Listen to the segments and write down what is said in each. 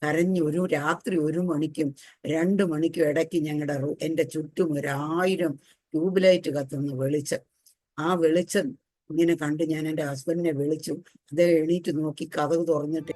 കരഞ്ഞ് രാത്രി 1 മണിക്കും 2 മണിക്കും ഇടയ്ക്ക് എൻ്റെ ചുറ്റും 1000 ട്യൂബ് ലൈറ്റ് കത്തുന്ന വെളിച്ചം. ആ വെളിച്ചം ഇങ്ങനെ കണ്ട് ഞാൻ എൻ്റെ ഹസ്ബൻഡിനെ വിളിച്ചു. അദ്ദേഹം എണീറ്റ് നോക്കി കതക് തുറന്നിട്ട്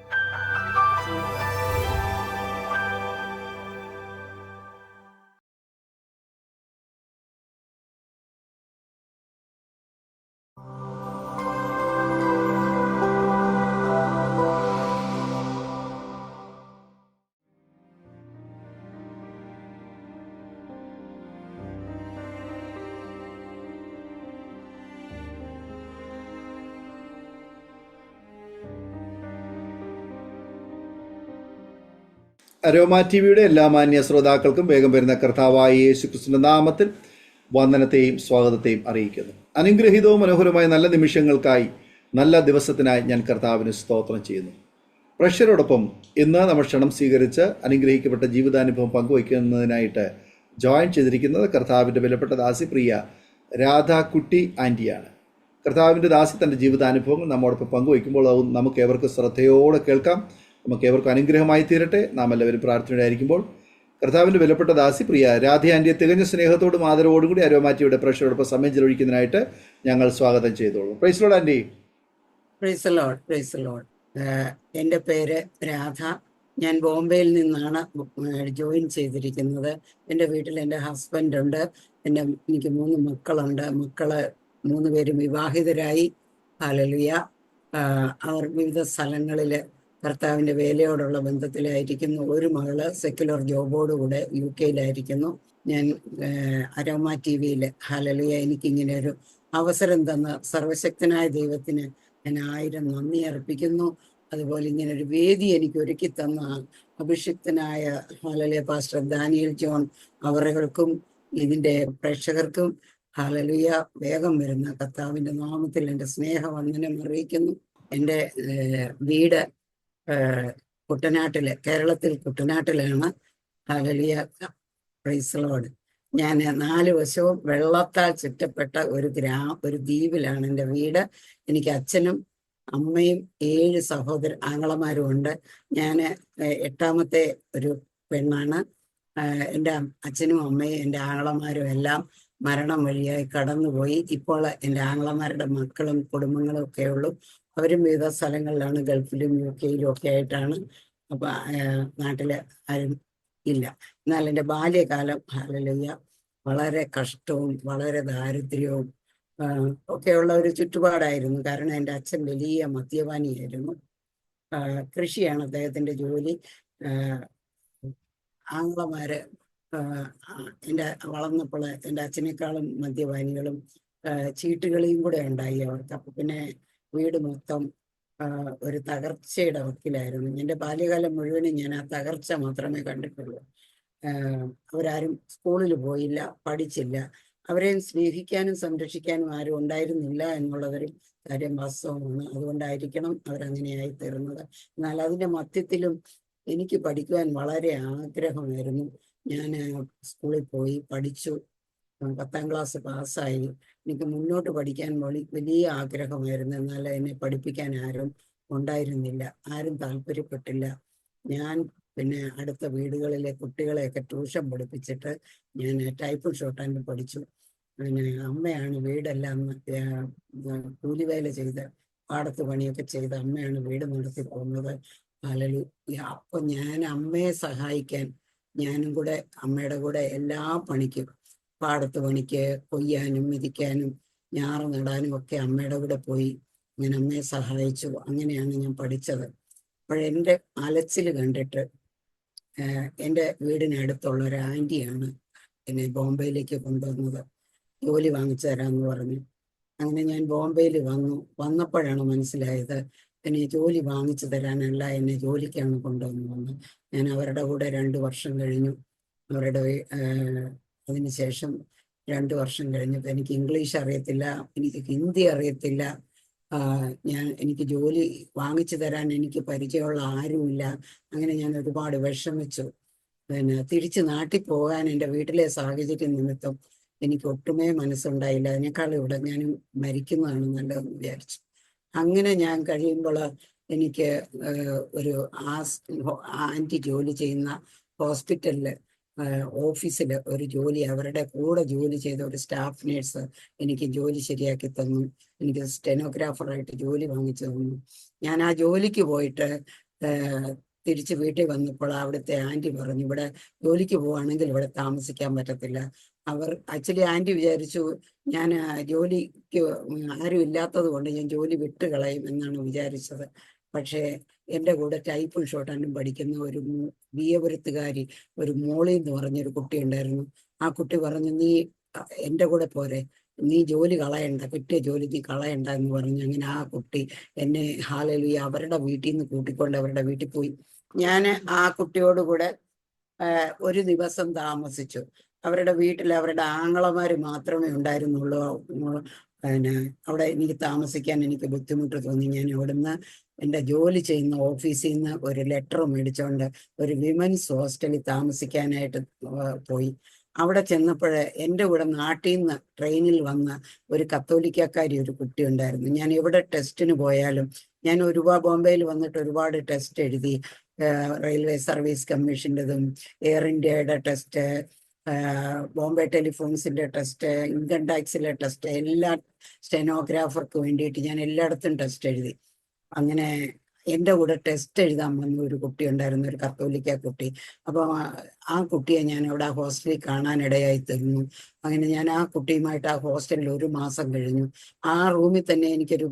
അരോമ ടിവിയുടെ എല്ലാ മാന്യ ശ്രോതാക്കൾക്കും വേഗം വരുന്ന കർത്താവായ യേശുക്രിസ്തുവിന്റെ നാമത്തിൽ വന്ദനത്തെയും സ്വാഗതത്തെയും അറിയിക്കുന്നു. അനുഗ്രഹീതവും മനോഹരമായ നല്ല നിമിഷങ്ങൾക്കായി, നല്ല ദിവസത്തിനായി ഞാൻ കർത്താവിന് സ്തോത്രം ചെയ്യുന്നു. പ്രേക്ഷകരോടൊപ്പം ഇന്ന് നമ്മൾ ക്ഷണം സ്വീകരിച്ച് അനുഗ്രഹിക്കപ്പെട്ട ജീവിതാനുഭവം പങ്കുവയ്ക്കുന്നതിനായിട്ട് ജോയിൻ ചെയ്തിരിക്കുന്നത് കർത്താവിൻ്റെ വിലപ്പെട്ട ദാസി പ്രിയ രാധാകുട്ടി ആൻറ്റിയാണ്. കർത്താവിൻ്റെ ദാസി തൻ്റെ ജീവിതാനുഭവങ്ങൾ നമ്മോടൊപ്പം പങ്കുവയ്ക്കുമ്പോൾ നമുക്ക് ഏവർക്കും ശ്രദ്ധയോടെ കേൾക്കാം. നമുക്ക് ഏവർക്കും അനുഗ്രഹമായി തീരട്ടെ. നാം എല്ലാവരും പ്രാർത്ഥനയോടായിരിക്കുമ്പോൾ കർത്താവിൻ്റെ വിലപ്പെട്ട ദാസി പ്രിയ രാധ ആൻറ്റിയെ തികഞ്ഞ സ്നേഹത്തോടും ആദരവോടും കൂടി അരോമ ടിവിയുടെ പ്രേക്ഷകരോടൊപ്പം സമയം ചെലവഴിക്കുന്നതിനായിട്ട് ഞങ്ങൾ സ്വാഗതം ചെയ്തോളൂ. Praise Lord aunty. Praise Lord, praise Lord. എൻ്റെ പേര് രാധ. ഞാൻ ബോംബെയിൽ നിന്നാണ് ജോയിൻ ചെയ്തിരിക്കുന്നത്. എൻ്റെ വീട്ടിൽ എൻ്റെ ഹസ്ബൻഡുണ്ട്. എനിക്ക് 3 മക്കളുണ്ട്. മക്കള് 3 പേരും വിവാഹിതരായി. ഹല്ലേലൂയ. അവർ വിവിധ സ്ഥലങ്ങളിൽ കർത്താവിൻ്റെ വേലയോടുള്ള ബന്ധത്തിലായിരിക്കുന്നു. ഒരു മകള് സെക്യുലർ ജോബോടുകൂടെ UK ഞാൻ അരോമ TVയിൽ ഹല്ലേലൂയ എനിക്കിങ്ങനെ ഒരു അവസരം തന്ന സർവശക്തനായ ദൈവത്തിന് ഞാൻ 1000 നന്ദി അർപ്പിക്കുന്നു. അതുപോലെ ഇങ്ങനെ ഒരു വേദി എനിക്ക് ഒരുക്കി തന്ന അഭിഷിക്തനായ ഹല്ലേലൂയ പാസ്റ്റർ ദാനിയേൽ ജോൺ അവറുകൾക്കും ഇതിൻ്റെ പ്രേക്ഷകർക്കും ഹല്ലേലൂയ വേഗം വരുന്ന കർത്താവിൻ്റെ നാമത്തിൽ എൻ്റെ സ്നേഹവന്ദനം അറിയിക്കുന്നു. എൻ്റെ വീട് കുട്ടനാട്ടില്, കേരളത്തിൽ കുട്ടനാട്ടിലാണ്. Hallelujah, praise Lord. ഞാൻ 4 വശവും വെള്ളത്താൽ ചുറ്റപ്പെട്ട ഒരു ദ്വീപിലാണ് എൻ്റെ വീട്. എനിക്ക് അച്ഛനും അമ്മയും 7 ആങ്ങളമാരും ഉണ്ട്. ഞാൻ 8ാമത്തെ ഒരു പെണ്ണാണ്. എൻ്റെ അച്ഛനും അമ്മയും എൻ്റെ ആങ്ങളമാരും എല്ലാം മരണം വഴിയായി കടന്നുപോയി. ഇപ്പോൾ എൻ്റെ ആങ്ങളമാരുടെ മക്കളും കുടുംബങ്ങളും ഒക്കെ ഉള്ളൂ. അവരും വിവിധ സ്ഥലങ്ങളിലാണ്, ഗൾഫിലും UK ഒക്കെ ആയിട്ടാണ്. അപ്പൊ നാട്ടില് ആരും ഇല്ല. എന്നാൽ എൻ്റെ ബാല്യകാലം ഹല്ലേലൂയ വളരെ കഷ്ടവും വളരെ ദാരിദ്ര്യവും ഒക്കെയുള്ള ഒരു ചുറ്റുപാടായിരുന്നു. കാരണം എൻ്റെ അച്ഛൻ വലിയ മദ്യപാനിയായിരുന്നു. കൃഷിയാണ് അദ്ദേഹത്തിൻ്റെ ജോലി. ആങ്ങളമാര് എൻ്റെ വളർന്നപ്പോൾ എൻ്റെ അച്ഛനേക്കാളും മദ്യപാനികളും ചീട്ടുകളിയും കൂടെ ഉണ്ടായി അവർക്ക്. അപ്പൊ പിന്നെ വീട് മൊത്തം ഒരു തകർച്ചയുടെ വക്കിലായിരുന്നു. എൻ്റെ ബാല്യകാലം മുഴുവനും ഞാൻ ആ തകർച്ച മാത്രമേ കണ്ടിട്ടുള്ളൂ. അവരാരും സ്കൂളിൽ പോയില്ല, പഠിച്ചില്ല. അവരെയും സ്നേഹിക്കാനും സംരക്ഷിക്കാനും ആരും ഉണ്ടായിരുന്നില്ല എന്നുള്ളതൊരു കാര്യം വാസ്തവമാണ്. അതുകൊണ്ടായിരിക്കണം അവരങ്ങനെയായി തീർന്നത്. എന്നാൽ അതിൻ്റെ മധ്യത്തിലും എനിക്ക് പഠിക്കുവാൻ വളരെ ആഗ്രഹമായിരുന്നു. ഞാൻ സ്കൂളിൽ പോയി പഠിച്ചു. 10ാം ക്ലാസ് പാസ്സായി. എനിക്ക് മുന്നോട്ട് പഠിക്കാൻ വലിയ ആഗ്രഹമായിരുന്നു. എന്നാൽ എന്നെ പഠിപ്പിക്കാൻ ആരും ഉണ്ടായിരുന്നില്ല, ആരും താല്പര്യപ്പെട്ടില്ല. ഞാൻ പിന്നെ അടുത്ത വീടുകളിലെ കുട്ടികളെയൊക്കെ ട്യൂഷൻ പഠിപ്പിച്ചിട്ട് ഞാൻ ടൈപ്പ് ഷോർട്ട് ഹാൻഡ് പഠിച്ചു. പിന്നെ അമ്മയാണ് വീടെല്ലാം കൂലിവേല ചെയ്ത് പാടത്ത് പണിയൊക്കെ ചെയ്ത് അമ്മയാണ് വീട് നടത്തി പോകുന്നത്. ഹല്ലേലൂയ. അപ്പൊ ഞാൻ അമ്മയെ സഹായിക്കാൻ ഞാനും കൂടെ അമ്മയുടെ കൂടെ എല്ലാ പണിക്കും, പാടത്ത് പണിക്ക്, കൊയ്യാനും മിതിക്കാനും ഞാറ് നടാനും ഒക്കെ അമ്മയുടെ കൂടെ പോയി ഞാൻ അമ്മയെ സഹായിച്ചു. അങ്ങനെയാണ് ഞാൻ പഠിച്ചത്. അപ്പോഴെൻ്റെ അലച്ചിൽ കണ്ടിട്ട് എൻ്റെ വീടിനടുത്തുള്ള ഒരു ആൻറ്റിയാണ് എന്നെ ബോംബെയിലേക്ക് കൊണ്ടുവന്നത്. ജോലി വാങ്ങിച്ചു തരാമെന്ന് പറഞ്ഞു. അങ്ങനെ ഞാൻ ബോംബെയിൽ വന്നപ്പോഴാണ് മനസ്സിലായത് എന്നെ ജോലി വാങ്ങിച്ചു തരാനല്ല, എന്നെ ജോലിക്കാണ് കൊണ്ടുവന്നത്. ഞാൻ അവരുടെ കൂടെ 2 വർഷം കഴിഞ്ഞു. അതിനുശേഷം 2 വർഷം കഴിഞ്ഞപ്പോൾ എനിക്ക് ഇംഗ്ലീഷ് അറിയത്തില്ല, എനിക്ക് ഹിന്ദി അറിയത്തില്ല. എനിക്ക് ജോലി വാങ്ങിച്ചു തരാൻ എനിക്ക് പരിചയമുള്ള ആരുമില്ല. അങ്ങനെ ഞാൻ ഒരുപാട് വിഷമിച്ചു. പിന്നെ തിരിച്ച് നാട്ടിൽ പോകാൻ എൻ്റെ വീട്ടിലെ സാഹചര്യം നിമിത്തം എനിക്ക് ഒട്ടുമേ മനസ്സുണ്ടായില്ല. അതിനേക്കാൾ ഇവിടെ ഞാൻ മരിക്കുന്നതാണ് നല്ലതെന്ന് വിചാരിച്ചു. അങ്ങനെ ഞാൻ കഴിയുമ്പോൾ എനിക്ക് ഒരു ആൻറ്റി ജോലി ചെയ്യുന്ന ഹോസ്പിറ്റലില് ഓഫീസിൽ ഒരു ജോലി, അവരുടെ കൂടെ ജോലി ചെയ്ത ഒരു സ്റ്റാഫ് നേഴ്സ് എനിക്ക് ജോലി ശരിയാക്കി തന്നു. എനിക്ക് സ്റ്റെനോഗ്രാഫറായിട്ട് ജോലി വാങ്ങിച്ചു തന്നു. ഞാൻ ആ ജോലിക്ക് പോയിട്ട് തിരിച്ച് വീട്ടിൽ വന്നപ്പോൾ അവിടുത്തെ ആൻറ്റി പറഞ്ഞു, ഇവിടെ ജോലിക്ക് പോവുകയാണെങ്കിൽ ഇവിടെ താമസിക്കാൻ പറ്റത്തില്ല. ആക്ച്വലി ആൻറ്റി വിചാരിച്ചു ഞാൻ ജോലിക്ക് ആരും ഇല്ലാത്തത് കൊണ്ട് ഞാൻ ജോലി വിട്ട് കളയും എന്നാണ് വിചാരിച്ചത്. പക്ഷേ എൻ്റെ കൂടെ ടൈപ്പും ഷോർട്ട് ഹാൻഡും പഠിക്കുന്ന ഒരു വിയപുരത്തുകാരി, ഒരു മോളി എന്ന് പറഞ്ഞൊരു കുട്ടി ഉണ്ടായിരുന്നു. ആ കുട്ടി പറഞ്ഞു, നീ എൻ്റെ കൂടെ പോരെ, നീ ജോലി കളയണ്ട, കിട്ടിയ ജോലി നീ കളയണ്ട എന്ന് പറഞ്ഞു. അങ്ങനെ ആ കുട്ടി എന്നെ ഹല്ലേലൂയ അവരുടെ വീട്ടിൽ നിന്ന് കൂട്ടിക്കൊണ്ട് അവരുടെ വീട്ടിൽ പോയി. ഞാൻ ആ കുട്ടിയോട് കൂടെ ഒരു ദിവസം താമസിച്ചു. അവരുടെ വീട്ടിൽ അവരുടെ ആങ്ങളമാര് മാത്രമേ ഉണ്ടായിരുന്നുള്ളൂ. പിന്നെ അവിടെ എനിക്ക് താമസിക്കാൻ എനിക്ക് ബുദ്ധിമുട്ട് തോന്നി. ഞാൻ അവിടുന്ന് എൻ്റെ ജോലി ചെയ്യുന്ന ഓഫീസിൽ നിന്ന് ഒരു ലെറ്റർ മേടിച്ചുകൊണ്ട് ഒരു വിമൻസ് ഹോസ്റ്റലിൽ താമസിക്കാനായിട്ട് പോയി. അവിടെ ചെന്നപ്പോഴേ എൻ്റെ കൂടെ നാട്ടിൽ നിന്ന് ട്രെയിനിൽ വന്ന ഒരു കത്തോലിക്കക്കാരി ഒരു കുട്ടി ഉണ്ടായിരുന്നു. ഞാൻ എവിടെ ടെസ്റ്റിന് പോയാലും, ഞാൻ ബോംബെയിൽ വന്നിട്ട് ഒരുപാട് ടെസ്റ്റ് എഴുതി. റെയിൽവേ സർവീസ് കമ്മീഷൻ്റെതും എയർ ഇന്ത്യയുടെ ടെസ്റ്റ്, ബോംബെ ടെലിഫോൺസിന്റെ ടെസ്റ്റ്, ഇൻകം ടാക്സിലെ ടെസ്റ്റ്, എല്ലാ സ്റ്റെനോഗ്രാഫർക്ക് വേണ്ടിയിട്ട് ഞാൻ എല്ലായിടത്തും ടെസ്റ്റ് എഴുതി. അങ്ങനെ എൻ്റെ കൂടെ ടെസ്റ്റ് എഴുതാൻ വന്ന ഒരു കുട്ടി ഉണ്ടായിരുന്നു, ഒരു കത്തോലിക്ക കുട്ടി. അപ്പോൾ ആ കുട്ടിയെ ഞാൻ അവിടെ ആ ഹോസ്റ്റലിൽ കാണാനിടയായി തീർന്നു. അങ്ങനെ ഞാൻ ആ കുട്ടിയുമായിട്ട് ആ ഹോസ്റ്റലിൽ ഒരു മാസം കഴിഞ്ഞു. ആ റൂമിൽ തന്നെ എനിക്കൊരു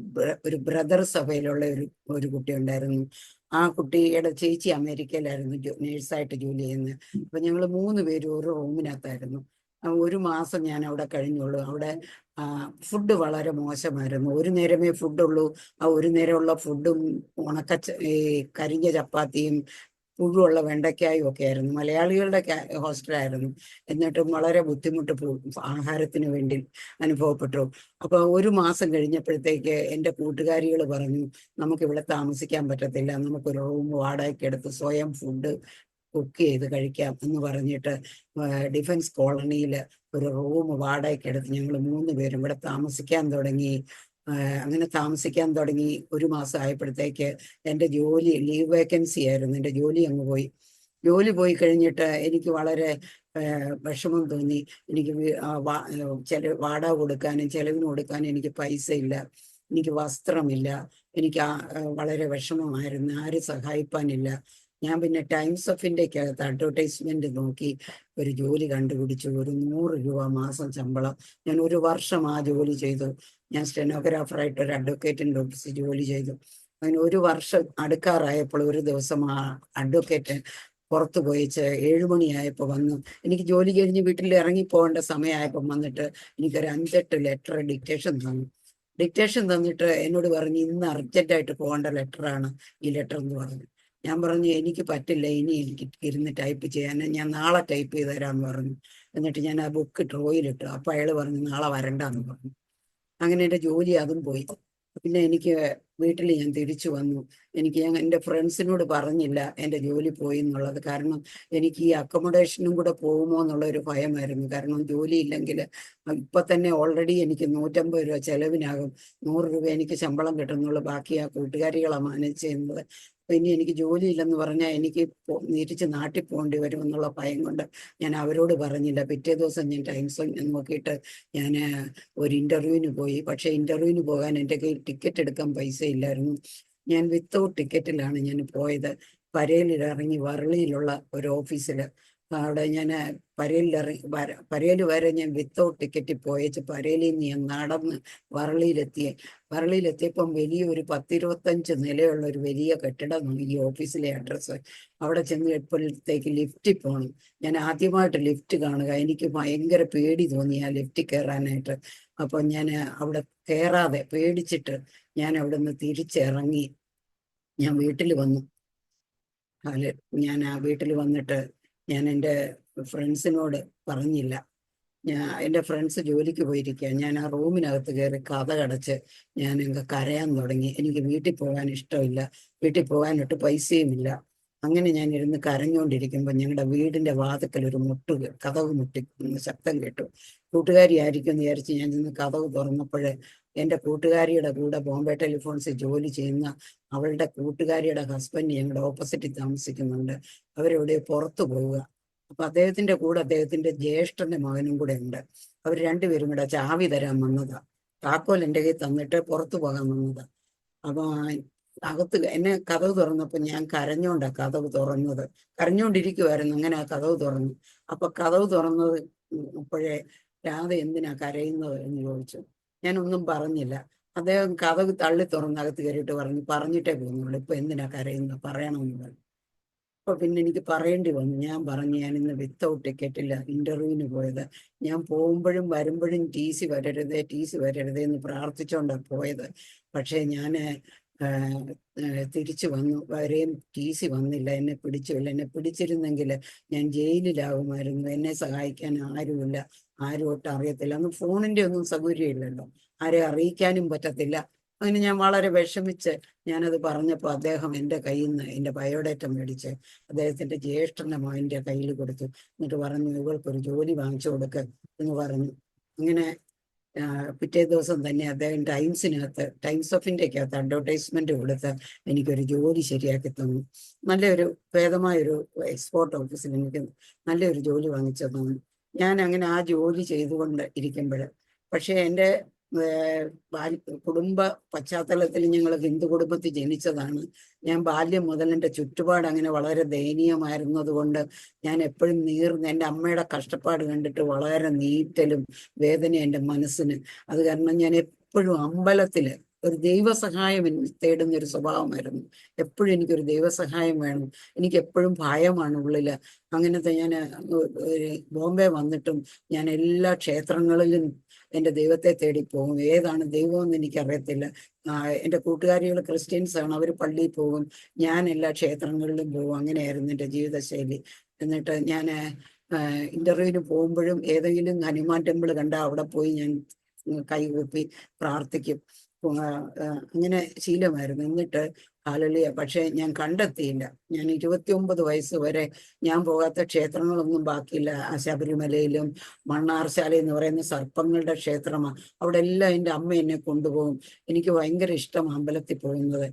ബ്രദർ സഭയിലുള്ള ഒരു കുട്ടി ഉണ്ടായിരുന്നു. ആ കുട്ടിയുടെ ചേച്ചി അമേരിക്കയിലായിരുന്നു നേഴ്സായിട്ട് ജോലി ചെയ്യുന്നത്. അപ്പൊ ഞങ്ങൾ 3 പേരും ഒരു റൂമിനകത്തായിരുന്നു. ഒരു മാസം ഞാൻ അവിടെ കഴിഞ്ഞുള്ളൂ. അവിടെ ഫുഡ് വളരെ മോശമായിരുന്നു. ഒരു നേരമേ ഫുഡുള്ളൂ. ആ ഒരു നേരമുള്ള ഫുഡും ഈ കരിഞ്ഞ ചപ്പാത്തിയും പുഴുവുള്ള വെണ്ടയ്ക്കായും ഒക്കെ ആയിരുന്നു. മലയാളികളുടെ ഹോസ്റ്റലായിരുന്നു. എന്നിട്ടും വളരെ ബുദ്ധിമുട്ട് ആഹാരത്തിന് വേണ്ടി അനുഭവപ്പെട്ടു. അപ്പൊ ഒരു മാസം കഴിഞ്ഞപ്പോഴത്തേക്ക് എൻ്റെ കൂട്ടുകാരികൾ പറഞ്ഞു, നമുക്കിവിടെ താമസിക്കാൻ പറ്റത്തില്ല, നമുക്കൊരു റൂം വാടകയ്ക്ക് എടുത്ത് സ്വയം ഫുഡ് കുക്ക് ചെയ്ത് കഴിക്കാം എന്ന് പറഞ്ഞിട്ട് ഡിഫൻസ് കോളനിയിൽ ഒരു റൂം വാടകയ്ക്ക് എടുത്ത് ഞങ്ങൾ 3 പേരും ഇവിടെ താമസിക്കാൻ തുടങ്ങി. അങ്ങനെ താമസിക്കാൻ തുടങ്ങി. ഒരു മാസം ആയപ്പോഴത്തേക്ക് എൻ്റെ ജോലി ലീവ് വേക്കൻസി ആയിരുന്നു. എൻ്റെ ജോലി അങ്ങ് പോയി. ജോലി പോയി കഴിഞ്ഞിട്ട് എനിക്ക് വളരെ വിഷമം തോന്നി. എനിക്ക് വാടക കൊടുക്കാനും ചെലവിന് കൊടുക്കാനും എനിക്ക് പൈസ ഇല്ല, എനിക്ക് വസ്ത്രമില്ല, എനിക്ക് വളരെ വിഷമമായിരുന്നു. ആരും സഹായിപ്പാനില്ല. ഞാൻ പിന്നെ ടൈംസ് ഓഫ് ഇന്ത്യക്കകത്ത് അഡ്വർടൈസ്മെന്റ് നോക്കി ഒരു ജോലി കണ്ടുപിടിച്ചു. ഒരു 100 രൂപ മാസം ശമ്പളം. ഞാൻ ഒരു വർഷം ആ ജോലി ചെയ്തു. ഞാൻ സ്റ്റെനോഗ്രാഫറായിട്ട് ഒരു അഡ്വക്കേറ്റിന്റെ ഓഫീസിൽ ജോലി ചെയ്തു. അങ്ങനെ ഒരു വർഷം അടുക്കാറായപ്പോൾ ഒരു ദിവസം ആ അഡ്വക്കേറ്റ് പുറത്തു പോയിച്ച് 7 മണിയായപ്പോൾ വന്നു. എനിക്ക് ജോലി കഴിഞ്ഞ് വീട്ടിൽ ഇറങ്ങി പോകേണ്ട സമയമായപ്പോൾ വന്നിട്ട് എനിക്കൊരു 5-8 ലെറ്റർ ഡിക്റ്റേഷൻ തന്നു. ഡിക്റ്റേഷൻ തന്നിട്ട് എന്നോട് പറഞ്ഞു, ഇന്ന് അർജന്റായിട്ട് പോകേണ്ട ലെറ്ററാണ് ഈ ലെറ്റർ എന്ന് പറഞ്ഞു. ഞാൻ പറഞ്ഞു, എനിക്ക് പറ്റില്ല, ഇനി എനിക്ക് ഇരുന്ന് ടൈപ്പ് ചെയ്യാൻ, ഞാൻ നാളെ ടൈപ്പ് ചെയ്ത് തരാമെന്ന് പറഞ്ഞു. എന്നിട്ട് ഞാൻ ആ ബുക്ക് ഡ്രോയിലിട്ടു. അപ്പൊ അയാൾ പറഞ്ഞു, നാളെ വരണ്ടെന്ന് പറഞ്ഞു. അങ്ങനെ എൻ്റെ ജോലി അതും പോയി. പിന്നെ എനിക്ക് വീട്ടിൽ ഞാൻ തിരിച്ചു വന്നു. ഞാൻ എൻ്റെ ഫ്രണ്ട്സിനോട് പറഞ്ഞില്ല എൻ്റെ ജോലി പോയി എന്നുള്ളത്. കാരണം എനിക്ക് ഈ അക്കോമഡേഷനും കൂടെ പോകുമോ എന്നുള്ള ഒരു ഭയമായിരുന്നു. കാരണം ജോലി ഇല്ലെങ്കിൽ ഇപ്പൊ തന്നെ ഓൾറെഡി എനിക്ക് 150 രൂപ ചെലവിനാകും. 100 രൂപ എനിക്ക് ശമ്പളം കിട്ടുന്നുള്ളൂ. ബാക്കി ആ കൂട്ടുകാരികളെ മാനേജ് ചെയ്യുന്നത്. ഇനി എനിക്ക് ജോലിയില്ലെന്ന് പറഞ്ഞാൽ എനിക്ക് തിരിച്ച് നാട്ടിൽ പോകേണ്ടി വരും എന്നുള്ള ഭയം കൊണ്ട് ഞാൻ അവരോട് പറഞ്ഞില്ല. പിറ്റേ ദിവസം ഞാൻ ടൈംസ് നോക്കിയിട്ട് ഞാൻ ഒരു ഇന്റർവ്യൂവിന് പോയി. പക്ഷെ ഇന്റർവ്യൂവിന് പോകാൻ എൻ്റെ കയ്യിൽ ടിക്കറ്റ് എടുക്കാൻ പൈസ ഇല്ലായിരുന്നു. ഞാൻ വിത്തൗട്ട് ടിക്കറ്റിലാണ് ഞാൻ പോയത്. പരേലിൽ ഇറങ്ങി വർളിയിലുള്ള ഒരു ഓഫീസിൽ അവിടെ ഞാൻ പരേല് വരെ ഞാൻ വിത്തൗട്ട് ടിക്കറ്റിൽ പോയേച്ച് പരേലിൽ നിന്ന് ഞാൻ നടന്ന് വറളിയിലെത്തിയപ്പം വലിയൊരു 10-25 നിലയുള്ള ഒരു വലിയ കെട്ടിടമാണ് ഈ ഓഫീസിലെ അഡ്രസ്സ്. അവിടെ ചെന്ന് എപ്പോഴത്തേക്ക് ലിഫ്റ്റിൽ പോകണം. ഞാൻ ആദ്യമായിട്ട് ലിഫ്റ്റ് കാണുക. എനിക്ക് ഭയങ്കര പേടി തോന്നി ആ ലിഫ്റ്റിൽ കയറാനായിട്ട്. അപ്പൊ ഞാൻ അവിടെ കയറാതെ പേടിച്ചിട്ട് ഞാൻ അവിടെ നിന്ന് തിരിച്ചിറങ്ങി ഞാൻ വീട്ടിൽ വന്നു. ഞാൻ ആ വീട്ടിൽ വന്നിട്ട് ഞാൻ എൻ്റെ ഫ്രണ്ട്സിനോട് പറഞ്ഞില്ല. എൻ്റെ ഫ്രണ്ട്സ് ജോലിക്ക് പോയിരിക്കുക. ഞാൻ ആ റൂമിനകത്ത് കയറി കതകടച്ച് ഞാൻ അങ്ങ് കരയാൻ തുടങ്ങി. എനിക്ക് വീട്ടിൽ പോകാൻ ഇഷ്ടമില്ല, വീട്ടിൽ പോകാനൊട്ട് പൈസയും ഇല്ല. അങ്ങനെ ഞാൻ ഇരുന്ന് കരഞ്ഞുകൊണ്ടിരിക്കുമ്പോൾ ഞങ്ങളുടെ വീടിന്റെ വാതിക്കൽ ഒരു കതവ് മുട്ടി ശബ്ദം കേട്ടു. കൂട്ടുകാരി ആയിരിക്കും എന്ന് വിചാരിച്ച് ഞാൻ നിന്ന് കതവ് തുറന്നപ്പോഴേ എൻ്റെ കൂട്ടുകാരിയുടെ കൂടെ ബോംബെ ടെലിഫോൺസിൽ ജോലി ചെയ്യുന്ന അവളുടെ കൂട്ടുകാരിയുടെ ഹസ്ബൻഡ് ഞങ്ങളുടെ ഓപ്പോസിറ്റിൽ താമസിക്കുന്നുണ്ട്. അവരെവിടെ പുറത്തു പോവുക. അപ്പൊ അദ്ദേഹത്തിന്റെ കൂടെ അദ്ദേഹത്തിന്റെ ജ്യേഷ്ഠന്റെ മകനും കൂടെ ഉണ്ട്. അവർ രണ്ടുപേരും കൂടെ ചാവി തരാൻ വന്നതാ. താക്കോൽ എൻ്റെ കയ്യിൽ തന്നിട്ട് പുറത്തു പോകാൻ വന്നതാ. അപ്പൊ അകത്ത് എന്നെ കതവ് തുറന്നപ്പോ ഞാൻ കരഞ്ഞോണ്ടാ കതവ് തുറന്നത്. കരഞ്ഞോണ്ടിരിക്കുവായിരുന്നു. അങ്ങനെ ആ കതവ് തുറന്നു. അപ്പൊ കതവ് തുറന്നത് അപ്പോഴേ രാധ എന്തിനാ കരയുന്നത് എന്ന് ചോദിച്ചു. ഞാനൊന്നും പറഞ്ഞില്ല. അദ്ദേഹം കതവ് തള്ളി തുറന്നകത്ത് കയറിയിട്ട് പറഞ്ഞിട്ടേ പോകുന്നുള്ളൂ. ഇപ്പൊ എന്തിനാ കരയുന്നത്, പറയണമെന്ന് പറഞ്ഞു. അപ്പൊ പിന്നെ എനിക്ക് പറയേണ്ടി വന്നു. ഞാൻ പറഞ്ഞു, ഞാൻ ഇന്ന് വിത്തൗട്ട് ടിക്കറ്റില്ല ഇന്റർവ്യൂവിന് പോയത്. ഞാൻ പോകുമ്പോഴും വരുമ്പോഴും TC വരരുതേ എന്ന് പ്രാർത്ഥിച്ചുകൊണ്ടാണ് പോയത്. പക്ഷെ ഞാൻ തിരിച്ചു വന്നു. വരെയും TC വന്നില്ല, എന്നെ പിടിച്ചില്ല. എന്നെ പിടിച്ചിരുന്നെങ്കിൽ ഞാൻ ജയിലിലാകുമായിരുന്നു. എന്നെ സഹായിക്കാൻ ആരുമില്ല, ആരും ഒട്ടും അറിയത്തില്ല. അന്ന് ഫോണിന്റെ ഒന്നും സൗകര്യം ഇല്ലല്ലോ, ആരെ അറിയിക്കാനും പറ്റത്തില്ല. അങ്ങനെ ഞാൻ വളരെ വിഷമിച്ച് ഞാനത് പറഞ്ഞപ്പോൾ അദ്ദേഹം എൻ്റെ കയ്യിൽ നിന്ന് എൻ്റെ ബയോഡേറ്റ മേടിച്ച് അദ്ദേഹത്തിന്റെ ജ്യേഷ്ഠന്റെ മകന്റെ കയ്യിൽ കൊടുത്തു. എന്നിട്ട് പറഞ്ഞു, ഇവൾക്കൊരു ജോലി വാങ്ങിച്ചു കൊടുക്ക എന്ന് പറഞ്ഞു. അങ്ങനെ പിറ്റേ ദിവസം തന്നെ അദ്ദേഹം ടൈംസ് ഓഫ് ഇന്ത്യക്കകത്ത് അഡ്വർടൈസ്മെന്റ് കൊടുത്ത് എനിക്കൊരു ജോലി ശരിയാക്കി തന്നു. നല്ലൊരു ഭേദമായൊരു എക്സ്പോർട്ട് ഓഫീസിൽ എനിക്ക് നല്ലൊരു ജോലി വാങ്ങിച്ചു തന്നു. ഞാൻ അങ്ങനെ ആ ജോലി ചെയ്തുകൊണ്ട് ഇരിക്കുമ്പോൾ, പക്ഷെ എൻ്റെ കുടുംബ പശ്ചാത്തലത്തിൽ ഞങ്ങൾ ഹിന്ദു കുടുംബത്തിൽ ജനിച്ചതാണ്. ഞാൻ ബാല്യം മുതൽ എൻ്റെ ചുറ്റുപാട് അങ്ങനെ വളരെ ദയനീയമായിരുന്നത് കൊണ്ട് ഞാൻ എപ്പോഴും എൻ്റെ അമ്മയുടെ കഷ്ടപ്പാട് കണ്ടിട്ട് വളരെ നീറ്റലും വേദന എൻ്റെ മനസ്സിന്. അത് കാരണം ഞാൻ എപ്പോഴും അമ്പലത്തില് ഒരു ദൈവസഹായം തേടുന്ന ഒരു സ്വഭാവമായിരുന്നു. എപ്പോഴും എനിക്കൊരു ദൈവസഹായം വേണം. എനിക്ക് എപ്പോഴും ഭയമാണ് ഉള്ളില്. അങ്ങനത്തെ ഞാൻ ബോംബെ വന്നിട്ടും ഞാൻ എല്ലാ ക്ഷേത്രങ്ങളിലും എൻ്റെ ദൈവത്തെ തേടി പോകും. ഏതാണ് ദൈവമെന്ന് എനിക്കറിയത്തില്ല. എൻ്റെ കൂട്ടുകാരികൾ ക്രിസ്ത്യൻസ് ആണ്, അവർ പള്ളിയിൽ പോകും. ഞാൻ എല്ലാ ക്ഷേത്രങ്ങളിലും പോകും. അങ്ങനെയായിരുന്നു എൻ്റെ ജീവിതശൈലി. എന്നിട്ട് ഞാൻ ഇന്റർവ്യൂവിന് പോകുമ്പോഴും ഏതെങ്കിലും ഹനുമാൻ ടെമ്പിൾ കണ്ടാൽ അവിടെ പോയി ഞാൻ കൈകൂപ്പി പ്രാർത്ഥിക്കും. അങ്ങനെ ശീലമായിരുന്നു. എന്നിട്ട് ഹല്ലേലൂയ. പക്ഷെ ഞാൻ കണ്ടെത്തിയില്ല. ഞാൻ 29 വയസ്സ് വരെ ഞാൻ പോകാത്ത ക്ഷേത്രങ്ങളൊന്നും ബാക്കിയില്ല. ശബരിമലയിലും മണ്ണാർശാല എന്ന് പറയുന്ന സർപ്പങ്ങളുടെ ക്ഷേത്രമാണ്. അവിടെ എല്ലാം എൻ്റെ അമ്മ എന്നെ കൊണ്ടുപോകും. എനിക്ക് ഭയങ്കര ഇഷ്ടം അമ്പലത്തിൽ പോകുന്നത്.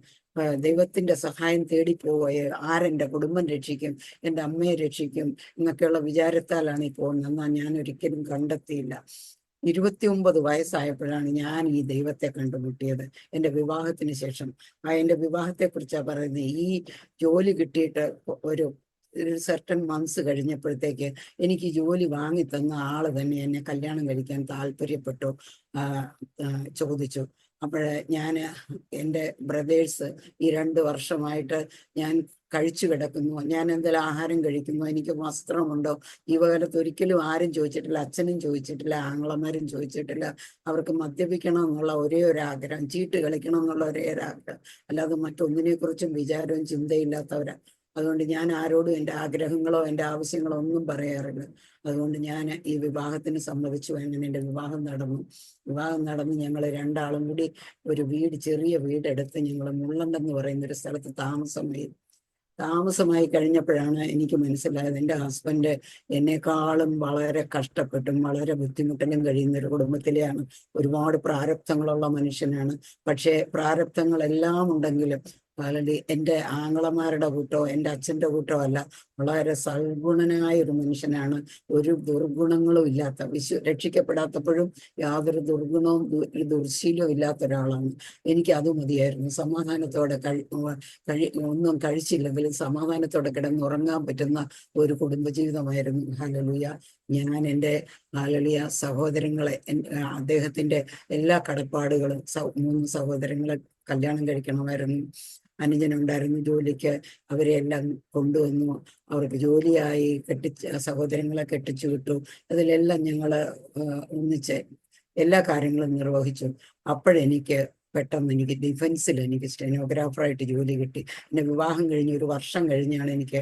ദൈവത്തിന്റെ സഹായം തേടി പോവുക. ആരെൻ്റെ കുടുംബം രക്ഷിക്കും, എൻ്റെ അമ്മയെ രക്ഷിക്കും എന്നൊക്കെയുള്ള വിചാരത്താലാണ് ഈ പോകുന്നത്. എന്നാൽ ഞാൻ ഒരിക്കലും കണ്ടെത്തിയില്ല. 29 വയസ്സായപ്പോഴാണ് ഞാൻ ഈ ദൈവത്തെ കണ്ടുമുട്ടിയത്. എൻ്റെ വിവാഹത്തിന് ശേഷം. എൻ്റെ വിവാഹത്തെ കുറിച്ചാണ് പറയുന്നത്. ഈ ജോലി കിട്ടിയിട്ട് ഒരു സർട്ടൻ മന്ത്സ് കഴിഞ്ഞപ്പോഴത്തേക്ക് എനിക്ക് ജോലി വാങ്ങി തന്ന ആള് തന്നെ എന്നെ കല്യാണം കഴിക്കാൻ താല്പര്യപ്പെട്ടു, ചോദിച്ചു. അപ്പോഴേ ഞാൻ എൻ്റെ ബ്രദേഴ്സ് ഈ 2 വർഷമായിട്ട് ഞാൻ കഴിച്ചു കിടക്കുന്നു, ഞാൻ എന്തെങ്കിലും ആഹാരം കഴിക്കുന്നു, എനിക്ക് വസ്ത്രമുണ്ടോ, ഈ കാലത്ത് ഒരിക്കലും ആരും ചോദിച്ചിട്ടില്ല. അച്ഛനും ചോദിച്ചിട്ടില്ല, ആങ്ങളമാരും ചോദിച്ചിട്ടില്ല. അവർക്ക് മദ്യപിക്കണം എന്നുള്ള ഒരേ ഒരു ആഗ്രഹം, ചീട്ട് കളിക്കണം എന്നുള്ള ഒരേ ഒരു ആഗ്രഹം, അല്ലാതെ മറ്റൊന്നിനെ കുറിച്ചും വിചാരവും ചിന്തയില്ലാത്തവരാ. അതുകൊണ്ട് ഞാൻ ആരോടും എൻ്റെ ആഗ്രഹങ്ങളോ എൻ്റെ ആവശ്യങ്ങളോ ഒന്നും പറയാറില്ല. അതുകൊണ്ട് ഞാൻ ഈ വിവാഹത്തിന് സമ്മതിച്ചു. അങ്ങനെ എൻ്റെ വിവാഹം നടന്നു. ഞങ്ങൾ രണ്ടാളും കൂടി ഒരു ചെറിയ വീടെടുത്ത് ഞങ്ങൾ മുള്ളണ്ടെന്ന് പറയുന്ന ഒരു സ്ഥലത്ത് താമസമായി കഴിഞ്ഞപ്പോഴാണ് എനിക്ക് മനസ്സിലായത് എൻ്റെ ഹസ്ബൻഡ് എന്നെക്കാളും വളരെ കഷ്ടപ്പെട്ടും വളരെ ബുദ്ധിമുട്ടിലും കഴിയുന്ന ഒരു കുടുംബത്തിലെയാണ്. ഒരുപാട് പ്രാരബ്ധങ്ങളുള്ള മനുഷ്യനാണ്. പക്ഷേ പ്രാരബ്ധങ്ങളെല്ലാം ഉണ്ടെങ്കിലും എൻ്റെ ആങ്ങളമാരുടെ കൂട്ടോ എൻ്റെ അച്ഛൻ്റെ കൂട്ടോ അല്ല, വളരെ സൽഗുണനായ ഒരു മനുഷ്യനാണ്. ഒരു ദുർഗുണങ്ങളും ഇല്ലാത്ത, രക്ഷിക്കപ്പെടാത്തപ്പോഴും യാതൊരു ദുർഗുണവും ദുർശീലവും ഇല്ലാത്ത ഒരാളാണ്. എനിക്ക് അത് മതിയായിരുന്നു. സമാധാനത്തോടെ ഒന്നും കഴിച്ചില്ലെങ്കിലും സമാധാനത്തോടെ കിടന്നുറങ്ങാൻ പറ്റുന്ന ഒരു കുടുംബജീവിതമായിരുന്നു. ഹല്ലേലൂയ. ഞാൻ എൻ്റെ ഹല്ലേലൂയ സഹോദരങ്ങളെ, അദ്ദേഹത്തിന്റെ എല്ലാ കടപ്പാടുകളും 3 സഹോദരങ്ങളെ കല്യാണം കഴിക്കണമായിരുന്നു. അനുജനുണ്ടായിരുന്നു ജോലിക്ക്, അവരെ എല്ലാം കൊണ്ടുവന്നു. അവർക്ക് ജോലിയായി സഹോദരങ്ങളെ കെട്ടിച്ചു വിട്ടു. അതിലെല്ലാം ഞങ്ങൾ ഒന്നിച്ച് എല്ലാ കാര്യങ്ങളും നിർവഹിച്ചു. അപ്പോഴെനിക്ക് പെട്ടെന്ന് എനിക്ക് ഡിഫൻസിൽ എനിക്ക് സ്റ്റെനോഗ്രാഫറായിട്ട് ജോലി കിട്ടി. എൻ്റെ വിവാഹം കഴിഞ്ഞ് 1 വർഷം കഴിഞ്ഞാണ് എനിക്ക്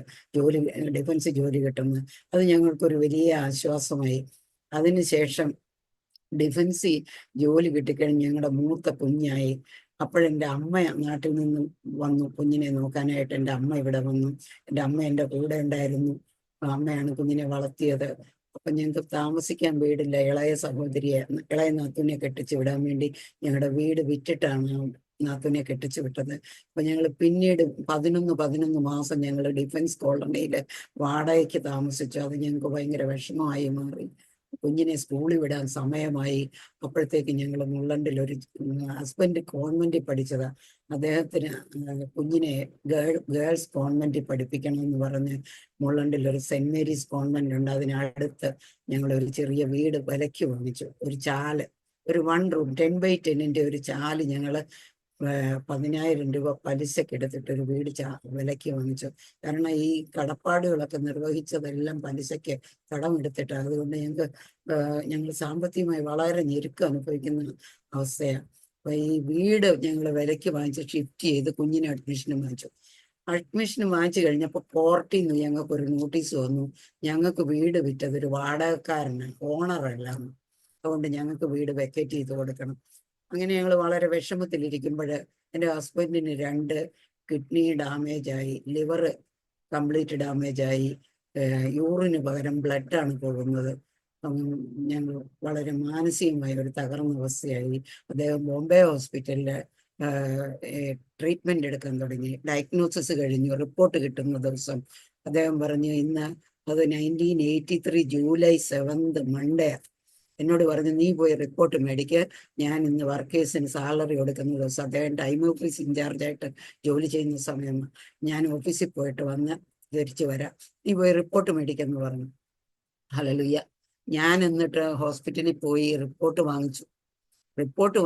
ഡിഫൻസ് ജോലി കിട്ടുന്നത്. അത് ഞങ്ങൾക്കൊരു വലിയ ആശ്വാസമായി. അതിനുശേഷം ഡിഫൻസിൽ ജോലി കിട്ടിക്കഴിഞ്ഞ് ഞങ്ങളുടെ മൂത്ത കുഞ്ഞായി. അപ്പോഴെൻ്റെ അമ്മ നാട്ടിൽ നിന്നും വന്നു കുഞ്ഞിനെ നോക്കാനായിട്ട്. എൻ്റെ അമ്മ ഇവിടെ വന്നു. എൻ്റെ അമ്മ എൻ്റെ കൂടെ ഉണ്ടായിരുന്നു. അമ്മയാണ് കുഞ്ഞിനെ വളർത്തിയത്. അപ്പൊ ഞങ്ങൾക്ക് താമസിക്കാൻ വീടില്ല. ഇളയ നാത്തൂനെ കെട്ടിച്ചു വിടാൻ വേണ്ടി ഞങ്ങളുടെ വീട് വിറ്റിട്ടാണ് നാത്തൂനെ കെട്ടിച്ചു വിട്ടത്. അപ്പൊ ഞങ്ങൾ പിന്നീട് 11 മാസം ഞങ്ങൾ ഡിഫൻസ് കോളനിയിൽ വാടകയ്ക്ക് താമസിച്ചു. അത് ഞങ്ങൾക്ക് ഭയങ്കര വിഷമമായി മാറി. കുഞ്ഞിനെ സ്കൂളിൽ വിടാൻ സമയമായി. അപ്പോഴത്തേക്ക് ഞങ്ങൾ മുള്ളണ്ടിൽ ഹസ്ബൻഡ് കോൺവെന്റിൽ പഠിച്ചതാ. അദ്ദേഹത്തിന് കുഞ്ഞിനെ ഗേൾസ് കോൺവെന്റിൽ പഠിപ്പിക്കണം പറഞ്ഞ് മുള്ളണ്ടിൽ ഒരു സെന്റ് മേരീസ് കോൺവെന്റ് ഉണ്ട്. അതിനടുത്ത് ഞങ്ങൾ ഒരു ചെറിയ വീട് വിലയ്ക്ക് വാങ്ങിച്ചു. ഒരു ചാല്, ഒരു 1 റൂം 10x10 ഒരു ചാല് ഞങ്ങൾ 10,000 രൂപ പലിശക്ക് എടുത്തിട്ട് ഒരു വീട് വിലയ്ക്ക് വാങ്ങിച്ചു. കാരണം ഈ കടപ്പാടുകളൊക്കെ നിർവഹിച്ചതെല്ലാം പലിശയ്ക്ക് കടമെടുത്തിട്ട്. അതുകൊണ്ട് ഞങ്ങൾ സാമ്പത്തികമായി വളരെ ഞെരുക്കം അനുഭവിക്കുന്ന അവസ്ഥയാണ്. അപ്പൊ ഈ വീട് ഞങ്ങൾ വിലയ്ക്ക് വാങ്ങിച്ച് ഷിഫ്റ്റ് ചെയ്ത് കുഞ്ഞിന് അഡ്മിഷനും വാങ്ങിച്ചു. അഡ്മിഷൻ വാങ്ങിച്ചു കഴിഞ്ഞപ്പോൾ കോർട്ടിൽ നിന്ന് ഞങ്ങൾക്ക് ഒരു നോട്ടീസ് വന്നു, ഞങ്ങൾക്ക് വീട് വിറ്റത് ഒരു വാടകക്കാരനാണ്, ഓണറല്ല. അതുകൊണ്ട് ഞങ്ങൾക്ക് വീട് വെക്കേറ്റ് ചെയ്ത് കൊടുക്കണം. അങ്ങനെ ഞങ്ങൾ വളരെ വിഷമത്തിലിരിക്കുമ്പോൾ എൻ്റെ ഹസ്ബൻഡിന് 2 കിഡ്നി ഡാമേജായി, ലിവർ കംപ്ലീറ്റ് ഡാമേജായി, യൂറിന് പകരം ബ്ലഡാണ് പോകുന്നത്. ഞങ്ങൾ വളരെ മാനസികമായ ഒരു തകർന്ന അവസ്ഥയായി. അദ്ദേഹം ബോംബെ ഹോസ്പിറ്റലിൽ ട്രീറ്റ്മെന്റ് എടുക്കാൻ തുടങ്ങി. ഡയഗ്നോസിസ് കഴിഞ്ഞു. റിപ്പോർട്ട് കിട്ടുന്ന ദിവസം അദ്ദേഹം പറഞ്ഞു, ഇന്ന് അത് 1983 ജൂലൈ 7 മൺഡേ. എന്നോട് പറഞ്ഞു, നീ പോയി റിപ്പോർട്ട് മേടിക്ക്, ഞാൻ ഇന്ന് വർക്കേഴ്സിന് സാലറി കൊടുക്കുന്ന ദിവസം. അദ്ദേഹം ടൈം ഓഫീസ് ഇൻചാർജായിട്ട് ജോലി ചെയ്യുന്ന സമയം ഞാൻ ഓഫീസിൽ പോയിട്ട് വന്ന് തിരിച്ചു വരാം, നീ പോയി റിപ്പോർട്ട് മേടിക്കെന്ന് പറഞ്ഞു. ഹല്ലേലൂയ. ഞാൻ എന്നിട്ട് ഹോസ്പിറ്റലിൽ പോയി റിപ്പോർട്ട്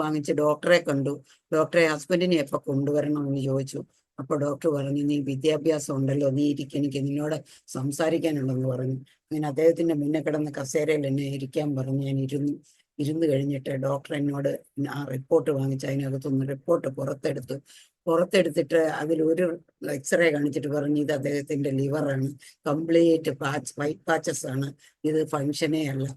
വാങ്ങിച്ച് ഡോക്ടറെ കണ്ടു. ഡോക്ടറെ ഹസ്ബൻഡിനെ എപ്പോൾ കൊണ്ടുവരണമെന്ന് ചോദിച്ചു. അപ്പൊ ഡോക്ടർ പറഞ്ഞു, നീ വിദ്യാഭ്യാസം ഉണ്ടല്ലോ, നീ എനിക്ക് നിന്നോട് സംസാരിക്കാനുണ്ടെന്ന് പറഞ്ഞു. അങ്ങനെ അദ്ദേഹത്തിന്റെ മുന്നേ കിടന്ന കസേരയിൽ എന്നെ ഇരിക്കാൻ പറഞ്ഞു. ഞാൻ ഇരുന്ന് കഴിഞ്ഞിട്ട് ഡോക്ടർ എന്നോട് ആ റിപ്പോർട്ട് വാങ്ങിച്ച് അതിനകത്തുനിന്ന് റിപ്പോർട്ട് പുറത്തെടുത്തിട്ട് അതിലൊരു എക്സ്റേ കാണിച്ചിട്ട് പറഞ്ഞു, ഇത് അദ്ദേഹത്തിന്റെ ലിവറാണ്, കംപ്ലീറ്റ് വൈറ്റ് പാച്ചസ് ആണ്, ഇത് ഫങ്ഷനേ അല്ല.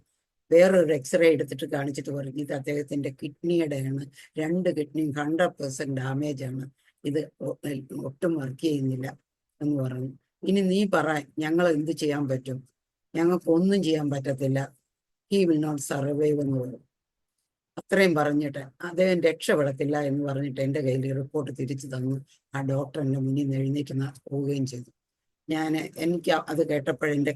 വേറൊരു എക്സ്റേ എടുത്തിട്ട് കാണിച്ചിട്ട് പറഞ്ഞു, ഇത് അദ്ദേഹത്തിന്റെ കിഡ്നിയുടെയാണ്, 2 കിഡ്നിയും 100% ഡാമേജ് ആണ്, ഇത് ഒട്ടും വർക്ക് ചെയ്യുന്നില്ല എന്ന് പറഞ്ഞു. ഇനി നീ പറ, ഞങ്ങൾ എന്ത് ചെയ്യാൻ പറ്റും? ഞങ്ങൾക്കൊന്നും ചെയ്യാൻ പറ്റത്തില്ല, ഹി വിൽ നോട്ട് സർവൈവ് എന്ന് പറഞ്ഞു. അത്രയും പറഞ്ഞിട്ട് അദ്ദേഹം രക്ഷപ്പെടത്തില്ല എന്ന് പറഞ്ഞിട്ട് എൻ്റെ കയ്യിൽ റിപ്പോർട്ട് തിരിച്ചു തന്നു. ആ ഡോക്ടർ എൻ്റെ മുന്നിൽ നിന്ന് എഴുന്നേറ്റ് പോവുകയും ചെയ്തു. എനിക്ക് അത് കേട്ടപ്പോഴെൻ്റെ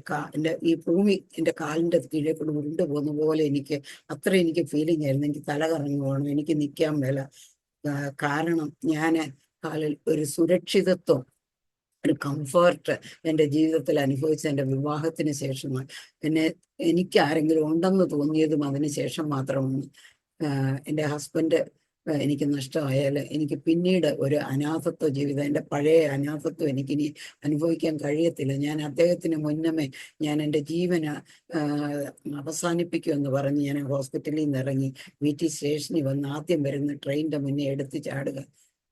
ഈ ഭൂമി എൻ്റെ കാലിൻ്റെ കീഴേ കൂടെ ഉരുണ്ടു പോകുന്ന പോലെ എനിക്ക് ഫീലിംഗ് ആയിരുന്നു. എനിക്ക് തല കറങ്ങി പോകണം, എനിക്ക് നിൽക്കാൻ മേല. കാരണം ഞാൻ കാലിൽ ഒരു സുരക്ഷിതത്വം, ഒരു കംഫർട്ട് എൻ്റെ ജീവിതത്തിൽ അനുഭവിച്ച എൻ്റെ വിവാഹത്തിന് ശേഷമാണ്. എനിക്ക് ആരെങ്കിലും ഉണ്ടെന്ന് തോന്നിയതും അതിന് ശേഷം മാത്രമാണ്. എൻ്റെ ഹസ്ബൻഡ് എനിക്ക് നഷ്ടമായാൽ എനിക്ക് പിന്നീട് ഒരു അനാഥത്വ ജീവിതം, എൻ്റെ പഴയ അനാഥത്വം എനിക്കിനി അനുഭവിക്കാൻ കഴിയത്തില്ല. ഞാൻ അദ്ദേഹത്തിന് മുന്നമേ ഞാൻ എൻ്റെ ജീവന അവസാനിപ്പിക്കുമെന്ന് പറഞ്ഞ് ഞാൻ ഹോസ്പിറ്റലിൽ നിന്ന് ഇറങ്ങി VT സ്റ്റേഷനിൽ വന്ന് ആദ്യം വരുന്ന ട്രെയിനിൻ്റെ മുന്നേ എടുത്ത് ചാടുക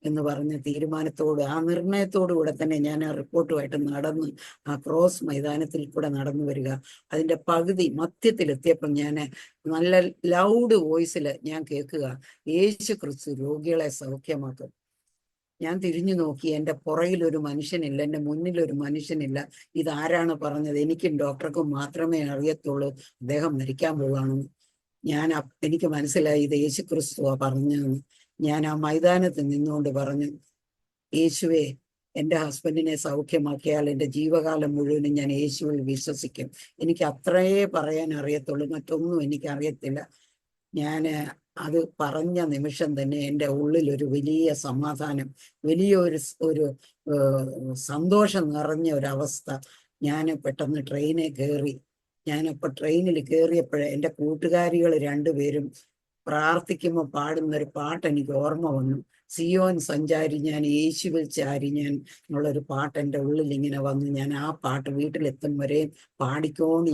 എന്ന് പറഞ്ഞ ആ നിർണയത്തോടുകൂടെ തന്നെ ഞാൻ ആ റിപ്പോർട്ടുമായിട്ട് നടന്ന് ആ ക്രോസ് മൈതാനത്തിൽ കൂടെ നടന്നു വരിക. അതിൻ്റെ പകുതി മധ്യത്തിലെത്തിയപ്പം ഞാൻ നല്ല ലൗഡ് വോയിസിൽ ഞാൻ കേൾക്കുക, യേശു ക്രിസ്തു രോഗികളെ സൗഖ്യമാക്കും. ഞാൻ തിരിഞ്ഞു നോക്കി, എൻ്റെ പുറകിലൊരു മനുഷ്യനില്ല, എൻ്റെ മുന്നിലൊരു മനുഷ്യനില്ല. ഇതാരാണ് പറഞ്ഞത്? എനിക്കും ഡോക്ടർക്കും മാത്രമേ അറിയത്തുള്ളൂ അദ്ദേഹം മരിക്കാൻ പോവുകയാണെന്ന്. എനിക്ക് മനസ്സിലായി ഇത് യേശു ക്രിസ്തുവാ പറഞ്ഞതെന്ന്. ഞാൻ ആ മൈതാനത്ത് നിന്നുകൊണ്ട് പറഞ്ഞു, യേശുവേ, എൻ്റെ ഹസ്ബൻഡിനെ സൗഖ്യമാക്കിയാൽ എൻ്റെ ജീവകാലം മുഴുവനും ഞാൻ യേശുവിൽ വിശ്വസിക്കും. എനിക്ക് അത്രയേ പറയാൻ അറിയത്തുള്ളൂ, മറ്റൊന്നും എനിക്കറിയത്തില്ല. ഞാൻ അത് പറഞ്ഞ നിമിഷം തന്നെ എൻ്റെ ഉള്ളിൽ ഒരു വലിയ സമാധാനം, വലിയൊരു സന്തോഷം നിറഞ്ഞ ഒരവസ്ഥ. ഞാൻ പെട്ടെന്ന് ട്രെയിനിൽ കയറി. ഞാനപ്പോൾ ട്രെയിനിൽ കയറിയപ്പോഴേ എൻ്റെ കൂട്ടുകാരികൾ 2 പേരും പ്രാർത്ഥിക്കുമ്പോൾ പാടുന്നൊരു പാട്ട് എനിക്ക് ഓർമ്മ വന്നു. സിയോൻ സഞ്ചാരി ഞാൻ യേശുവിൽ ചാരി ഞാൻ എന്നുള്ളൊരു പാട്ട് എൻ്റെ ഉള്ളിൽ ഇങ്ങനെ വന്നു. ഞാൻ ആ പാട്ട് വീട്ടിലെത്തും വരെ പാടിക്കോണ്ട്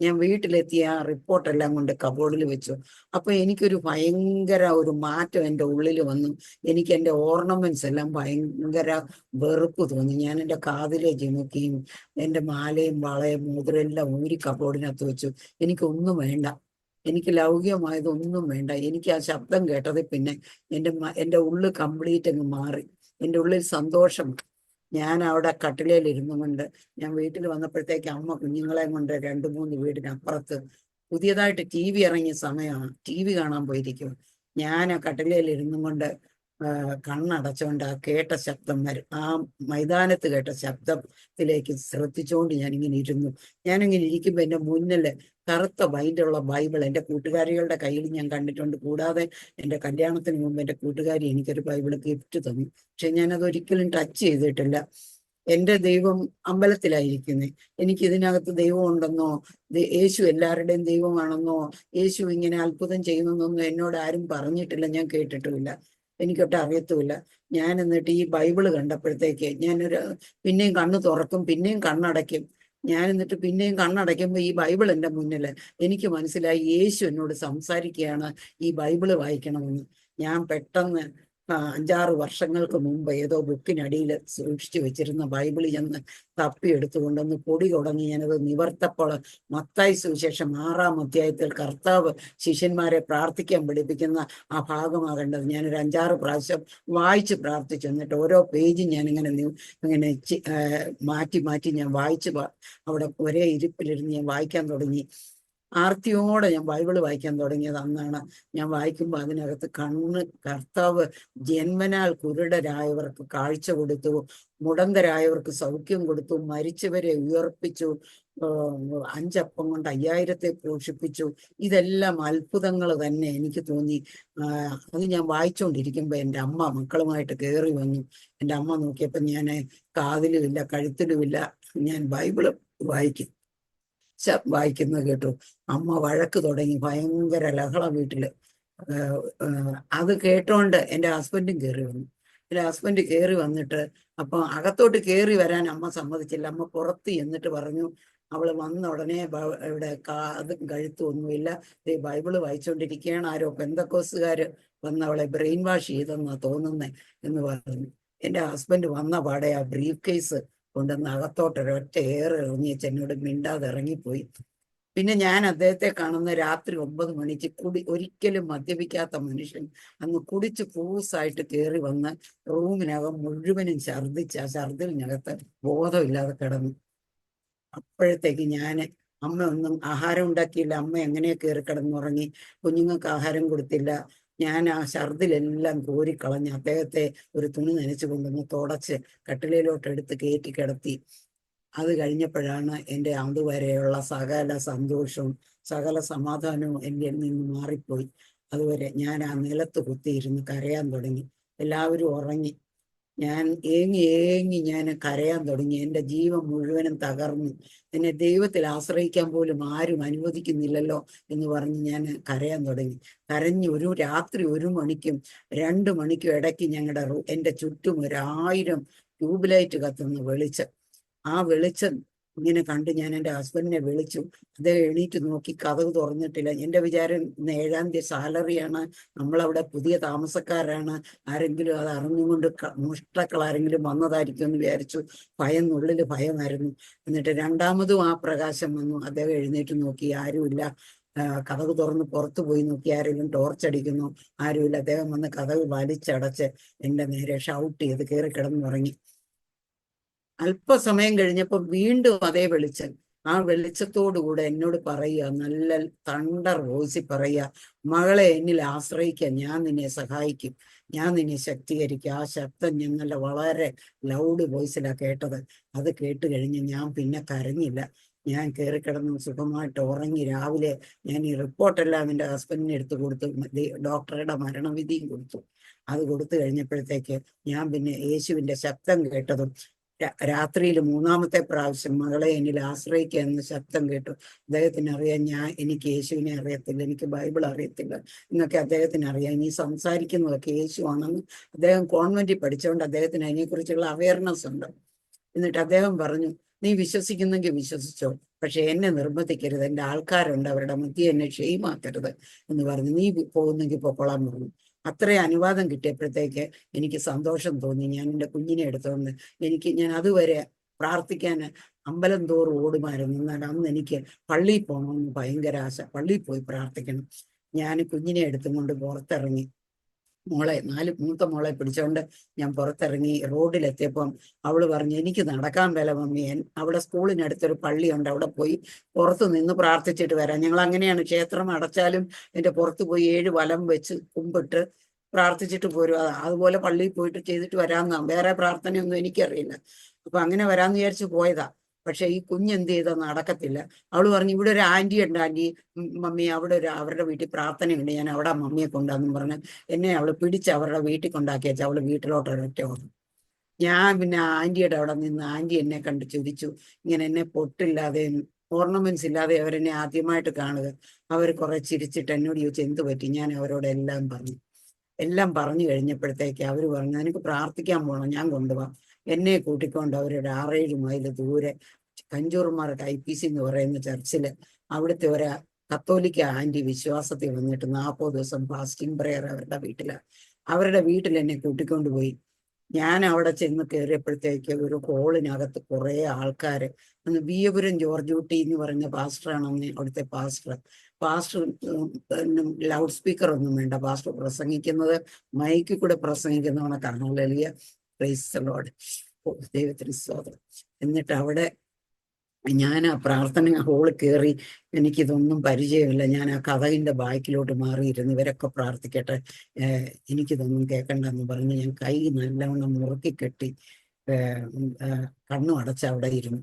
ഞാൻ വീട്ടിലെത്തി ആ റിപ്പോർട്ടെല്ലാം കൊണ്ട് കബോർഡിൽ വെച്ചു. അപ്പൊ എനിക്കൊരു ഭയങ്കര ഒരു മാറ്റം എൻ്റെ ഉള്ളിൽ വന്നു. എനിക്ക് എൻ്റെ ഓർണമെന്റ്സ് എല്ലാം ഭയങ്കര വെറുപ്പ് തോന്നി. ഞാൻ എൻ്റെ കാതിലെ ജിമുക്കിയും എൻ്റെ മാലയും വളയും മോതിരം എല്ലാം ഊരി കബോർഡിനകത്ത് വെച്ചു. എനിക്കൊന്നും വേണ്ട, എനിക്ക് ലൗകികമായതൊന്നും വേണ്ട. എനിക്ക് ആ ശബ്ദം കേട്ടത് പിന്നെ എൻ്റെ ഉള്ളിൽ കംപ്ലീറ്റ് അങ്ങ് മാറി. എൻ്റെ ഉള്ളിൽ സന്തോഷം. ഞാൻ അവിടെ കട്ടിലേൽ ഇരുന്നു കൊണ്ട് ഞാൻ വീട്ടിൽ വന്നപ്പോഴത്തേക്ക് അമ്മ കുഞ്ഞുങ്ങളെയും കൊണ്ട് 2-3 വീടിനപ്പുറത്ത് പുതിയതായിട്ട് TV ഇറങ്ങിയ സമയമാണ്, TV കാണാൻ പോയിരിക്കും. ഞാൻ ആ കട്ടിലേൽ ഇരുന്നും കൊണ്ട് കണ്ണടച്ചുകൊണ്ട് ആ കേട്ട ശബ്ദം ആ മൈതാനത്ത് കേട്ട ശബ്ദത്തിലേക്ക് ശ്രദ്ധിച്ചുകൊണ്ട് ഞാനിങ്ങനെ ഇരുന്നു. ഞാനിങ്ങനെ ഇരിക്കുമ്പോൾ എൻ്റെ മുന്നിൽ കറുത്ത ബൈൻഡുള്ള ബൈബിൾ എൻ്റെ കൂട്ടുകാരികളുടെ കയ്യിൽ ഞാൻ കണ്ടിട്ടുണ്ട്. കൂടാതെ എൻ്റെ കല്യാണത്തിന് മുമ്പ് എൻ്റെ കൂട്ടുകാരി എനിക്കൊരു ബൈബിൾ ഗിഫ്റ്റ് തന്നു. പക്ഷെ ഞാനത് ഒരിക്കലും ടച്ച് ചെയ്തിട്ടില്ല. എൻ്റെ ദൈവം അമ്പലത്തിലായിരിക്കുന്നേ. എനിക്ക് ഇതിനകത്ത് ദൈവം ഉണ്ടെന്നോ യേശു എല്ലാവരുടെയും ദൈവമാണെന്നോ യേശു ഇങ്ങനെ അത്ഭുതം ചെയ്യുന്നെന്നൊന്നും എന്നോട് ആരും പറഞ്ഞിട്ടില്ല, ഞാൻ കേട്ടിട്ടുമില്ല, എനിക്കൊട്ട് അറിയത്തുമില്ല. ഞാൻ എന്നിട്ട് ഈ ബൈബിള് കണ്ടപ്പോഴത്തേക്ക് ഞാനൊരു പിന്നെയും കണ്ണ് തുറക്കും, പിന്നെയും കണ്ണടയ്ക്കും. ഞാൻ എന്നിട്ട് പിന്നെയും കണ്ണടയ്ക്കുമ്പോൾ ഈ ബൈബിൾ എൻ്റെ മുന്നിൽ എനിക്ക് മനസ്സിലായി യേശു എന്നോട് സംസാരിക്കുകയാണ് ഈ ബൈബിള് വായിക്കണമെന്ന്. ഞാൻ പെട്ടെന്ന് 5-6 വർഷങ്ങൾക്ക് മുമ്പ് ഏതോ ബുക്കിനടിയിൽ സൂക്ഷിച്ചു വെച്ചിരുന്ന ബൈബിള് ചെന്ന് തപ്പിയെടുത്തുകൊണ്ടൊന്ന് പൊടി തുടങ്ങി ഞാനത് നിവർത്തപ്പോൾ മത്തായി സുവിശേഷം 6-ാം അധ്യായത്തിൽ കർത്താവ് ശിഷ്യന്മാരെ പ്രാർത്ഥിക്കാൻ പഠിപ്പിക്കുന്ന ആ ഭാഗമാകേണ്ടത് ഞാനൊരു 5-6 പ്രാവശ്യം വായിച്ച് പ്രാർത്ഥിച്ചു. എന്നിട്ട് ഓരോ പേജും ഞാനിങ്ങനെ ഇങ്ങനെ മാറ്റി മാറ്റി ഞാൻ വായിച്ച് അവിടെ ഒരേ ഇരിപ്പിലിരുന്ന് ഞാൻ വായിക്കാൻ തുടങ്ങി. ആർത്തിയോടെ ഞാൻ ബൈബിള് വായിക്കാൻ തുടങ്ങിയത് അന്നാണ്. ഞാൻ വായിക്കുമ്പോൾ അതിനകത്ത് കർത്താവ് ജന്മനാൽ കുരുടരായവർക്ക് കാഴ്ച കൊടുത്തു, മുടന്തരായവർക്ക് സൗഖ്യം കൊടുത്തു, മരിച്ചവരെ ഉയർപ്പിച്ചു, 5 അപ്പം കൊണ്ട് 5000-ത്തെ പോഷിപ്പിച്ചു. ഇതെല്ലാം അത്ഭുതങ്ങൾ തന്നെ എനിക്ക് തോന്നി. അത് ഞാൻ വായിച്ചുകൊണ്ടിരിക്കുമ്പോൾ എൻ്റെ അമ്മ മക്കളുമായിട്ട് കയറി വന്നു. എൻ്റെ അമ്മ നോക്കിയപ്പോൾ ഞാൻ കാതിലുമില്ല കഴുത്തിലുമില്ല, ഞാൻ ബൈബിള് വായിക്കുന്നത് കേട്ടു. അമ്മ വഴക്ക് തുടങ്ങി, ഭയങ്കര ലഹള വീട്ടില്. അത് കേട്ടോണ്ട് എൻ്റെ ഹസ്ബൻഡും കയറി വന്നു. എൻ്റെ ഹസ്ബൻഡ് കയറി വന്നിട്ട് അപ്പൊ അകത്തോട്ട് കയറി വരാൻ അമ്മ സമ്മതിച്ചില്ല. അമ്മ പുറത്ത് എന്നിട്ട് പറഞ്ഞു, അവള് വന്ന ഉടനെ ഇവിടെ കാതും കഴുത്തും ഒന്നുമില്ല, ബൈബിള് വായിച്ചുകൊണ്ടിരിക്കുകയാണ്, ആരോ പെന്തക്കോസുകാര് വന്ന് അവളെ ബ്രെയിൻ വാഷ് ചെയ്തെന്നാ തോന്നുന്നേ എന്ന് പറഞ്ഞു. എൻ്റെ ഹസ്ബൻഡ് വന്ന പാടെ ആ ബ്രീഫ് കേസ് കൊണ്ടുവന്ന് അകത്തോട്ടൊരൊറ്റ എറിഞ്ഞേച്ച് എന്നോട് മിണ്ടാതെ ഇറങ്ങിപ്പോയി. പിന്നെ ഞാൻ അദ്ദേഹത്തെ കാണുന്ന രാത്രി 9 മണിക്ക് ഒരിക്കലും മദ്യപിക്കാത്ത മനുഷ്യൻ അന്ന് കുടിച്ച് ഫ്രൂസായിട്ട് കയറി വന്ന് റൂമിനകം മുഴുവനും ഛർദ്ദിച്ച് ആ ഛർദ്ദിലിനകത്ത് ബോധമില്ലാതെ കിടന്നു. അപ്പോഴത്തേക്ക് അമ്മ ഒന്നും ആഹാരം ഉണ്ടാക്കിയില്ല, അമ്മ എങ്ങനെയാ കയറി കിടന്നുറങ്ങി. കുഞ്ഞുങ്ങൾക്ക് ആഹാരം കൊടുത്തില്ല. ഞാൻ ആ ഛർദിലെല്ലാം കോരിക്കളഞ്ഞ് അദ്ദേഹത്തെ ഒരു തുണി നനച്ചു കൊണ്ടുവന്ന് തുടച്ച് കട്ടിലയിലോട്ട് എടുത്ത് കയറ്റി കിടത്തി. അത് കഴിഞ്ഞപ്പോഴാണ് എൻ്റെ അതുവരെയുള്ള സകല സന്തോഷവും സകല സമാധാനവും എൻ്റെ നിന്ന് മാറിപ്പോയി. അതുവരെ ഞാൻ ആ നിലത്ത് കുത്തിയിരുന്ന് കരയാൻ തുടങ്ങി. എല്ലാവരും ഉറങ്ങി. ഞാൻ ഏങ്ങി ഞാൻ കരയാൻ തുടങ്ങി. എൻ്റെ ജീവൻ മുഴുവനും തകർന്നു. എന്നെ ദൈവത്തിൽ ആശ്രയിക്കാൻ പോലും ആരും അനുവദിക്കുന്നില്ലല്ലോ എന്ന് പറഞ്ഞ് ഞാൻ കരയാൻ തുടങ്ങി. കരഞ്ഞ് രാത്രി 1 മണിക്കും 2 മണിക്കും ഇടയ്ക്ക് എൻ്റെ ചുറ്റും 1000 ട്യൂബ് ലൈറ്റ് കത്തുന്ന വെളിച്ചം. ആ വെളിച്ചം ഇങ്ങനെ കണ്ട് ഞാൻ എൻ്റെ ഹസ്ബൻഡിനെ വിളിച്ചു. അദ്ദേഹം എണീറ്റ് നോക്കി, കതക് തുറന്നിട്ടില്ല. എൻ്റെ വിചാരം 7-ാം തീയതി സാലറിയാണ്, നമ്മളവിടെ പുതിയ താമസക്കാരാണ്, ആരെങ്കിലും അത് അറിഞ്ഞുകൊണ്ട് മോഷ്ടാക്കൾ ആരെങ്കിലും വന്നതായിരിക്കും എന്ന് വിചാരിച്ചു. ഉള്ളിൽ ഭയമായിരുന്നു. എന്നിട്ട് രണ്ടാമതും ആ പ്രകാശം വന്നു. അദ്ദേഹം എഴുന്നേറ്റ് നോക്കി, ആരുമില്ല. കതക് തുറന്ന് പുറത്തു പോയി നോക്കി, ആരെങ്കിലും ടോർച്ചടിക്കുന്നു, ആരുമില്ല. അദ്ദേഹം വന്ന് കതക് വലിച്ചടച്ച് എൻ്റെ നേരെ ഷൗട്ട് ചെയ്ത് കയറി കിടന്നുറങ്ങി. അല്പസമയം കഴിഞ്ഞപ്പോൾ വീണ്ടും അതേ വെളിച്ചം. ആ വെളിച്ചത്തോടുകൂടെ എന്നോട് പറയുക, നല്ല തണ്ടർ വോയിസിൽ പറയുക, മകളെ, എന്നിൽ ആശ്രയിക്കാൻ ഞാൻ നിന്നെ സഹായിക്കും, ഞാൻ നിന്നെ ശക്തീകരിക്കും. ആ ശബ്ദം ഞാൻ നല്ല വളരെ ലൗഡ് വോയിസിലാണ് കേട്ടത്. അത് കേട്ട് കഴിഞ്ഞ് ഞാൻ പിന്നെ കരഞ്ഞില്ല. ഞാൻ കയറി കിടന്ന് സുഖമായിട്ട് ഉറങ്ങി. രാവിലെ ഞാൻ ഈ റിപ്പോർട്ടെല്ലാം എൻ്റെ ഹസ്ബൻഡിനെ എടുത്ത് കൊടുത്തു, ഡോക്ടറുടെ മരണവിധിയും കൊടുത്തു. അത് കൊടുത്തു കഴിഞ്ഞപ്പോഴത്തേക്ക് ഞാൻ പിന്നെ യേശുവിൻ്റെ ശബ്ദം കേട്ടതും രാത്രിയിൽ 3-ാമത്തെ പ്രാവശ്യം മകളെ, എന്നിൽ ആശ്രയിക്കുക എന്ന ശബ്ദം കേട്ടു. അദ്ദേഹത്തിന് അറിയാം എനിക്ക് യേശുവിനെ അറിയത്തില്ല, എനിക്ക് ബൈബിൾ അറിയത്തില്ല എന്നൊക്കെ അദ്ദേഹത്തിന് അറിയാം. ഇനി സംസാരിക്കുന്നതൊക്കെ യേശു ആണെന്ന് അദ്ദേഹം കോൺവെന്റിൽ പഠിച്ചുകൊണ്ട് അദ്ദേഹത്തിന് അതിനെക്കുറിച്ചുള്ള അവയർനെസ് ഉണ്ട്. എന്നിട്ട് അദ്ദേഹം പറഞ്ഞു, നീ വിശ്വസിക്കുന്നെങ്കിൽ വിശ്വസിച്ചോ, പക്ഷെ എന്നെ നിർബന്ധിക്കരുത്, എൻ്റെ ആൾക്കാരുണ്ട്, അവരുടെ മധ്യേ എന്നെ ക്ഷയിമാക്കരുത് എന്ന് പറഞ്ഞു. നീ പോകുന്നെങ്കിൽ പൊക്കോളാൻ പറഞ്ഞു. അത്രയും അനുവാദം കിട്ടിയപ്പോഴത്തേക്ക് എനിക്ക് സന്തോഷം തോന്നി. ഞാൻ എൻ്റെ കുഞ്ഞിനെ എടുത്തുകൊണ്ട് ഞാൻ അതുവരെ പ്രാർത്ഥിക്കാൻ അമ്പലം തോറും ഓടുമായിരുന്നു. എന്നാൽ അന്ന് എനിക്ക് പള്ളിയിൽ പോകണമെന്ന് ഭയങ്കര ആശ. പള്ളിയിൽ പോയി പ്രാർത്ഥിക്കണം. ഞാൻ കുഞ്ഞിനെ എടുത്തുകൊണ്ട് പുറത്തിറങ്ങി. മൂത്ത മോളെ പിടിച്ചോണ്ട് ഞാൻ പുറത്തിറങ്ങി. റോഡിലെത്തിയപ്പം അവള് പറഞ്ഞു, എനിക്ക് നടക്കാൻ മേല മമ്മി, അവിടെ സ്കൂളിനടുത്തൊരു പള്ളിയുണ്ട്, അവിടെ പോയി പുറത്ത് നിന്ന് പ്രാർത്ഥിച്ചിട്ട് വരാം. ഞങ്ങൾ അങ്ങനെയാണ്, ക്ഷേത്രം അടച്ചാലും എൻ്റെ പുറത്ത് പോയി 7 വലം വെച്ച് കുമ്പിട്ട് പ്രാർത്ഥിച്ചിട്ട് പോരും. അതുപോലെ പള്ളിയിൽ പോയിട്ട് ചെയ്തിട്ട് വരാമെന്നാ, വേറെ പ്രാർത്ഥനയൊന്നും എനിക്കറിയില്ല. അപ്പൊ അങ്ങനെ വരാമെന്ന് വിചാരിച്ച് പോയതാ. പക്ഷെ ഈ കുഞ്ഞെന്ത് ചെയ്താ നടക്കത്തില്ല. അവള് പറഞ്ഞു, ഇവിടെ ഒരു ആന്റി ഉണ്ട് ആന്റി, മമ്മി അവിടെ അവരുടെ വീട്ടിൽ പ്രാർത്ഥനയുണ്ട്, ഞാൻ അവിടെ മമ്മിയെ കൊണ്ടാന്നും പറഞ്ഞ് എന്നെ അവള് പിടിച്ച് അവരുടെ വീട്ടിൽ കൊണ്ടാക്കി വെച്ചാൽ അവള് വീട്ടിലോട്ട് ഒരൊറ്റ ഓടും. ഞാൻ പിന്നെ ആന്റിയുടെ അവിടെ നിന്ന് ആന്റി എന്നെ കണ്ട് ചിരിച്ചു. ഇങ്ങനെ എന്നെ പൊട്ടില്ലാതെയും ഓർണമെന്റ്സ് ഇല്ലാതെ അവരെന്നെ ആദ്യമായിട്ട് കാണുക. അവർ കുറെ ചിരിച്ചിട്ട് എന്നോട് ചോദിച്ചു എന്ത് പറ്റി. ഞാൻ അവരോട് എല്ലാം പറഞ്ഞു കഴിഞ്ഞപ്പോഴത്തേക്ക് അവര് പറഞ്ഞു, എനിക്ക് പ്രാർത്ഥിക്കാൻ പോകണം, ഞാൻ കൊണ്ടുപോകാം. എന്നെ കൂട്ടിക്കൊണ്ട് അവരൊരു 6-7 മൈൽ ദൂരെ കഞ്ചൂർമാർക്ക് IPC എന്ന് പറയുന്ന ചർച്ചില് അവിടുത്തെ ഒരു കത്തോലിക്ക ആന്റി വിശ്വാസത്തിൽ വന്നിട്ട് 40 ദിവസം ഫാസ്റ്റിംഗ് പ്രയർ അവരുടെ വീട്ടിൽ എന്നെ കൂട്ടിക്കൊണ്ടുപോയി. ഞാൻ അവിടെ ചെന്ന് കയറിയപ്പോഴത്തേക്ക് ഒരു ഹോളിനകത്ത് കുറെ ആൾക്കാര്, അന്ന് വിയപുരം ജോർജ് കുട്ടി എന്ന് പറഞ്ഞ പാസ്റ്ററാണ് അന്ന് അവിടുത്തെ പാസ്റ്റർ ലൗഡ് സ്പീക്കർ ഒന്നും വേണ്ട, പാസ്റ്റർ പ്രസംഗിക്കുന്നത് മൈക്കിൽ കൂടെ പ്രസംഗിക്കുന്നവണ ഹല്ലേലൂയ, പ്രൈസ് ദി ലോർഡ്, ദൈവത്തിന് സ്തോത്രം. എന്നിട്ട് അവിടെ ഞാൻ ആ പ്രാർത്ഥന ഹോളിൽ കയറി. എനിക്കിതൊന്നും പരിചയമില്ല. ഞാൻ ആ കഥകിന്റെ ബാക്കിലോട്ട് മാറിയിരുന്നു, ഇവരൊക്കെ പ്രാർത്ഥിക്കട്ടെ, എനിക്കിതൊന്നും കേൾക്കണ്ടെന്ന് പറഞ്ഞ് ഞാൻ കൈ നല്ലവണ്ണം മുറുക്കി കെട്ടി കണ്ണും അടച്ച് അവിടെ ഇരുന്നു.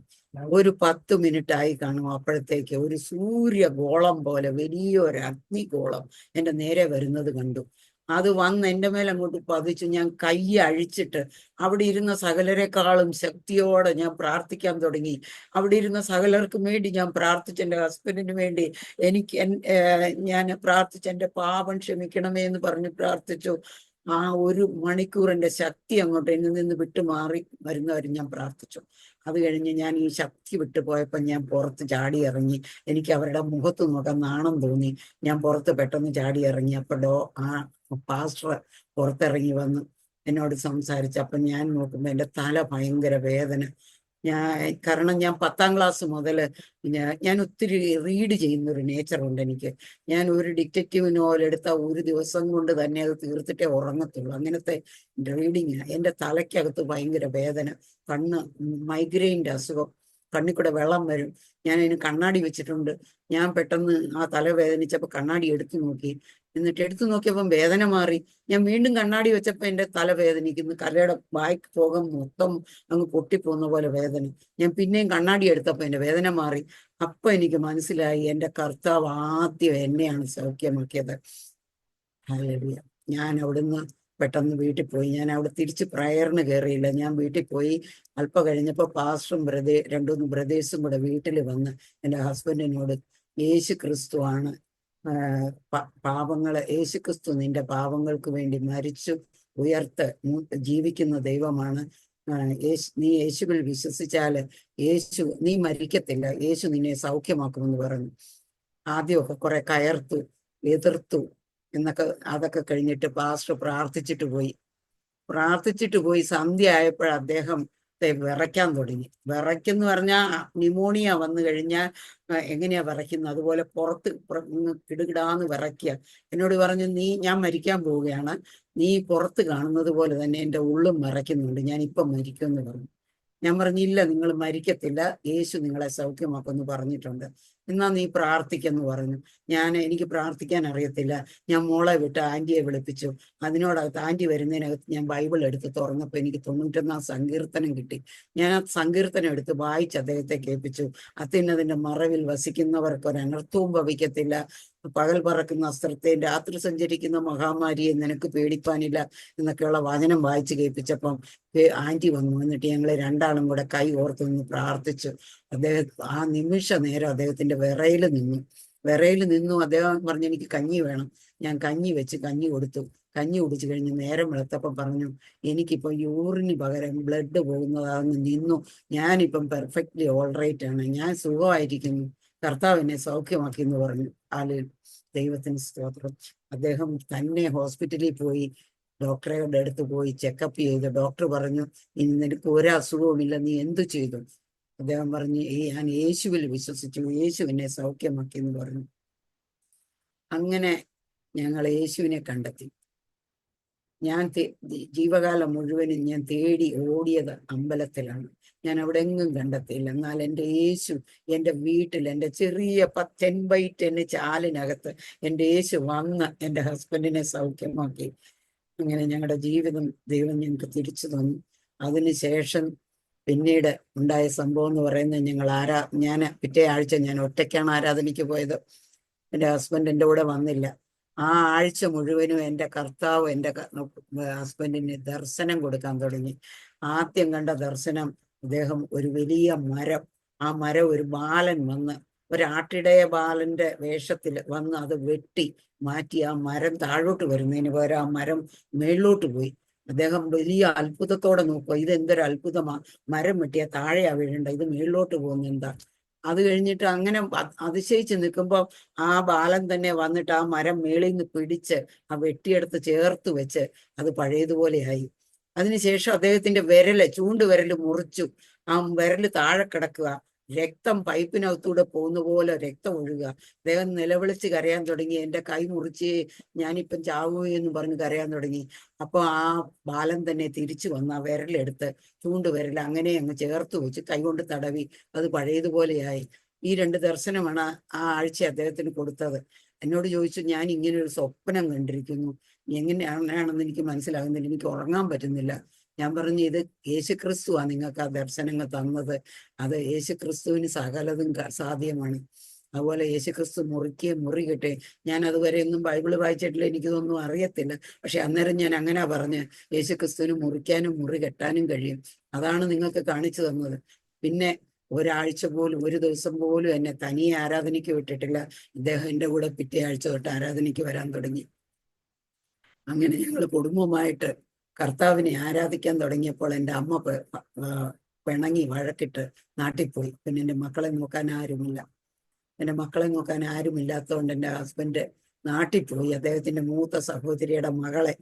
ഒരു 10 മിനിറ്റ് ആയി കാണും. അപ്പോഴത്തേക്ക് ഒരു സൂര്യഗോളം പോലെ വലിയൊരു അഗ്നിഗോളം എൻ്റെ നേരെ വരുന്നത് കണ്ടു. അത് വന്ന് എൻ്റെ മേൽ അങ്ങോട്ട് പതിച്ചു. ഞാൻ കൈ അഴിച്ചിട്ട് അവിടെ ഇരുന്ന സകലരെക്കാളും ശക്തിയോടെ ഞാൻ പ്രാർത്ഥിക്കാൻ തുടങ്ങി. അവിടെ ഇരുന്ന സകലർക്കും വേണ്ടി ഞാൻ പ്രാർത്ഥിച്ചു. എൻ്റെ ഹസ്ബൻഡിന് വേണ്ടി ഞാൻ പ്രാർത്ഥിച്ചു, എൻ്റെ പാപം ക്ഷമിക്കണമേ എന്ന് പറഞ്ഞ് പ്രാർത്ഥിച്ചു. ആ 1 മണിക്കൂറിന്റെ ശക്തി അങ്ങോട്ട് എന്നിൽ നിന്ന് വിട്ടുമാറി വരുന്നവരും ഞാൻ പ്രാർത്ഥിച്ചു. അത് കഴിഞ്ഞ് ഞാൻ ഈ ശക്തി വിട്ടു പോയപ്പോൾ ഞാൻ പുറത്ത് ചാടി ഇറങ്ങി. എനിക്ക് അവരുടെ മുഖത്ത് നോക്കാൻ നാണം തോന്നി. ഞാൻ പുറത്ത് പെട്ടെന്ന് ചാടി ഇറങ്ങി. അപ്പൊ ആ പാസ്റ്റർ പുറത്തിറങ്ങി വന്ന് എന്നോട് സംസാരിച്ചു. അപ്പൊ ഞാൻ നോക്കുമ്പോ എൻ്റെ തല ഭയങ്കര വേദന. കാരണം ഞാൻ 10ാം ക്ലാസ് മുതൽ ഞാൻ ഒത്തിരി റീഡ് ചെയ്യുന്ന ഒരു നേച്ചറുണ്ട് എനിക്ക്. ഞാൻ ഒരു ഡിറ്റക്റ്റീവ് നോവൽ എടുത്താൽ ഒരു ദിവസം കൊണ്ട് തന്നെ അത് തീർത്തിട്ടേ ഉറങ്ങത്തുള്ളൂ. അങ്ങനത്തെ റീഡിങ്. എൻ്റെ തലയ്ക്കകത്ത് ഭയങ്കര വേദന, മൈഗ്രെയിൻ്റെ അസുഖം, കണ്ണിൽ കൂടെ വെള്ളം വരും. ഞാൻ അതിന് കണ്ണാടി വെച്ചിട്ടുണ്ട്. ഞാൻ പെട്ടെന്ന് ആ തല വേദനിച്ചപ്പോൾ കണ്ണാടി എടുത്തു നോക്കി. എന്നിട്ട് എടുത്തു നോക്കിയപ്പം വേദന മാറി. ഞാൻ വീണ്ടും കണ്ണാടി വെച്ചപ്പോൾ എൻ്റെ തല വേദനിക്കുന്നു. കലയുടെ ബാക്ക് ഭാഗം മൊത്തം അങ്ങ് പൊട്ടിപ്പോകുന്ന പോലെ വേദന. ഞാൻ പിന്നെയും കണ്ണാടി എടുത്തപ്പോൾ എൻ്റെ വേദന മാറി. അപ്പൊ എനിക്ക് മനസ്സിലായി, എൻ്റെ കർത്താവ് ആദ്യം എന്നെയാണ് സൗഖ്യമാക്കിയത്. ഹല്ലേലൂയ. ഞാൻ അവിടുന്ന് പെട്ടെന്ന് വീട്ടിൽ പോയി. ഞാൻ അവിടെ തിരിച്ച് പ്രയറിന് കയറിയില്ല. ഞാൻ വീട്ടിൽ പോയി. അല്പം കഴിഞ്ഞപ്പോൾ പാസ്റ്ററും 2-3 ബ്രദേഴ്സും കൂടെ വീട്ടിൽ വന്ന് എൻ്റെ ഹസ്ബൻഡിനോട്, യേശു ക്രിസ്തുവാണ് യേശു ക്രിസ്തു നിന്റെ പാപങ്ങൾക്ക് വേണ്ടി മരിച്ചു ജീവിക്കുന്ന ദൈവമാണ്. നീ യേശുവിൽ വിശ്വസിച്ചാല് നീ മരിക്കത്തില്ല, യേശു നിന്നെ സൗഖ്യമാക്കുമെന്ന് പറഞ്ഞു. ആദ്യമൊക്കെ കുറെ എതിർത്തു എന്നൊക്കെ. അതൊക്കെ കഴിഞ്ഞിട്ട് പാസ്റ്റർ പ്രാർത്ഥിച്ചിട്ട് പോയി. സന്ധ്യ ആയപ്പോൾ അദ്ദേഹം വിറയ്ക്കാൻ തുടങ്ങി. വിറയ്ക്കെന്ന് പറഞ്ഞാൽ ന്യൂമോണിയ വന്നു കഴിഞ്ഞാൽ എങ്ങനെയാ വിറയ്ക്കുന്നത്, അതുപോലെ പുറത്ത് കിടുകിടാന്ന് വിറയ്ക്കുക. എന്നോട് പറഞ്ഞു, ഞാൻ മരിക്കാൻ പോവുകയാണ്, നീ പുറത്ത് കാണുന്നത് പോലെ തന്നെ എൻ്റെ ഉള്ളും വിറയ്ക്കുന്നുണ്ട്, ഞാൻ ഇപ്പം മരിക്കുമെന്ന് പറഞ്ഞു. ഞാൻ പറഞ്ഞില്ല, നിങ്ങൾ മരിക്കത്തില്ല, യേശു നിങ്ങളെ സൗഖ്യമാക്കുമെന്ന് പറഞ്ഞിട്ടുണ്ട്, എന്നാ നീ പ്രാർത്ഥിക്കെന്ന് പറഞ്ഞു. എനിക്ക് പ്രാർത്ഥിക്കാൻ അറിയത്തില്ല. ഞാൻ മോളെ വിട്ട് ആന്റിയെ വിളിപ്പിച്ചു. അതിനോടകത്ത് ആന്റി വരുന്നതിനകത്ത് ഞാൻ ബൈബിൾ എടുത്ത് തുറന്നപ്പോൾ എനിക്ക് 91 സങ്കീർത്തനം കിട്ടി. ഞാൻ ആ സങ്കീർത്തനം എടുത്ത് വായിച്ച് അദ്ദേഹത്തെ കേൾപ്പിച്ചു. അത്യുന്നതിന്റെ മറവിൽ വസിക്കുന്നവർക്ക് ഒരനർത്ഥവും ഭവിക്കത്തില്ല, പകൽ പറക്കുന്ന അസ്ത്രത്തെയും രാത്രി സഞ്ചരിക്കുന്ന മഹാമാരിയെ നിനക്ക് പേടിപ്പാനില്ല എന്നൊക്കെയുള്ള വചനം വായിച്ച് കേൾപ്പിച്ചപ്പം ആന്റി വന്നു. എന്നിട്ട് ഞങ്ങൾ രണ്ടാളും കൂടെ കൈ ഓർത്ത് നിന്ന് പ്രാർത്ഥിച്ചു. ആ നിമിഷ നേരം അദ്ദേഹത്തിന്റെ വിറയിൽ നിന്നു. അദ്ദേഹം പറഞ്ഞു, എനിക്ക് കഞ്ഞി വേണം. ഞാൻ കഞ്ഞി വെച്ച് കഞ്ഞി കൊടുത്തു. കഞ്ഞി കുടിച്ചു കഴിഞ്ഞ് നേരം വെളുത്തപ്പം പറഞ്ഞു, എനിക്കിപ്പോ യൂറിന് പകരം ബ്ലഡ് പോകുന്നതാണെന്ന് നിന്നു. ഞാനിപ്പം പെർഫെക്റ്റ്ലി ഓൾറൈറ്റ് ആണ്, ഞാൻ സുഖമായിരിക്കുന്നു, കർത്താവ് എന്നെ സൗഖ്യമാക്കി എന്ന് പറഞ്ഞു. ദൈവത്തിന് സ്തോത്രം. അദ്ദേഹം തന്നെ ഹോസ്പിറ്റലിൽ പോയി, ഡോക്ടറുടെ അടുത്ത് പോയി ചെക്കപ്പ് ചെയ്തു. ഡോക്ടർ പറഞ്ഞു, ഇനി നിനക്ക് ഒരു അസുഖവുമില്ല, നീ എന്തു ചെയ്തു? അദ്ദേഹം പറഞ്ഞു, ഞാൻ യേശുവിൽ വിശ്വസിച്ചു, യേശു എന്നെ സൗഖ്യമാക്കി എന്ന് പറഞ്ഞു. അങ്ങനെ ഞങ്ങൾ യേശുവിനെ കണ്ടെത്തി. ഞാൻ ജീവകാലം മുഴുവനും ഞാൻ തേടി ഓടിയത് അമ്പലത്തിലാണ്. ഞാൻ അവിടെ എങ്ങും കണ്ടെത്തിയില്ല. എന്നാൽ എൻ്റെ യേശു എൻ്റെ വീട്ടിൽ, എൻ്റെ ചെറിയ 10x10 ചാലിനകത്ത് എൻ്റെ യേശു വന്ന് എൻ്റെ ഹസ്ബൻഡിനെ സൗഖ്യമാക്കി. അങ്ങനെ ഞങ്ങളുടെ ജീവിതം ദൈവം ഞങ്ങൾക്ക് തിരിച്ചു തന്നു. അതിനുശേഷം പിന്നീട് ഉണ്ടായ സംഭവം എന്ന് പറയുന്നത്, ഞാൻ പിറ്റേ ആഴ്ച ഞാൻ ഒറ്റയ്ക്കാണ് ആരാധനയ്ക്ക് പോയത്. എൻ്റെ ഹസ്ബൻഡ് എൻ്റെ കൂടെ വന്നില്ല. ആ ആഴ്ച മുഴുവനും എൻ്റെ കർത്താവ് എൻ്റെ ഹസ്ബൻഡിന് ദർശനം കൊടുക്കാൻ തുടങ്ങി. ആദ്യം കണ്ട ദർശനം, അദ്ദേഹം ഒരു വലിയ മരം, ആ മരം ഒരു ബാലൻ വന്ന്, ഒരാട്ടിടയ ബാലന്റെ വേഷത്തിൽ വന്ന് അത് വെട്ടി മാറ്റി ആ മരം താഴോട്ട് വരുന്നതിന് പകരം ആ മരം മേളിലോട്ട് പോയി. അദ്ദേഹം വലിയ അത്ഭുതത്തോടെ നോക്കുക, ഇതെന്തൊരു അത്ഭുതമാ, മരം വെട്ടിയാ താഴെയാ വീഴണ്ട, ഇത് മേളിലോട്ട് പോകുന്ന എന്താ. അത് കഴിഞ്ഞിട്ട് അങ്ങനെ അതിശയിച്ച് നിൽക്കുമ്പോൾ ആ ബാലൻ തന്നെ വന്നിട്ട് ആ മരം മേളിൽ നിന്ന് പിടിച്ച് ആ വെട്ടിയെടുത്ത് ചേർത്ത് വെച്ച് അത് പഴയതുപോലെയായി. അതിനുശേഷം അദ്ദേഹത്തിന്റെ ചൂണ്ടുവിരല് മുറിച്ചു. ആ വിരല് താഴെ കിടക്കുക, രക്തം പൈപ്പിനകത്തൂടെ പോകുന്ന പോലെ രക്തം ഒഴുകുക. അദ്ദേഹം നിലവിളിച്ച് കരയാൻ തുടങ്ങി, എൻ്റെ കൈ മുറിച്ച് ഞാനിപ്പം ചാവുകയെന്ന് പറഞ്ഞ് കരയാൻ തുടങ്ങി. അപ്പൊ ആ ബാലൻ തന്നെ തിരിച്ചു വന്ന് ആ വിരലെടുത്ത് ചൂണ്ടുവിരൽ അങ്ങനെ അങ്ങ് ചേർത്ത് വെച്ച് കൈകൊണ്ട് തടവി, അത് പഴയതുപോലെയായി. ഈ 2 ദർശനമാണ് ആ ആഴ്ച അദ്ദേഹത്തിന് കൊടുത്തത്. എന്നോട് ചോദിച്ചു, ഞാൻ ഇങ്ങനെ ഒരു സ്വപ്നം കണ്ടിരിക്കുന്നു, എങ്ങനെയാണെന്ന് എനിക്ക് മനസ്സിലാകുന്നില്ല, എനിക്ക് ഉറങ്ങാൻ പറ്റുന്നില്ല. ഞാൻ പറഞ്ഞു, ഇത് യേശുക്രിസ്തുവാ നിങ്ങൾക്ക് ആ ദർശനങ്ങൾ തന്നത്. അത് യേശുക്രിസ്തുവിന് സകലതും സാധ്യമാണ്. അതുപോലെ യേശുക്രിസ്തു മുറി കെട്ടെ. ഞാൻ അതുവരെ ഒന്നും ബൈബിള് വായിച്ചിട്ടില്ല, എനിക്കിതൊന്നും അറിയത്തില്ല. പക്ഷെ അന്നേരം ഞാൻ അങ്ങനെ പറഞ്ഞ്, യേശുക്രിസ്തുവിന് മുറിക്കാനും മുറി കെട്ടാനും കഴിയും. അതാണ് നിങ്ങൾക്ക് കാണിച്ചു തന്നത്. പിന്നെ ഒരാഴ്ച പോലും, ഒരു ദിവസം പോലും എന്നെ തനിയെ ആരാധനയ്ക്ക് വിട്ടിട്ടില്ല. ഇദ്ദേഹം എൻ്റെ കൂടെ പിറ്റേ ആഴ്ച തൊട്ട് ആരാധനയ്ക്ക് വരാൻ തുടങ്ങി. അങ്ങനെ ഞങ്ങൾ കുടുംബമായിട്ട് കർത്താവിനെ ആരാധിക്കാൻ തുടങ്ങിയപ്പോൾ എൻ്റെ അമ്മ പിണങ്ങി വഴക്കിട്ട് നാട്ടിൽ പോയി. പിന്നെ എൻ്റെ മക്കളെ നോക്കാൻ ആരുമില്ല. എൻ്റെ മക്കളെ നോക്കാൻ ആരുമില്ലാത്തതുകൊണ്ട് എൻ്റെ ഹസ്ബൻഡ് നാട്ടിൽ പോയി അദ്ദേഹത്തിന്റെ മൂത്ത സഹോദരിയുടെ മകളെ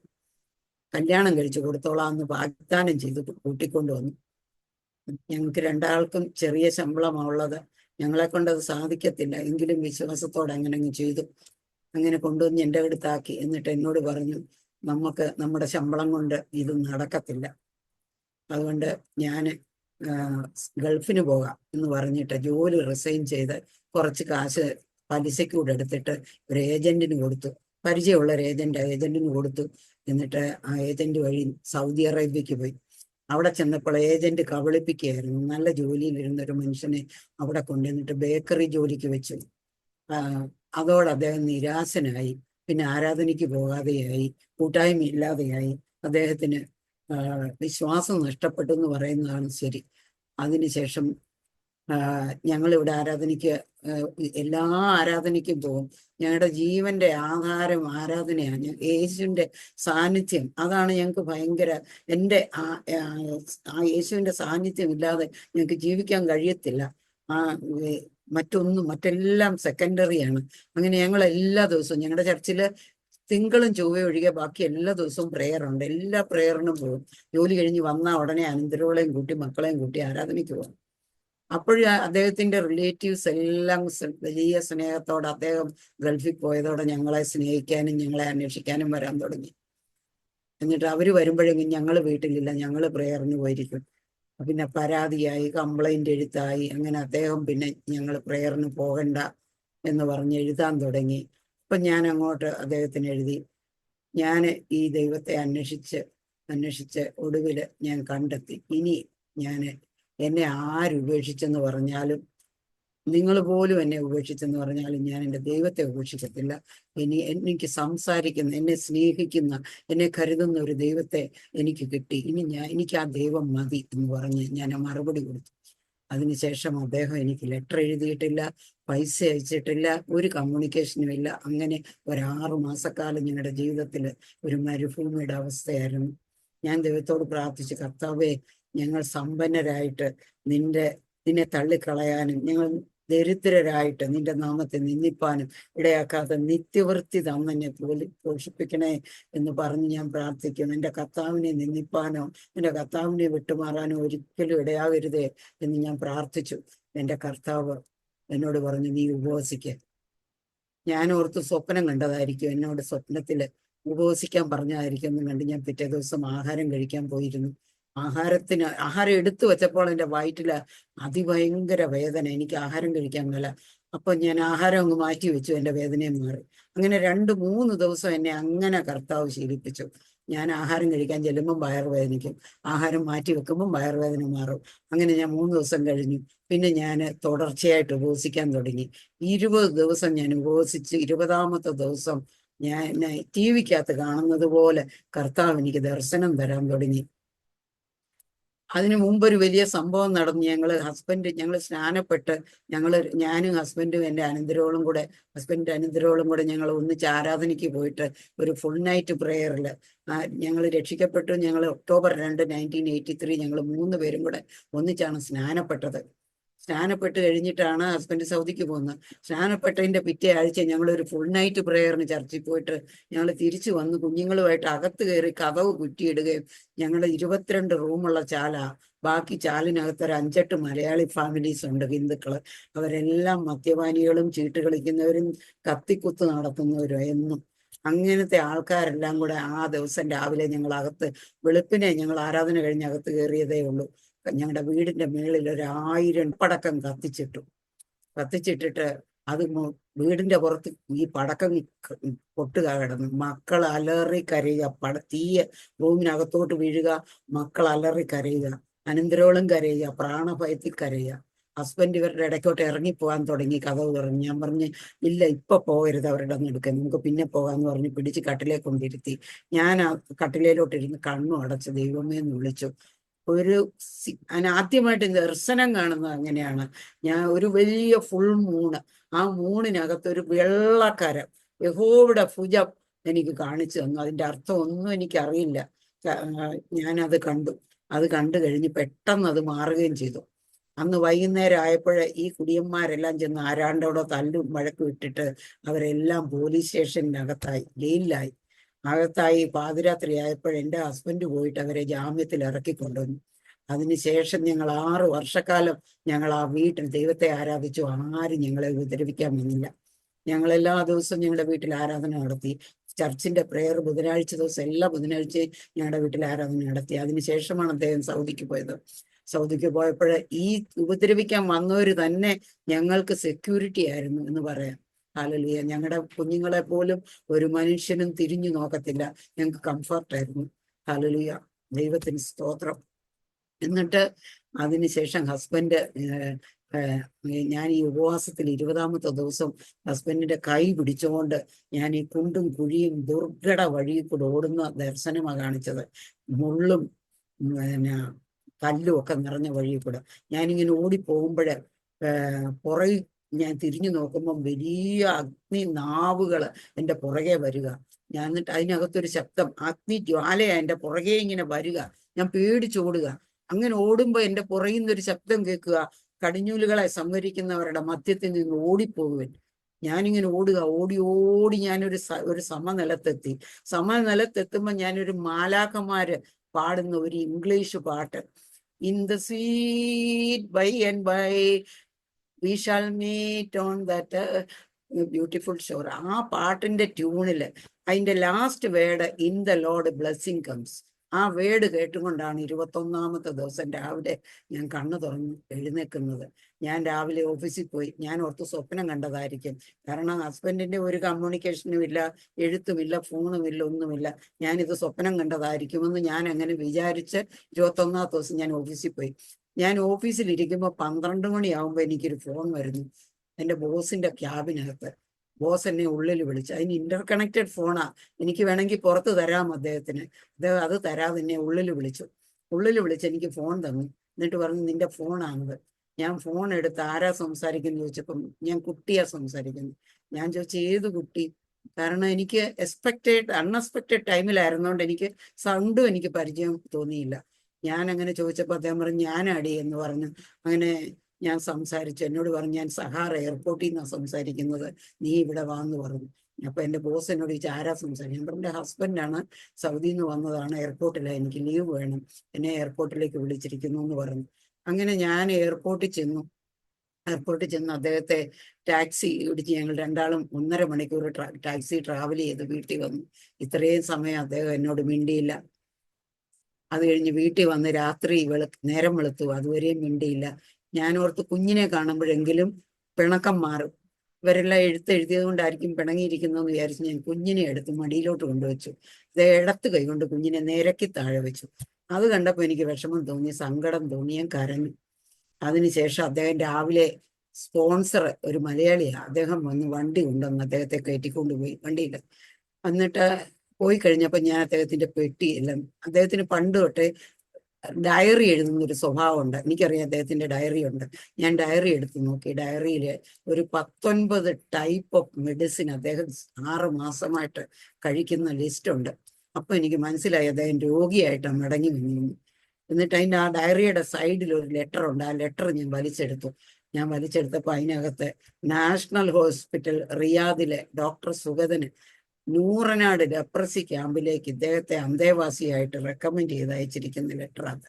കല്യാണം കഴിച്ചു കൊടുത്തോളാന്ന് വാഗ്ദാനം ചെയ്ത് കൂട്ടിക്കൊണ്ടുവന്നു. ഞങ്ങൾക്ക് 2 ആൾക്കും ചെറിയ ശമ്പളമുള്ളത്, ഞങ്ങളെ കൊണ്ടത് സാധിക്കത്തില്ല, എങ്കിലും വിശ്വാസത്തോടെ അങ്ങനെ അങ്ങ് ചെയ്തു. അങ്ങനെ കൊണ്ടുവന്ന് എൻ്റെ അടുത്താക്കി. എന്നിട്ട് എന്നോട് പറഞ്ഞു, നമുക്ക് നമ്മുടെ ശമ്പളം കൊണ്ട് ഇത് നടക്കത്തില്ല, അതുകൊണ്ട് ഞാൻ ഗൾഫിന് പോകാം എന്ന് പറഞ്ഞിട്ട് ജോലി റിസൈൻ ചെയ്ത് കുറച്ച് കാശ് പലിശയ്ക്ക് കൂടെ എടുത്തിട്ട് ഒരു ഏജന്റിന് കൊടുത്തു. പരിചയമുള്ള ഒരു ഏജന്റിന് കൊടുത്തു. എന്നിട്ട് ആ ഏജന്റ് വഴി സൗദി അറേബ്യക്ക് പോയി. അവിടെ ചെന്നപ്പോൾ ഏജന്റ് കബളിപ്പിക്കുകയായിരുന്നു. നല്ല ജോലിയിലിരുന്ന ഒരു മനുഷ്യനെ അവിടെ കൊണ്ടുവന്നിട്ട് ബേക്കറി ജോലിക്ക് വെച്ചു. അതോടെ അദ്ദേഹം നിരാശനായി. പിന്നെ ആരാധനയ്ക്ക് പോകാതെയായി, കൂട്ടായ്മ ഇല്ലാതെയായി. അദ്ദേഹത്തിന് വിശ്വാസം നഷ്ടപ്പെട്ടു എന്ന് പറയുന്നതാണ് ശരി. അതിനുശേഷം ഞങ്ങളിവിടെ ആരാധനയ്ക്ക്, എല്ലാ ആരാധനയ്ക്കും പോകും. ഞങ്ങളുടെ ജീവന്റെ ആധാരം ആരാധനയാണ്. യേശുവിന്റെ സാന്നിധ്യം, അതാണ് ഞങ്ങൾക്ക് ഭയങ്കര. എൻ്റെ ആ യേശുവിന്റെ സാന്നിധ്യം ഇല്ലാതെ ഞങ്ങൾക്ക് ജീവിക്കാൻ കഴിയത്തില്ല. മറ്റെല്ലാം സെക്കൻഡറിയാണ്. അങ്ങനെ ഞങ്ങൾ എല്ലാ ദിവസവും ഞങ്ങളുടെ ചർച്ചില് തിങ്കളും ചൊവ്വയും ഒഴികെ ബാക്കി എല്ലാ ദിവസവും പ്രെയർ ഉണ്ട്. എല്ലാ പ്രെയറിനും പോകും. ജോലി കഴിഞ്ഞ് വന്നാൽ ഉടനെ അനന്തരങ്ങളെയും കൂട്ടി മക്കളെയും കൂട്ടി ആരാധനയ്ക്ക് പോകും. അപ്പോഴും അദ്ദേഹത്തിന്റെ റിലേറ്റീവ്സ് എല്ലാം വലിയ സ്നേഹത്തോടെ, അദ്ദേഹം ഗൾഫിൽ പോയതോടെ ഞങ്ങളെ സ്നേഹിക്കാനും ഞങ്ങളെ അന്വേഷിക്കാനും വരാൻ തുടങ്ങി. എന്നിട്ട് അവര് വരുമ്പോഴെങ്കിലും ഞങ്ങൾ വീട്ടിലില്ല, ഞങ്ങൾ പ്രെയറിന് പോയിരിക്കും. പിന്നെ പരാതിയായി, കംപ്ലൈന്റ് എഴുത്തായി. അങ്ങനെ അദ്ദേഹം പിന്നെ ഞങ്ങൾ പ്രെയറിന് പോകണ്ട എന്ന് പറഞ്ഞ് എഴുതാൻ തുടങ്ങി. അപ്പൊ ഞാൻ അങ്ങോട്ട് അദ്ദേഹത്തിന് എഴുതി, ഞാൻ ഈ ദൈവത്തെ അന്വേഷിച്ച് ഒടുവിൽ ഞാൻ കണ്ടെത്തി, ഇനി എന്നെ ആരുപേക്ഷിച്ചെന്ന് പറഞ്ഞാലും, നിങ്ങൾ പോലും എന്നെ ഉപേക്ഷിച്ചെന്ന് പറഞ്ഞാലും ഞാൻ എൻ്റെ ദൈവത്തെ ഉപേക്ഷിക്കത്തില്ല. എനിക്ക് സംസാരിക്കുന്ന, എന്നെ സ്നേഹിക്കുന്ന, എന്നെ കരുതുന്ന ഒരു ദൈവത്തെ എനിക്ക് കിട്ടി. എനിക്ക് ആ ദൈവം മതി എന്ന് പറഞ്ഞ് ഞാൻ മറുപടി കൊടുത്തു. അതിനുശേഷം അദ്ദേഹം എനിക്ക് ലെറ്റർ എഴുതിയിട്ടില്ല, പൈസ അയച്ചിട്ടില്ല, ഒരു കമ്മ്യൂണിക്കേഷനും ഇല്ല. അങ്ങനെ ഒരു 6 മാസക്കാലം ഞങ്ങളുടെ ജീവിതത്തിൽ ഒരു മരുഭൂമിയുടെ അവസ്ഥയായിരുന്നു. ഞാൻ ദൈവത്തോട് പ്രാർത്ഥിച്ചു, കർത്താവേ, ഞങ്ങൾ സമ്പന്നരായിട്ട് നിന്നെ തള്ളിക്കളയാനും ഞങ്ങൾ ദരിദ്രരായിട്ട് നിന്റെ നാമത്തെ നിന്ദിപ്പാനും ഇടയാക്കാതെ നിത്യവൃത്തി തന്നെ പോഷിപ്പിക്കണേ എന്ന് പറഞ്ഞ് ഞാൻ പ്രാർത്ഥിക്കുന്നു. എൻ്റെ കർത്താവിനെ നിന്ദിപ്പാനോ എൻ്റെ കർത്താവിനെ വിട്ടുമാറാനോ ഒരിക്കലും ഇടയാകരുതേ എന്ന് ഞാൻ പ്രാർത്ഥിച്ചു. എൻ്റെ കർത്താവ് എന്നോട് പറഞ്ഞു, നീ ഉപവസിക്കുക. ഞാൻ ഓർത്ത് സ്വപ്നം കണ്ടതായിരിക്കും. എന്നോട് സ്വപ്നത്തിൽ ഉപവസിക്കാൻ പറഞ്ഞതായിരിക്കും കണ്ട് ഞാൻ പിറ്റേ ദിവസം ആഹാരം കഴിക്കാൻ പോയിരുന്നു. ആഹാരം എടുത്തു വെച്ചപ്പോൾ എൻ്റെ വയറ്റില് അതിഭയങ്കര വേദന. എനിക്ക് ആഹാരം കഴിക്കാൻ മേല. അപ്പൊ ഞാൻ ആഹാരം അങ്ങ് മാറ്റി വെച്ചു, എൻ്റെ വേദനയും മാറി. അങ്ങനെ 2-3 ദിവസം എന്നെ അങ്ങനെ കർത്താവ് ശീലിപ്പിച്ചു. ഞാൻ ആഹാരം കഴിക്കാൻ ചെല്ലുമ്പം വയറുവേദനിക്കും, ആഹാരം മാറ്റി വെക്കുമ്പം വയറുവേദന മാറും. അങ്ങനെ ഞാൻ 3 ദിവസം കഴിഞ്ഞു. പിന്നെ ഞാൻ തുടർച്ചയായിട്ട് ഉപവസിക്കാൻ തുടങ്ങി. 20 ദിവസം ഞാൻ ഉപവസിച്ച് 20ാമത്തെ ദിവസം ഞാൻ TV-ക്കകത്ത് കാണുന്നത് പോലെ കർത്താവ് എനിക്ക് ദർശനം തരാൻ തുടങ്ങി. അതിനു മുമ്പൊരു വലിയ സംഭവം നടന്നു. ഞങ്ങൾ സ്നാനപ്പെട്ട് ഞാനും ഹസ്ബൻഡും എൻ്റെ ഹസ്ബൻഡിൻ്റെ അനന്തരവളും കൂടെ ഞങ്ങൾ ഒന്നിച്ച് ആരാധനയ്ക്ക് പോയിട്ട് ഒരു ഫുൾ നൈറ്റ് പ്രേയറിൽ ഞങ്ങൾ രക്ഷിക്കപ്പെട്ടു. ഞങ്ങൾ ഒക്ടോബർ 2, 1983 ഞങ്ങൾ 3 പേരും കൂടെ ഒന്നിച്ചാണ് സ്നാനപ്പെട്ടത്. സ്നാനപ്പെട്ട് കഴിഞ്ഞിട്ടാണ് ഹസ്ബൻഡ് സൗദിക്ക് പോകുന്നത്. സ്നാനപ്പെട്ടതിൻ്റെ പിറ്റേ ആഴ്ച ഞങ്ങളൊരു ഫുൾ നൈറ്റ് പ്രേയറിന് ചർച്ചിൽ പോയിട്ട് ഞങ്ങൾ തിരിച്ചു വന്ന് കുഞ്ഞുങ്ങളുമായിട്ട് അകത്ത് കയറി കതവ് കുറ്റിയിടുകയും, ഞങ്ങളുടെ 22 റൂമുള്ള ബാക്കി ചാലിനകത്ത് ഒരു 5-8 മലയാളി ഫാമിലീസ് ഉണ്ട്, ഹിന്ദുക്കള്. അവരെല്ലാം മദ്യപാനികളും ചീട്ട് കളിക്കുന്നവരും കത്തിക്കുത്ത് നടത്തുന്നവരും എന്നും. അങ്ങനത്തെ ആൾക്കാരെല്ലാം കൂടെ ആ ദിവസം രാവിലെ വെളുപ്പിനെ ഞങ്ങൾ ആരാധന കഴിഞ്ഞ് അകത്ത് കയറിയതേ ഉള്ളൂ. ഞങ്ങളുടെ വീടിന്റെ മേളിൽ 1000 പടക്കം കത്തിച്ചിട്ടിട്ട് അത് വീടിന്റെ പുറത്ത് ഈ പടക്കം പൊട്ടുക കിടന്നു. മക്കൾ അലറി കരയുക, തീയ റൂമിനകത്തോട്ട് വീഴുക, മക്കൾ അലറി കരയുക, അനന്തരോളം കരയുക, പ്രാണഭയത്തിൽ കരയുക. ഹസ്ബൻഡ് ഇവരുടെ ഇടയ്ക്കോട്ട് ഇറങ്ങിപ്പോകാൻ തുടങ്ങി, കതവ് തുറന്നു. ഞാൻ പറഞ്ഞ് ഇല്ല, ഇപ്പൊ പോകരുത്, അവരുടെ ഒന്ന് എടുക്കാൻ, നമുക്ക് പിന്നെ പോകാന്ന് പറഞ്ഞ് പിടിച്ച് കട്ടിലേക്ക് കൊണ്ടിരുത്തി. ഞാൻ ആ കട്ടിലേലോട്ടിരുന്ന് കണ്ണും അടച്ച് ദൈവമേ എന്ന് വിളിച്ചു. ആദ്യമായിട്ട് ദർശനം കാണുന്നത് അങ്ങനെയാണ്. ഞാൻ ഒരു വലിയ ഫുൾ മൂണ്, ആ മൂണിനകത്ത് ഒരു വെള്ളക്കര, യഹോവയുടെ ഭുജം എനിക്ക് കാണിച്ചു തന്നു. അതിന്റെ അർത്ഥം ഒന്നും എനിക്കറിയില്ല. ഞാനത് കണ്ടു. അത് കണ്ടു കഴിഞ്ഞ് പെട്ടെന്ന് അത് മാറുകയും ചെയ്തു. അന്ന് വൈകുന്നേരം ആയപ്പോഴേ ഈ കുടിയന്മാരെല്ലാം ചെന്ന് ആരാണ്ടോടെ തല്ലും വഴക്കും ഇട്ടിട്ട് അവരെല്ലാം പോലീസ് സ്റ്റേഷനകത്തായി, ജയിലിലായി. പാതിരാത്രി ആയപ്പോൾ എൻ്റെ ഹസ്ബൻഡ് പോയിട്ട് അവരെ ജാമ്യത്തിൽ ഇറക്കിക്കൊണ്ടുവന്നു. അതിനുശേഷം ഞങ്ങൾ 6 വർഷക്കാലം ഞങ്ങൾ ആ വീട്ടിൽ ദൈവത്തെ ആരാധിച്ചു. ആരും ഞങ്ങളെ ഉപദ്രവിക്കാൻ വന്നില്ല. ഞങ്ങളെല്ലാ ദിവസവും ഞങ്ങളുടെ വീട്ടിൽ ആരാധന നടത്തി. ചർച്ചിന്റെ പ്രെയർ ബുധനാഴ്ച ദിവസം എല്ലാ ബുധനാഴ്ചയും ഞങ്ങളുടെ വീട്ടിൽ ആരാധന നടത്തി. അതിനുശേഷമാണ് അദ്ദേഹം സൗദിക്ക് പോയത്. സൗദിക്ക് പോയപ്പോൾ ഈ ഉപദ്രവിക്കാൻ വന്നവര് തന്നെ ഞങ്ങൾക്ക് സെക്യൂരിറ്റി ആയിരുന്നു എന്ന് പറയാം. ഹല്ലേലൂയ. ഞങ്ങളുടെ കുഞ്ഞുങ്ങളെ പോലും ഒരു മനുഷ്യനും തിരിഞ്ഞു നോക്കത്തില്ല, ഞങ്ങൾക്ക് കംഫർട്ടായിരുന്നു. ഹല്ലേലൂയ, ദൈവത്തിന് സ്തോത്രം. എന്നിട്ട് അതിനുശേഷം ഹസ്ബൻഡ് ഞാൻ ഈ ഉപവാസത്തിൽ 20ാമത്തെ ദിവസം ഹസ്ബൻഡിന്റെ കൈ പിടിച്ചുകൊണ്ട് ഞാൻ ഈ കുണ്ടും കുഴിയും ദുർഘട വഴിയിൽ കൂടെ ഓടുന്ന ദർശനമാണ് കാണിച്ചത്. മുള്ളും പിന്നെ കല്ലും ഒക്കെ നിറഞ്ഞ വഴിയിൽ കൂടെ ഞാനിങ്ങനെ ഓടിപ്പോകുമ്പോഴ് പുറകിൽ ഞാൻ തിരിഞ്ഞു നോക്കുമ്പം വലിയ അഗ്നി നാവുകൾ എൻ്റെ പുറകെ വരിക. ഞാൻ എന്നിട്ട് അതിനകത്തൊരു ശബ്ദം, അഗ്നി ജ്വാലയാ എൻ്റെ പുറകെ ഇങ്ങനെ വരിക. ഞാൻ പേടിച്ചോടുക. അങ്ങനെ ഓടുമ്പോ എൻ്റെ പുറകിൽ നിന്നൊരു ശബ്ദം കേൾക്കുക, കടിഞ്ഞൂലുകളെ സംഹരിക്കുന്നവരുടെ മധ്യത്തിൽ നിന്ന് ഓടിപ്പോകുവൻ. ഞാനിങ്ങനെ ഓടുക, ഓടി ഓടി ഒരു സമനിലത്തെത്തുമ്പോൾ ഞാനൊരു മാലാഖമാര് പാടുന്ന ഒരു ഇംഗ്ലീഷ് പാട്ട്, in the sweet by and by we shall meet on that beautiful shore. ആ പാട്ടിന്റെ ട്യൂണില് അതിന്റെ last word in the Lord blessing comes. ആ വേർഡ് കേട്ടുകൊണ്ടാണ് 21ാമത്തെ ദിവസം രാവിലെ ഞാൻ കണ്ണു തുറന്ന് എഴുന്നേക്കുന്നത്. ഞാൻ രാവിലെ ഓഫീസിൽ പോയി. ഞാൻ ഓർത്ത് സ്വപ്നം കണ്ടതായിരിക്കും. കാരണം ഹസ്ബൻഡിന്റെ ഒരു കമ്മ്യൂണിക്കേഷനും ഇല്ല, എഴുത്തുമില്ല, ഫോണുമില്ല, ഒന്നുമില്ല. ഞാനിത് സ്വപ്നം കണ്ടതായിരിക്കുമെന്ന് ഞാൻ അങ്ങനെ വിചാരിച്ച് 21ാമത്തെ ദിവസം ഞാൻ ഓഫീസിൽ പോയി. ഞാൻ ഓഫീസിലിരിക്കുമ്പോൾ 12 മണിയാകുമ്പോൾ എനിക്കൊരു ഫോൺ വരുന്നു. എൻ്റെ ബോസിന്റെ ക്യാബിനകത്ത്. ബോസ് എന്നെ ഉള്ളിൽ വിളിച്ചു. അതിന് ഇന്റർ കണക്റ്റഡ് ഫോണാ, എനിക്ക് വേണമെങ്കിൽ പുറത്ത് തരാം അദ്ദേഹത്തിന്. അദ്ദേഹം അത് തരാതെ എന്നെ ഉള്ളിൽ വിളിച്ചു എനിക്ക് ഫോൺ തന്നു. എന്നിട്ട് പറഞ്ഞു, നിന്റെ ഫോണാണത്. ഞാൻ ഫോൺ എടുത്ത് ആരാ സംസാരിക്കുന്നു ചോദിച്ചപ്പം ഞാൻ കുട്ടിയാ സംസാരിക്കുന്നു. ഞാൻ ചോദിച്ചു, ഏത് കുട്ടി? കാരണം എനിക്ക് അൺഎക്സ്പെക്റ്റഡ് ടൈമിലായിരുന്നോണ്ട് എനിക്ക് സൗണ്ടും എനിക്ക് പരിചയം തോന്നിയില്ല. ഞാൻ അങ്ങനെ ചോദിച്ചപ്പോൾ അദ്ദേഹം പറഞ്ഞു, ഞാനാടി എന്ന് പറഞ്ഞു. അങ്ങനെ ഞാൻ സംസാരിച്ചു. എന്നോട് പറഞ്ഞു, ഞാൻ സഹാറ എയർപോർട്ടിൽ നിന്നാണ് സംസാരിക്കുന്നത്, നീ ഇവിടെ വാന്ന് പറഞ്ഞു. അപ്പൊ എൻ്റെ ബോസ് എന്നോട് ചോദിച്ചു, ആരാ സംസാരിക്കും? ഞാൻ പറഞ്ഞു, എൻ്റെ ഹസ്ബൻഡാണ്, സൗദിയിൽ നിന്ന് വന്നതാണ്, എയർപോർട്ടിലാണ്, എനിക്ക് ലീവ് വേണം, എന്നെ എയർപോർട്ടിലേക്ക് വിളിച്ചിരിക്കുന്നു എന്ന് പറഞ്ഞു. അങ്ങനെ ഞാൻ എയർപോർട്ടിൽ ചെന്നു. എയർപോർട്ടിൽ ചെന്ന് അദ്ദേഹത്തെ ടാക്സി ഇടിച്ച് ഞങ്ങൾ രണ്ടാളും 1.5 മണിക്കൂർ ടാക്സി ട്രാവൽ ചെയ്ത് വീട്ടിൽ വന്നു. ഇത്രയും സമയം അദ്ദേഹം എന്നോട് മിണ്ടിയില്ല. അത് കഴിഞ്ഞ് വീട്ടിൽ വന്ന് രാത്രി നേരം വെളുത്തു, അതുവരെയും മിണ്ടിയില്ല. ഞാൻ ഓർത്ത് കുഞ്ഞിനെ കാണുമ്പോഴെങ്കിലും പിണക്കം മാറും, ഇവരെല്ലാം എഴുതിയത് കൊണ്ടായിരിക്കും പിണങ്ങിയിരിക്കുന്നതെന്ന് വിചാരിച്ച് ഞാൻ കുഞ്ഞിനെ എടുത്ത് മടിയിലോട്ട് കൊണ്ടുവച്ചു. അത് ഇടത്ത് കൈകൊണ്ട് കുഞ്ഞിനെ നിരക്കി താഴെ വെച്ചു. അത് കണ്ടപ്പോൾ എനിക്ക് വിഷമം തോന്നി, സങ്കടം തോന്നി, ഞാൻ കരഞ്ഞു. അതിനുശേഷം അദ്ദേഹം രാവിലെ സ്പോൺസർ ഒരു മലയാളിയാണ്, അദ്ദേഹം വന്ന് വണ്ടി കൊണ്ടുവന്ന് അദ്ദേഹത്തെ കയറ്റിക്കൊണ്ടുപോയി വണ്ടിയിൽ. എന്നിട്ട് പോയി കഴിഞ്ഞപ്പോൾ ഞാൻ അദ്ദേഹത്തിന്റെ പെട്ടിയെല്ലാം, അദ്ദേഹത്തിന് പണ്ട് തൊട്ടേ ഡയറി എഴുതുന്ന ഒരു സ്വഭാവമുണ്ട്, എനിക്കറിയാം അദ്ദേഹത്തിന്റെ ഡയറി ഉണ്ട്. ഞാൻ ഡയറി എടുത്ത് നോക്കി, ഡയറിയിൽ ഒരു 19 ടൈപ്പ് ഓഫ് മെഡിസിൻ അദ്ദേഹം 6 മാസമായിട്ട് കഴിക്കുന്ന ലിസ്റ്റ് ഉണ്ട്. അപ്പൊ എനിക്ക് മനസ്സിലായി അദ്ദേഹം രോഗിയായിട്ടാണ് മടങ്ങി വന്നു. എന്നിട്ട് അതിൻ്റെ ആ ഡയറിയുടെ സൈഡിൽ ഒരു ലെറ്റർ ഉണ്ട്, ആ ലെറ്റർ ഞാൻ വലിച്ചെടുത്തപ്പോൾ അതിനകത്ത് നാഷണൽ ഹോസ്പിറ്റൽ റിയാദിലെ ഡോക്ടർ സുഗതന് നൂറനാട് ലെപ്രസി ക്യാമ്പിലേക്ക് ഇദ്ദേഹത്തെ അന്തേവാസിയായിട്ട് റെക്കമെൻഡ് ചെയ്ത് അയച്ചിരിക്കുന്ന ലെറ്ററാണ്.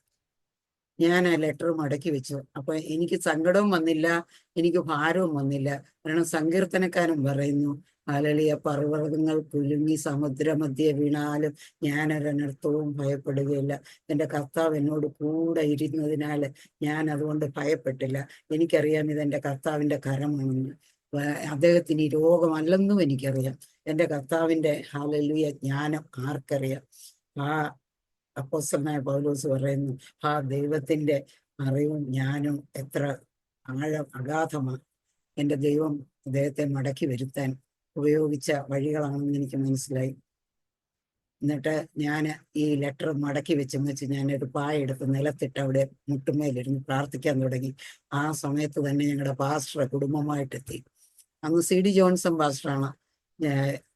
ഞാൻ ആ ലെറ്റർ മടക്കി വെച്ചു. അപ്പൊ എനിക്ക് സങ്കടവും വന്നില്ല, എനിക്ക് ഭാരവും വന്നില്ല. കാരണം സങ്കീർത്തനക്കാരൻ പറയുന്നു, ഹല്ലേലൂയ, പർവ്വതങ്ങൾ കുലുങ്ങി സമുദ്രമധ്യേ വീണാലും ഞാനൊരനർത്ഥവും ഭയപ്പെടുകയില്ല. എൻ്റെ കർത്താവ് എന്നോട് കൂടെ ഇരുന്നതിനാൽ ഞാൻ അതുകൊണ്ട് ഭയപ്പെട്ടില്ല. എനിക്കറിയാം ഇതെൻ്റെ കർത്താവിൻ്റെ കരമാണെന്ന്. അദ്ദേഹത്തിന് ഈ രോഗമല്ലെന്നും എനിക്കറിയാം. എൻ്റെ കർത്താവിൻ്റെ ഹല്ലേലൂയ ജ്ഞാനം ആർക്കറിയാം? ആ അപ്പോസ്തലനായ പൗലോസ് പറയുന്നു, ആ ദൈവത്തിന്റെ അറിവും ജ്ഞാനവും എത്ര അഗാധമാണ്. എൻ്റെ ദൈവം അദ്ദേഹത്തെ മടക്കി വരുത്താൻ ഉപയോഗിച്ച വഴികളാണെന്ന് എനിക്ക് മനസ്സിലായി. എന്നിട്ട് ഞാൻ ഈ ലെറ്റർ മടക്കി വെച്ച് ഞാനൊരു പായ എടുത്ത് നിലത്തിട്ട് അവിടെ മുട്ടുമേലിരുന്ന് പ്രാർത്ഥിക്കാൻ തുടങ്ങി. ആ സമയത്ത് തന്നെ ഞങ്ങളുടെ പാസ്റ്റർ കുടുംബമായിട്ടെത്തി. അന്ന് CD ജോൺസൺ പാസ്റ്ററാണ്.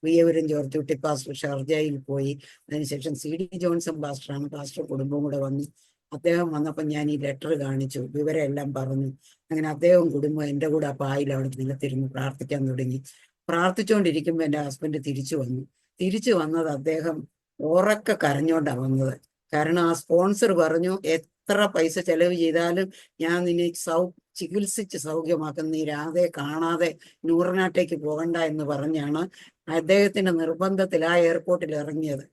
വിയവരും ജോർജ് കുട്ടി പാസ്റ്റർ ഷാർജയിൽ പോയി. അതിനുശേഷം CD ജോൺസൺ പാസ്റ്ററാണ്. പാസ്റ്റർ കുടുംബം കൂടെ വന്നു. അദ്ദേഹം വന്നപ്പോൾ ഞാൻ ഈ ലെറ്റർ കാണിച്ചു, വിവരം എല്ലാം പറഞ്ഞു. അങ്ങനെ അദ്ദേഹം കുടുംബം എൻ്റെ കൂടെ ആ പായിൽ അവിടെ നിലത്തിരുന്ന് പ്രാർത്ഥിക്കാൻ തുടങ്ങി. പ്രാർത്ഥിച്ചുകൊണ്ടിരിക്കുമ്പോൾ എൻ്റെ ഹസ്ബൻഡ് തിരിച്ചു വന്നത് അദ്ദേഹം ഉറക്കെ കരഞ്ഞോണ്ടാണ് വന്നത്. കാരണം ആ സ്പോൺസർ പറഞ്ഞു, എത്ര പൈസ ചെലവ് ചെയ്താലും ഞാൻ നിന്നെ ചികിത്സിച്ച് സൗഖ്യമാക്കുന്ന, നീ രാധയെ കാണാതെ നൂറിനാട്ടേക്ക് പോകണ്ട എന്ന് പറഞ്ഞാണ് അദ്ദേഹത്തിന്റെ നിർബന്ധത്തിൽ ആ എയർപോർട്ടിൽ ഇറങ്ങിയത്.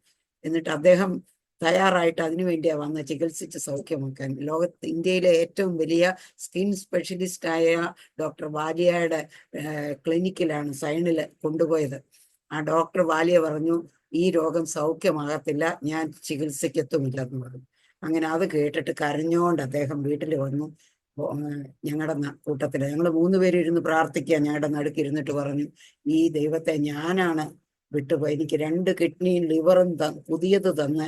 എന്നിട്ട് അദ്ദേഹം തയ്യാറായിട്ട് അതിനുവേണ്ടിയാണ് വന്ന് ചികിത്സിച്ച് സൗഖ്യമാക്കാൻ. ഇന്ത്യയിലെ ഏറ്റവും വലിയ സ്കിൻ സ്പെഷ്യലിസ്റ്റായ ഡോക്ടർ വാലിയയുടെ ക്ലിനിക്കിലാണ് സൈനിൽ കൊണ്ടുപോയത്. ആ ഡോക്ടർ വാലിയ പറഞ്ഞു, ഈ രോഗം സൗഖ്യമാകത്തില്ല, ഞാൻ ചികിത്സയ്ക്കെത്തുമില്ലെന്ന് പറഞ്ഞു. അങ്ങനെ അത് കേട്ടിട്ട് കരഞ്ഞോണ്ട് അദ്ദേഹം വീട്ടിൽ വന്നു. ഞങ്ങളുടെ കൂട്ടത്തില് ഞങ്ങൾ 3 പേര് ഇരുന്ന് പ്രാർത്ഥിക്കുക. ഞങ്ങളുടെ നടുക്കിരുന്നിട്ട് പറഞ്ഞു, ഈ ദൈവത്തെ ഞാനാണ് വിട്ടുപോയി, എനിക്ക് 2 കിഡ്നിയും ലിവറും പുതിയത് തന്ന്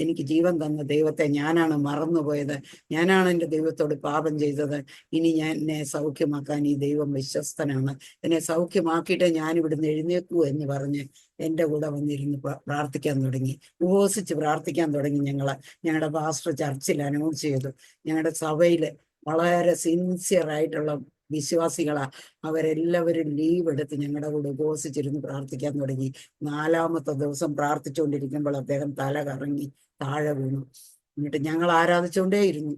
എനിക്ക് ജീവൻ തന്ന ദൈവത്തെ ഞാനാണ് മറന്നുപോയത്. ഞാനാണ് എൻ്റെ ദൈവത്തോട് പാപം ചെയ്തത്. ഇനി എന്നെ സൗഖ്യമാക്കാൻ ഈ ദൈവം വിശ്വസ്തനാണ്. എന്നെ സൗഖ്യമാക്കിയിട്ട് ഞാൻ ഇവിടുന്ന് എഴുന്നേക്കൂ എന്ന് പറഞ്ഞ് എൻ്റെ കൂടെ വന്നിരുന്ന് പ്രാർത്ഥിക്കാൻ തുടങ്ങി. ഉപവസിച്ച് പ്രാർത്ഥിക്കാൻ തുടങ്ങി. ഞങ്ങളുടെ പാസ്റ്റർ ചർച്ചിൽ അനൗൺസ് ചെയ്തു. ഞങ്ങളുടെ സഭയില് വളരെ സിൻസിയർ ആയിട്ടുള്ള വിശ്വാസികളാ, അവരെല്ലാവരും ലീവ് എടുത്ത് ഞങ്ങളുടെ കൂടെ ഉപവസിച്ചിരുന്ന് പ്രാർത്ഥിക്കാൻ തുടങ്ങി. 4-ാമത്തെ ദിവസം പ്രാർത്ഥിച്ചുകൊണ്ടിരിക്കുമ്പോൾ അദ്ദേഹം തല കറങ്ങി താഴെ വീണു. എന്നിട്ട് ഞങ്ങൾ ആരാധിച്ചുകൊണ്ടേയിരുന്നു.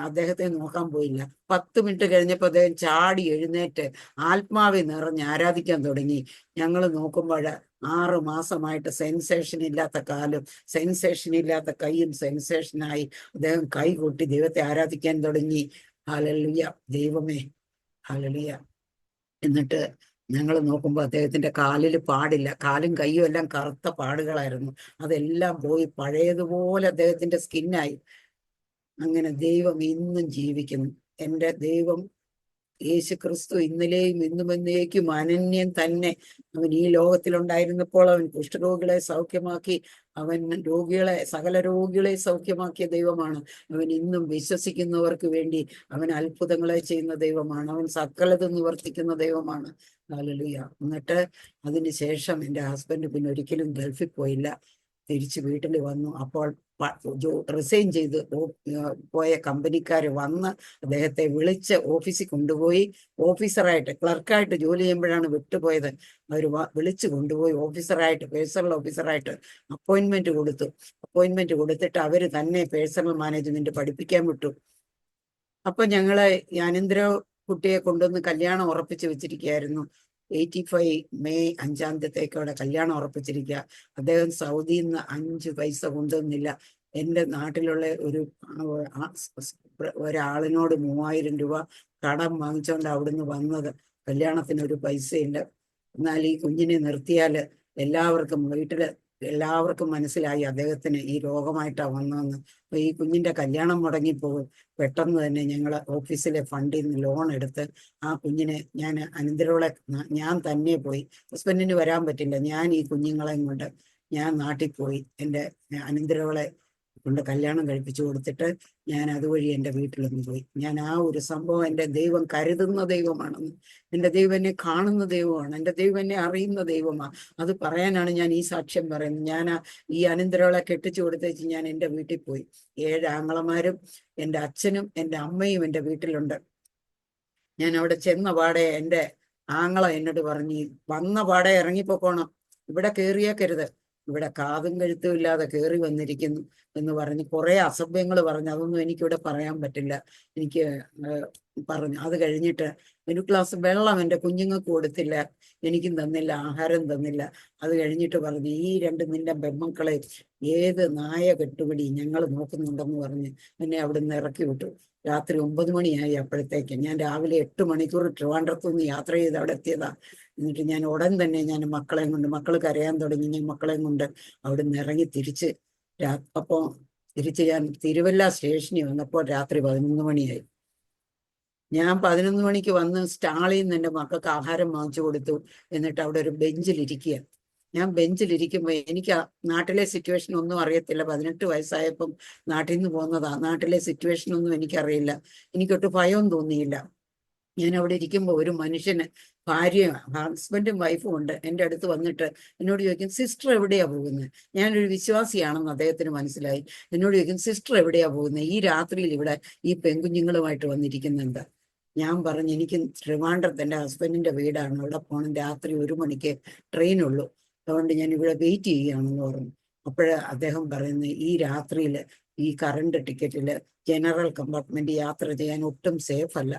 അദ്ദേഹത്തെ നോക്കാൻ പോയില്ല. 10 മിനിറ്റ് കഴിഞ്ഞപ്പോൾ അദ്ദേഹം ചാടി എഴുന്നേറ്റ് ആത്മാവിൽ നിറഞ്ഞ് ആരാധിക്കാൻ തുടങ്ങി. ഞങ്ങൾ നോക്കുമ്പോൾ 6 മാസമായിട്ട് സെൻസേഷൻ ഇല്ലാത്ത കാലും സെൻസേഷൻ ഇല്ലാത്ത കൈയും സെൻസേഷനായി അദ്ദേഹം കൈ കൊട്ടി ദൈവത്തെ ആരാധിക്കാൻ തുടങ്ങി. ഹല്ലേലൂയ, ദൈവമേ, ഹല്ലേലൂയ. എന്നിട്ട് ഞങ്ങൾ നോക്കുമ്പോൾ അദ്ദേഹത്തിന്റെ കാലിൽ പാടില്ല, കാലും കൈയും എല്ലാം കറുത്ത പാടുകളായിരുന്നു. അതെല്ലാം പോയി പഴയതുപോലെ അദ്ദേഹത്തിന്റെ സ്കിന്നായി. അങ്ങനെ ദൈവം ഇന്നും ജീവിക്കുന്നു. എൻ്റെ ദൈവം യേശു ക്രിസ്തു ഇന്നലെയും ഇന്നും എന്നേക്കും അനന്യം തന്നെ. അവൻ ഈ ലോകത്തിലുണ്ടായിരുന്നപ്പോൾ അവൻ കുഷ്ഠരോഗികളെ സൗഖ്യമാക്കി, അവൻ സകല രോഗികളെ സൗഖ്യമാക്കിയ ദൈവമാണ്. അവൻ ഇന്നും വിശ്വസിക്കുന്നവർക്ക് വേണ്ടി അവൻ അത്ഭുതങ്ങളെ ചെയ്യുന്ന ദൈവമാണ്. അവൻ സകലതും നിവർത്തിക്കുന്ന ദൈവമാണ്. ഹല്ലേലൂയ. എന്നിട്ട് അതിനുശേഷം എൻ്റെ ഹസ്ബൻഡ് പിന്നെ ഒരിക്കലും ഗൾഫിൽ പോയില്ല, തിരിച്ച് വീട്ടിൽ വന്നു. അപ്പോൾ റിസൈൻ ചെയ്ത് പോയ കമ്പനിക്കാർ വന്ന് അദ്ദേഹത്തെ വിളിച്ച് ഓഫീസിൽ കൊണ്ടുപോയി. ഓഫീസറായിട്ട്, ക്ലർക്കായിട്ട് ജോലി ചെയ്യുമ്പോഴാണ് വിട്ടുപോയത്. അവർ വിളിച്ചു കൊണ്ടുപോയി ഓഫീസറായിട്ട്, പേഴ്സണൽ ഓഫീസറായിട്ട് അപ്പോയിൻമെന്റ് കൊടുത്തിട്ട് അവർ തന്നെ പേഴ്സണൽ മാനേജ്മെന്റ് പഠിപ്പിക്കാൻ വിട്ടു. അപ്പൊ ഞങ്ങള് ജ്ഞാനേന്ദ്ര കുട്ടിയെ കൊണ്ടുവന്ന് കല്യാണം ഉറപ്പിച്ച് വെച്ചിരിക്കുകയായിരുന്നു. 85 മെയ് 5-ാം തീയതിക്കവിടെ കല്യാണം ഉറപ്പിച്ചിരിക്കുക. അദ്ദേഹം സൗദിയിൽ നിന്ന് 5 പൈസ കൊണ്ടുവന്നില്ല. എൻ്റെ നാട്ടിലുള്ള ഒരാളിനോട് 3000 രൂപ കടം വാങ്ങിച്ചുകൊണ്ട് അവിടുന്ന് വന്നത്. കല്യാണത്തിന് ഒരു പൈസയില്ല. എന്നാൽ ഈ കുഞ്ഞിനെ നിർത്തിയാൽ എല്ലാവർക്കും മനസ്സിലായി അദ്ദേഹത്തിന് ഈ രോഗമായിട്ടാണ് വന്നതെന്ന്. അപ്പൊ ഈ കുഞ്ഞിന്റെ കല്യാണം മുടങ്ങിപ്പോകും. പെട്ടെന്ന് തന്നെ ഞങ്ങൾ ഓഫീസിലെ ഫണ്ടിൽ നിന്ന് ലോൺ എടുത്ത് ആ കുഞ്ഞിനെ ഞാൻ തന്നെ പോയി. ഹസ്ബൻഡിന് വരാൻ പറ്റില്ല. ഞാൻ ഈ കുഞ്ഞുങ്ങളെയും കൊണ്ട് ഞാൻ നാട്ടിൽ പോയി എൻ്റെ അനന്തരവളെ കൊണ്ട് കല്യാണം കഴിപ്പിച്ചു കൊടുത്തിട്ട് ഞാൻ അതുവഴി എൻ്റെ വീട്ടിലൊന്ന് പോയി. ഞാൻ ആ ഒരു സംഭവം, എൻ്റെ ദൈവം കരുതുന്ന ദൈവമാണെന്ന്, എൻ്റെ ദൈവം എന്നെ കാണുന്ന ദൈവമാണ്, എൻ്റെ ദൈവം എന്നെ അറിയുന്ന ദൈവമാണ്. അത് പറയാനാണ് ഞാൻ ഈ സാക്ഷ്യം പറയുന്നത്. ഞാൻ ഈ അനന്തരവളെ കെട്ടിച്ചു കൊടുത്തേച്ച് ഞാൻ എൻ്റെ വീട്ടിൽ പോയി. 7 ആങ്ങളമാരും എൻ്റെ അച്ഛനും എൻ്റെ അമ്മയും എൻ്റെ വീട്ടിലുണ്ട്. ഞാൻ അവിടെ ചെന്ന പാടെ എൻ്റെ ആങ്ങള എന്നോട് പറഞ്ഞു, വന്ന പാടെ ഇറങ്ങിപ്പോക്കോണം, ഇവിടെ കയറിയേക്കരുത്, ഇവിടെ കാതും കഴുത്തും ഇല്ലാതെ കയറി വന്നിരിക്കുന്നു എന്ന് പറഞ്ഞ് കുറെ അസഭ്യങ്ങൾ പറഞ്ഞു. അതൊന്നും എനിക്കിവിടെ പറയാൻ പറ്റില്ല. എനിക്ക് പറഞ്ഞു. അത് കഴിഞ്ഞിട്ട് ഒരു ഗ്ലാസ് വെള്ളം എൻ്റെ കുഞ്ഞുങ്ങൾക്ക് കൊടുത്തില്ല, എനിക്കും തന്നില്ല, ആഹാരം തന്നില്ല. അത് കഴിഞ്ഞിട്ട് പറഞ്ഞു, ഈ 2 നിന്റെ പെൺമക്കളെ ഏത് നായ കെട്ടുപിടി ഞങ്ങൾ നോക്കുന്നുണ്ടെന്ന് പറഞ്ഞ് എന്നെ അവിടുന്ന് ഇറക്കി വിട്ടു. രാത്രി 9 മണിയായി. അപ്പോഴത്തേക്ക് ഞാൻ രാവിലെ 8 മണിക്കൂർ ട്രിവാൻഡ്രത്തു നിന്ന് യാത്ര ചെയ്ത് അവിടെ എത്തിയതാ. എന്നിട്ട് ഞാൻ ഉടൻ തന്നെ മക്കളെയും കൊണ്ട്, മക്കൾ കരയാൻ തുടങ്ങി, ഞാൻ മക്കളെയും കൊണ്ട് അവിടുന്ന് ഇറങ്ങി അപ്പോൾ തിരിച്ച് ഞാൻ തിരുവല്ല സ്റ്റേഷനിൽ വന്നപ്പോൾ രാത്രി 11 മണിയായി. ഞാൻ 11 മണിക്ക് വന്ന് സ്റ്റാളിൽ നിന്ന് എൻ്റെ മക്കൾക്ക് ആഹാരം വാങ്ങിച്ചു കൊടുത്തു. എന്നിട്ട് അവിടെ ഒരു ബെഞ്ചിലിരിക്കുക. ഞാൻ ബെഞ്ചിലിരിക്കുമ്പോൾ എനിക്ക് നാട്ടിലെ സിറ്റുവേഷൻ ഒന്നും അറിയത്തില്ല. 18 വയസ്സായപ്പം നാട്ടിൽ നിന്ന് പോന്നതാ. നാട്ടിലെ സിറ്റുവേഷൻ ഒന്നും എനിക്കറിയില്ല. എനിക്കൊട്ട് ഭയവും തോന്നിയില്ല. ഞാൻ അവിടെ ഇരിക്കുമ്പോൾ ഒരു മനുഷ്യന്, ഹസ്ബൻഡും വൈഫും ഉണ്ട്, എൻ്റെ അടുത്ത് വന്നിട്ട് എന്നോട് ചോദിക്കും, സിസ്റ്റർ എവിടെയാ പോകുന്നത്? ഞാനൊരു വിശ്വാസിയാണെന്ന് അദ്ദേഹത്തിന് മനസ്സിലായി. എന്നോട് ചോദിക്കും, സിസ്റ്റർ എവിടെയാ പോകുന്നത്? ഈ രാത്രിയിൽ ഇവിടെ ഈ പെൺകുഞ്ഞുങ്ങളുമായിട്ട് വന്നിരിക്കുന്നുണ്ട്. ഞാൻ പറഞ്ഞു, എനിക്ക് ട്രിവാൻഡ്രത്ത് എൻ്റെ ഹസ്ബൻഡിന്റെ വീടാണ്, അവിടെ പോകണം, രാത്രി 1 മണിക്ക് ട്രെയിനുള്ളൂ, അതുകൊണ്ട് ഞാൻ ഇവിടെ വെയിറ്റ് ചെയ്യുകയാണെന്ന് പറഞ്ഞു. അദ്ദേഹം പറയുന്നത്, ഈ രാത്രിയിൽ ഈ കറണ്ട് ടിക്കറ്റിൽ ജനറൽ കമ്പാർട്ട്മെന്റ് യാത്ര ചെയ്യാൻ ഒട്ടും സേഫ് അല്ല,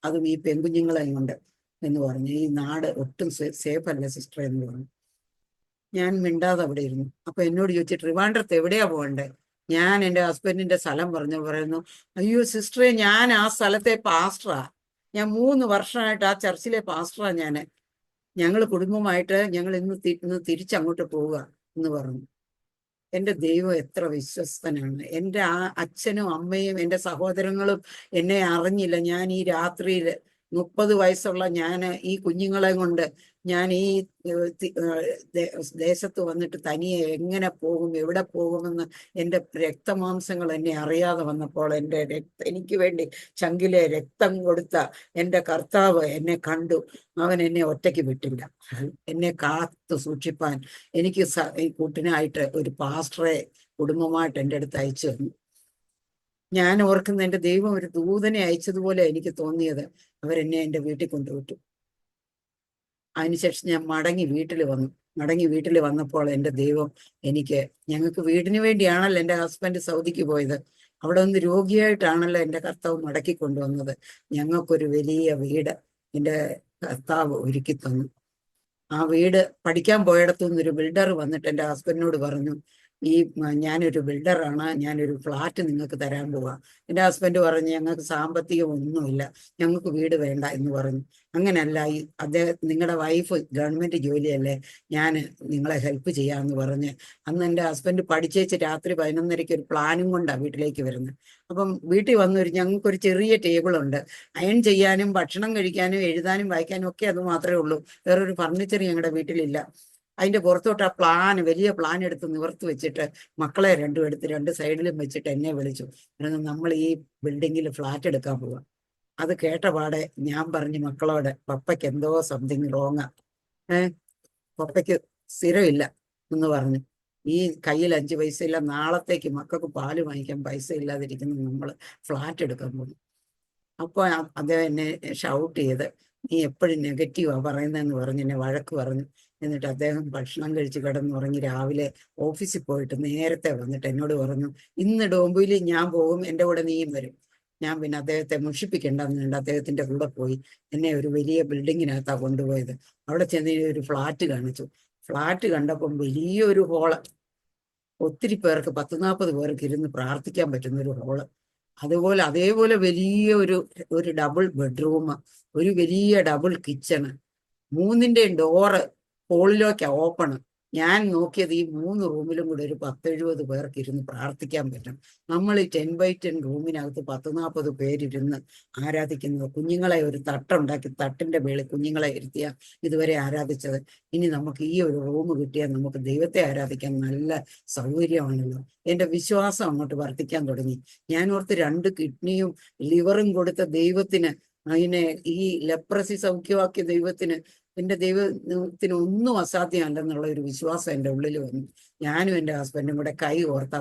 അതും ഈ പെൺകുഞ്ഞുങ്ങളെ കൊണ്ട് എന്ന് പറഞ്ഞു. ഈ നാട് ഒട്ടും സേഫ് അല്ല സിസ്റ്റർ എന്ന് പറഞ്ഞു. ഞാൻ മിണ്ടാതെ അവിടെ ഇരുന്നു. അപ്പൊ എന്നോട് ചോദിച്ചു, ട്രിവാൻഡ്രത്ത് എവിടെയാ പോകണ്ടേ? ഞാൻ എൻ്റെ ഹസ്ബൻഡിന്റെ സ്ഥലം പറയുന്നു, അയ്യോ സിസ്റ്ററെ, ഞാൻ ആ സ്ഥലത്തെ പാസ്റ്ററാ, ഞാൻ 3 വർഷമായിട്ട് ആ ചർച്ചിലെ പാസ്റ്ററാ ഞങ്ങൾ കുടുംബമായിട്ട് ഞങ്ങൾ ഇന്ന് തിരിച്ചങ്ങോട്ട് പോവുക എന്ന് പറഞ്ഞു. എൻ്റെ ദൈവം എത്ര വിശ്വസ്തനാണ്. എൻ്റെ അച്ഛനും അമ്മയും എൻ്റെ സഹോദരങ്ങളും എന്നെ അറിഞ്ഞില്ല. ഞാൻ ഈ രാത്രിയിൽ 30 വയസ്സുള്ള ഈ കുഞ്ഞുങ്ങളെ കൊണ്ട് ഞാൻ ഈ ദേശത്ത് വന്നിട്ട് തനിയെ എങ്ങനെ പോകും, എവിടെ പോകുമെന്ന് എൻ്റെ രക്തമാംസങ്ങൾ എന്നെ അറിയാതെ വന്നപ്പോൾ എനിക്ക് വേണ്ടി ചങ്കിലെ രക്തം കൊടുത്ത എൻ്റെ കർത്താവ് എന്നെ കണ്ടു. അവൻ എന്നെ ഒറ്റയ്ക്ക് വിട്ടില്ല. എന്നെ കാത്തു സൂക്ഷിപ്പാൻ എനിക്ക് ഈ കൂട്ടിനായിട്ട് ഒരു പാസ്റ്ററെ കുടുംബമായിട്ട് എൻ്റെ അടുത്ത് അയച്ചു തന്നു. ഞാൻ ഓർക്കുന്ന എൻ്റെ ദൈവം ഒരു ദൂതനെ അയച്ചതുപോലെ എനിക്ക് തോന്നിയത്. അവരെന്നെ എൻ്റെ വീട്ടിൽ കൊണ്ടുവിട്ടു. അതിനുശേഷം ഞാൻ മടങ്ങി വീട്ടിൽ വന്നപ്പോൾ എൻ്റെ ദൈവം ഞങ്ങൾക്ക് വീടിന് വേണ്ടിയാണല്ലോ എൻ്റെ ഹസ്ബൻഡ് സൗദിക്ക് പോയത്. അവിടെ ഒന്ന് രോഗിയായിട്ടാണല്ലോ എൻ്റെ കർത്താവ് മടക്കി കൊണ്ടുവന്നത്. ഞങ്ങൾക്കൊരു വലിയ വീട് എൻ്റെ കർത്താവ് ഒരുക്കി തന്നു. ആ വീട് പഠിക്കാൻ പോയിടത്തു നിന്നൊരു ബിൽഡർ വന്നിട്ട് എൻ്റെ ഹസ്ബൻഡിനോട് പറഞ്ഞു, ഞാനൊരു ബിൽഡറാണ്, ഞാനൊരു ഫ്ലാറ്റ് നിങ്ങൾക്ക് തരാൻ പോവാ. എൻ്റെ ഹസ്ബൻഡ് പറഞ്ഞു, ഞങ്ങൾക്ക് സാമ്പത്തികം ഒന്നുമില്ല, ഞങ്ങൾക്ക് വീട് വേണ്ട എന്ന് പറഞ്ഞു. അങ്ങനെയല്ല, നിങ്ങളുടെ വൈഫ് ഗവൺമെന്റ് ജോലിയല്ലേ, ഞാൻ നിങ്ങളെ ഹെൽപ്പ് ചെയ്യാമെന്ന് പറഞ്ഞ് അന്ന് എൻ്റെ ഹസ്ബൻഡ് പഠിച്ചേച്ച് രാത്രി 11:30 ഒരു പ്ലാനും കൊണ്ടാണ് വീട്ടിലേക്ക് വരുന്നത്. അപ്പം വീട്ടിൽ ഞങ്ങൾക്കൊരു ചെറിയ ടേബിളുണ്ട്. അയൺ ചെയ്യാനും ഭക്ഷണം കഴിക്കാനും എഴുതാനും വായിക്കാനും ഒക്കെ അത് മാത്രമേ ഉള്ളൂ. വേറൊരു ഫർണിച്ചർ ഞങ്ങളുടെ വീട്ടിലില്ല. അതിന്റെ പുറത്തോട്ട് ആ വലിയ പ്ലാൻ എടുത്ത് നിവർത്തി വെച്ചിട്ട് മക്കളെ രണ്ടും എടുത്ത് 2 സൈഡിലും വെച്ചിട്ട് എന്നെ വിളിച്ചു. നമ്മൾ ഈ ബിൽഡിങ്ങിൽ ഫ്ലാറ്റ് എടുക്കാൻ പോവാം. അത് കേട്ട പാടെ ഞാൻ പറഞ്ഞു മക്കളോട്, പപ്പയ്ക്ക് എന്തോ സംതിങ് റോങ്ങാ, പപ്പയ്ക്ക് സ്ഥിരമില്ല എന്ന് പറഞ്ഞു. ഈ കയ്യിൽ 5 പൈസ ഇല്ല, നാളത്തേക്ക് മക്കൾക്ക് പാല് വാങ്ങിക്കാൻ പൈസ ഇല്ലാതിരിക്കുന്നു, നമ്മൾ ഫ്ലാറ്റ് എടുക്കാൻ പോകും. അപ്പോൾ അദ്ദേഹം എന്നെ ഷൗട്ട് ചെയ്ത്, നീ എപ്പോഴും നെഗറ്റീവാ പറയുന്നതെന്ന് പറഞ്ഞ് എന്നെ വഴക്ക് പറഞ്ഞു. എന്നിട്ട് അദ്ദേഹം ഭക്ഷണം കഴിച്ച് കിടന്നുറങ്ങി രാവിലെ ഓഫീസിൽ പോയിട്ട് നേരത്തെ വന്നിട്ട് എന്നോട് പറഞ്ഞു, ഇന്ന് ഡോംബുയിൽ ഞാൻ പോകും, എൻ്റെ കൂടെ നീയും വരും. ഞാൻ പിന്നെ അദ്ദേഹത്തെ മുഷിപ്പിക്കേണ്ടെന്ന് കണ്ട് അദ്ദേഹത്തിന്റെ കൂടെ പോയി. എന്നെ ഒരു വലിയ ബിൽഡിങ്ങിനകത്താണ് കൊണ്ടുപോയത്. അവിടെ ചെന്ന് ഒരു ഫ്ലാറ്റ് കാണിച്ചു. ഫ്ലാറ്റ് കണ്ടപ്പം വലിയൊരു ഹോള്, ഒത്തിരി പേർക്ക് 10-40 പേർക്ക് ഇരുന്ന് പ്രാർത്ഥിക്കാൻ പറ്റുന്ന ഒരു ഹോള്. അതേപോലെ വലിയ ഒരു ഡബിൾ ബെഡ്റൂം, ഒരു വലിയ ഡബിൾ കിച്ചണ്, 3ന്റെ ഡോറ് ഹോളിലേക്കാ ഓപ്പണ്. ഞാൻ നോക്കിയത് ഈ 3 റൂമിലും കൂടെ ഒരു 10-70 പേർക്ക് ഇരുന്ന് പ്രാർത്ഥിക്കാൻ പറ്റും. നമ്മൾ ഈ 10x10 റൂമിനകത്ത് 10-40 പേരിരുന്ന് ആരാധിക്കുന്നത്. കുഞ്ഞുങ്ങളെ ഒരു തട്ടുണ്ടാക്കി തട്ടിന്റെ മേളിൽ കുഞ്ഞുങ്ങളെ ഇരുത്തിയ ഇതുവരെ ആരാധിച്ചത്. ഇനി നമുക്ക് ഈ ഒരു റൂം കിട്ടിയാൽ നമുക്ക് ദൈവത്തെ ആരാധിക്കാൻ നല്ല സൗകര്യമാണല്ലോ. എന്റെ വിശ്വാസം അങ്ങോട്ട് വർദ്ധിക്കാൻ തുടങ്ങി. ഞാൻ ഓർത്ത് 2 കിഡ്നിയും ലിവറും കൊടുത്ത ദൈവത്തിന്, അതിനെ ഈ ലെപ്രസി സൗഖ്യമാക്കിയ ദൈവത്തിന്, എന്റെ ദൈവത്തിന് ഒന്നും അസാധ്യമല്ലെന്നുള്ള ഒരു വിശ്വാസം എൻ്റെ ഉള്ളിൽ വന്നു. ഞാനും എൻ്റെ ഹസ്ബൻഡും കൂടെ കൈ ഓർത്ത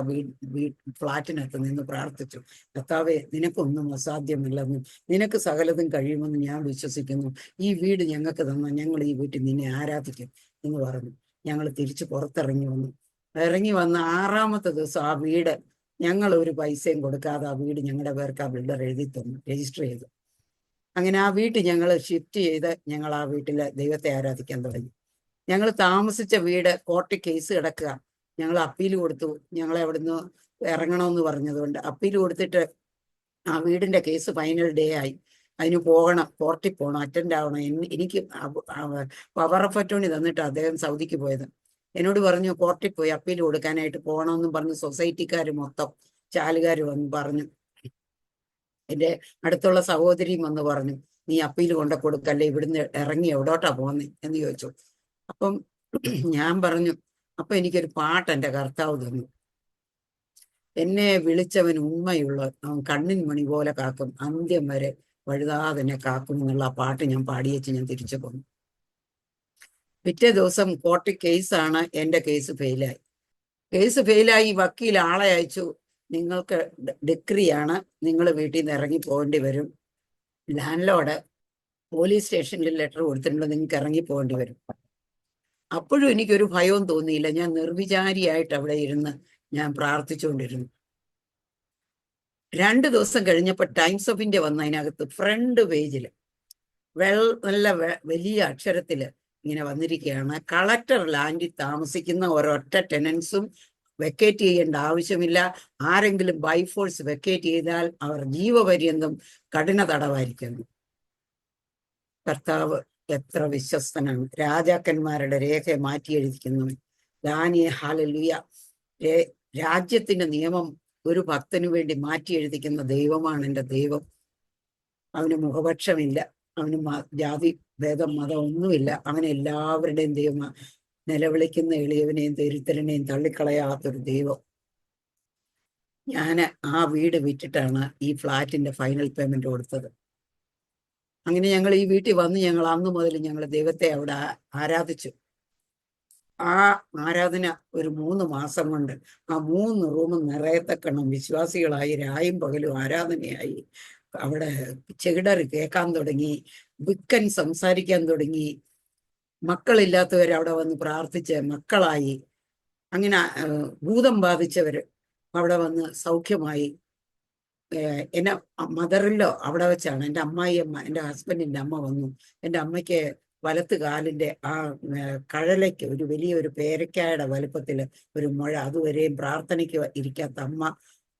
ഫ്ലാറ്റിനകത്ത് നിന്ന് പ്രാർത്ഥിച്ചു. കർത്താവേ, നിനക്കൊന്നും അസാധ്യമല്ലെന്നും നിനക്ക് സകലതും കഴിയുമെന്ന് ഞാൻ വിശ്വസിക്കുന്നു. ഈ വീട് ഞങ്ങൾക്ക് തന്നാൽ ഞങ്ങൾ ഈ വീട്ടിൽ നിന്നെ ആരാധിക്കും എന്ന് പറഞ്ഞു. ഞങ്ങൾ തിരിച്ച് പുറത്തിറങ്ങി വന്നു. ഇറങ്ങി വന്ന 6ാമത്തെ ദിവസം ആ വീട് ഞങ്ങൾ ഒരു പൈസയും കൊടുക്കാതെ ആ വീട് ഞങ്ങളുടെ പേർക്ക് ആ ബിൽഡർ എഴുതി തന്നു, രജിസ്റ്റർ ചെയ്തു. അങ്ങനെ ആ വീട്ടിൽ ഞങ്ങൾ ഷിഫ്റ്റ് ചെയ്ത് ഞങ്ങൾ ആ വീട്ടില് ദൈവത്തെ ആരാധിക്കാൻ തുടങ്ങി. ഞങ്ങൾ താമസിച്ച വീട് കോർട്ടിൽ കേസ് കിടക്കുക. ഞങ്ങൾ അപ്പീൽ കൊടുത്തു. ഞങ്ങളെ അവിടുന്ന് ഇറങ്ങണമെന്ന് പറഞ്ഞതുകൊണ്ട് അപ്പീൽ കൊടുത്തിട്ട് ആ വീടിന്റെ കേസ് ഫൈനൽ ഡേ ആയി. അതിന് പോകണം, കോർട്ടിൽ പോകണം, അറ്റൻഡ് ആവണം. എനിക്ക് പവർ ഓഫ് അറ്റോർണി തന്നിട്ട് അദ്ദേഹം സൗദിക്ക് പോയത്. എന്നോട് പറഞ്ഞു കോർട്ടിൽ പോയി അപ്പീൽ കൊടുക്കാനായിട്ട് പോകണമെന്നും പറഞ്ഞ് സൊസൈറ്റിക്കാർ മൊത്തം ചാലുകാർ വന്ന് പറഞ്ഞു. എൻ്റെ അടുത്തുള്ള സഹോദരിയും വന്ന് പറഞ്ഞു, നീ അപ്പീൽ കൊണ്ട കൊടുക്കല്ലേ, ഇവിടുന്ന് ഇറങ്ങി എവിടോട്ടാ പോകുന്നത് എന്ന് ചോദിച്ചു. അപ്പം ഞാൻ പറഞ്ഞു, അപ്പൊ എനിക്കൊരു പാട്ട് എൻ്റെ കർത്താവ് തന്നു. എന്നെ വിളിച്ചവൻ ഉണ്മയുള്ള, അവൻ കണ്ണിൻ മണി പോലെ കാക്കും, അന്ത്യം വരെ വഴുതാതെ കാക്കും എന്നുള്ള ആ പാട്ട് ഞാൻ പാടിയേച്ച് ഞാൻ തിരിച്ചു പോന്നു. പിറ്റേ ദിവസം കോർട്ടിൽ കേസാണ്. എൻ്റെ കേസ് ഫെയിലായി. വക്കീൽ ആളെ അയച്ചു. നിങ്ങൾക്ക് ഡിക്രിയാണ്, നിങ്ങൾ വീട്ടിൽ നിന്ന് ഇറങ്ങി പോകേണ്ടി വരും. ലാൻഡ് ലോർഡ് പോലീസ് സ്റ്റേഷനിൽ ലെറ്റർ കൊടുത്തിട്ടുണ്ട്, നിങ്ങൾക്ക് ഇറങ്ങി പോകേണ്ടി വരും. അപ്പോഴും എനിക്കൊരു ഭയവും തോന്നിയില്ല. ഞാൻ നിർവിചാരിയായിട്ട് അവിടെ ഇരുന്ന് ഞാൻ പ്രാർത്ഥിച്ചുകൊണ്ടിരുന്നു. 2 ദിവസം കഴിഞ്ഞപ്പോൾ ടൈംസ് ഓഫ് ഇന്ത്യ വന്ന അതിനകത്ത് ഫ്രണ്ട് പേജിൽ നല്ല വലിയ അക്ഷരത്തില് ഇങ്ങനെ വന്നിരിക്കുകയാണ്, കളക്ടർ ലാൻഡിൽ താമസിക്കുന്ന ഒരൊറ്റ ടെനൻസും വെക്കേറ്റ് ചെയ്യേണ്ട ആവശ്യമില്ല. ആരെങ്കിലും ബൈഫോഴ്സ് വെക്കേറ്റ് ചെയ്താൽ അവർ ജീവപര്യന്തം കഠിന തടവായിരിക്കുന്നു. കർത്താവ് എത്ര വിശ്വസ്തനാണ്. രാജാക്കന്മാരുടെ രേഖ മാറ്റി എഴുതിക്കുന്നവൻ. ഹല്ലേലൂയ. രാജ്യത്തിന്റെ നിയമം ഒരു ഭക്തനു വേണ്ടി മാറ്റി എഴുതിക്കുന്ന ദൈവമാണ് എൻ്റെ ദൈവം. അവന് മുഖപക്ഷമില്ല, അവന് ജാതി ഭേദം മതം ഒന്നുമില്ല. അവൻ എല്ലാവരുടെയും ദൈവമാണ്. നിലവിളിക്കുന്ന എളിയവനെയും ദരിദ്രനെയും തള്ളിക്കളയാത്തൊരു ദൈവം. ഞാൻ ആ വീട് വിറ്റിട്ടാണ് ഈ ഫ്ലാറ്റിന്റെ ഫൈനൽ പേയ്മെന്റ് കൊടുത്തത്. അങ്ങനെ ഞങ്ങൾ ഈ വീട്ടിൽ വന്ന് ഞങ്ങൾ അന്ന് മുതൽ ഞങ്ങൾ ദൈവത്തെ അവിടെ ആരാധിച്ചു. ആ ആരാധന ഒരു 3 മാസം കൊണ്ട് ആ 3 റൂമും നിറയത്തക്കണം വിശ്വാസികളായി. രായും പകലും ആരാധനയായി. അവിടെ ചെകിടറി കേൾക്കാൻ തുടങ്ങി, വിക്കൻ സംസാരിക്കാൻ തുടങ്ങി. മക്കളില്ലാത്തവർ അവിടെ വന്ന് പ്രാർത്ഥിച്ച് മക്കളായി. അങ്ങനെ ഭൂതം ബാധിച്ചവർ അവിടെ വന്ന് സൗഖ്യമായി. എന്നെ മദറിലോ അവിടെ വെച്ചാണ് എൻ്റെ അമ്മായിയമ്മ, എൻ്റെ ഹസ്ബൻഡിൻ്റെ അമ്മ വന്നു. എൻ്റെ അമ്മയ്ക്ക് വലത്ത് കാലിൻ്റെ ആ കഴലയ്ക്ക് ഒരു വലിയൊരു പേരക്കായുടെ വലുപ്പത്തിൽ ഒരു മുഴ, അതുവരെയും പ്രാർത്ഥനയ്ക്ക് ഇരിക്കാത്ത അമ്മ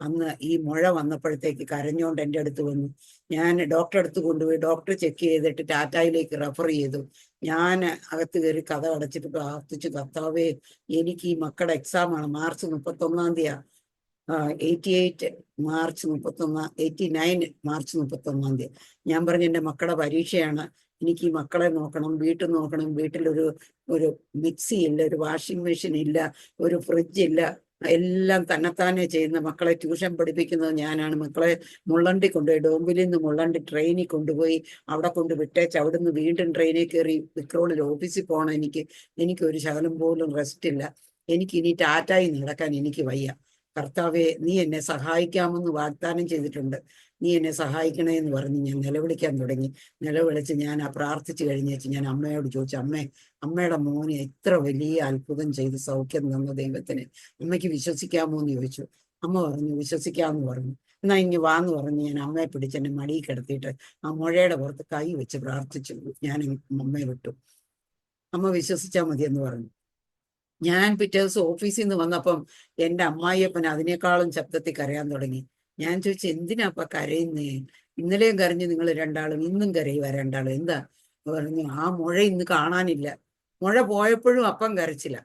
അന്ന് ഈ മുഴ വന്നപ്പോഴത്തേക്ക് കരഞ്ഞോണ്ട് എൻ്റെ അടുത്ത് വന്നു. ഞാൻ ഡോക്ടറെ അടുത്ത് കൊണ്ടുപോയി. ഡോക്ടർ ചെക്ക് ചെയ്തിട്ട് ടാറ്റായിലേക്ക് റെഫർ ചെയ്തു. ഞാൻ അകത്ത് കയറി കഥ അടച്ചിട്ട് പ്രാർത്ഥിച്ചു, കർത്താവേ, എനിക്ക് ഈ മക്കളുടെ എക്സാമാണ് മാർച്ച് 31 88 മാർച്ച് 31, 89 മാർച്ച് 31. ഞാൻ പറഞ്ഞു, എൻ്റെ മക്കളുടെ പരീക്ഷയാണ്, എനിക്ക് ഈ മക്കളെ നോക്കണം, വീട്ടിൽ നോക്കണം. വീട്ടിലൊരു മിക്സി ഇല്ല, ഒരു വാഷിംഗ് മെഷീൻ ഇല്ല, ഒരു ഫ്രിഡ്ജ് ഇല്ല. എല്ലാം തന്നെത്താനെ ചെയ്യുന്ന മക്കളെ ട്യൂഷൻ പഠിപ്പിക്കുന്നത് ഞാനാണ്. മക്കളെ മുള്ളണ്ടി കൊണ്ടുപോയി, ഡോമ്പിലിൽ നിന്ന് മുള്ളണ്ടി ട്രെയിനിൽ കൊണ്ടുപോയി അവിടെ കൊണ്ട് വിട്ടേച്ച് അവിടുന്ന് വീണ്ടും ട്രെയിനിൽ കയറി വിക്രോളിൽ ഓഫീസിൽ പോകണം. എനിക്ക് ഒരു ശകലം പോലും റെസ്റ്റ് ഇല്ല. എനിക്ക് ഇനി ടാറ്റായി നടക്കാൻ എനിക്ക് വയ്യ. കർത്താവെ, നീ എന്നെ സഹായിക്കാമെന്ന് വാഗ്ദാനം ചെയ്തിട്ടുണ്ട്, നീ എന്നെ സഹായിക്കണേ എന്ന് പറഞ്ഞ് ഞാൻ നിലവിളിക്കാൻ തുടങ്ങി. നിലവിളിച്ച് ഞാൻ പ്രാർത്ഥിച്ചു കഴിഞ്ഞേച്ച് ഞാൻ അമ്മയോട് ചോദിച്ചു, അമ്മയുടെ മോന് എത്ര വലിയ അത്ഭുതം ചെയ്ത് സൗഖ്യം തന്ന ദൈവത്തിന് അമ്മയ്ക്ക് വിശ്വസിക്കാമോ എന്ന് ചോദിച്ചു. അമ്മ പറഞ്ഞു വിശ്വസിക്കാമെന്ന് പറഞ്ഞു. എന്നാ ഇങ്ങ് വാന്ന് പറഞ്ഞ് ഞാൻ അമ്മയെ പിടിച്ച് എന്നെ മടിയിൽ കിടത്തിയിട്ട് ആ മുഴയുടെ പുറത്ത് കൈ വെച്ച് പ്രാർത്ഥിച്ചു. ഞാൻ അമ്മയെ വിട്ടു. അമ്മ വിശ്വസിച്ചാൽ മതി എന്ന് പറഞ്ഞു. ഞാൻ പിറ്റേ ദിവസം ഓഫീസിൽ നിന്ന് വന്നപ്പം എൻ്റെ അമ്മായിയപ്പൻ അതിനേക്കാളും ശബ്ദത്തിൽ കരയാൻ തുടങ്ങി. ഞാൻ ചോദിച്ചു, എന്തിനാപ്പ കരയുന്നേ? ഇന്നലെയും കരഞ്ഞു നിങ്ങൾ രണ്ടാളും, ഇന്നും കരയുക രണ്ടാളും, എന്താ? പറഞ്ഞു, ആ മുഴ ഇന്ന് കാണാനില്ല. മുഴ പോയപ്പോഴും അപ്പം കരച്ചില്ല.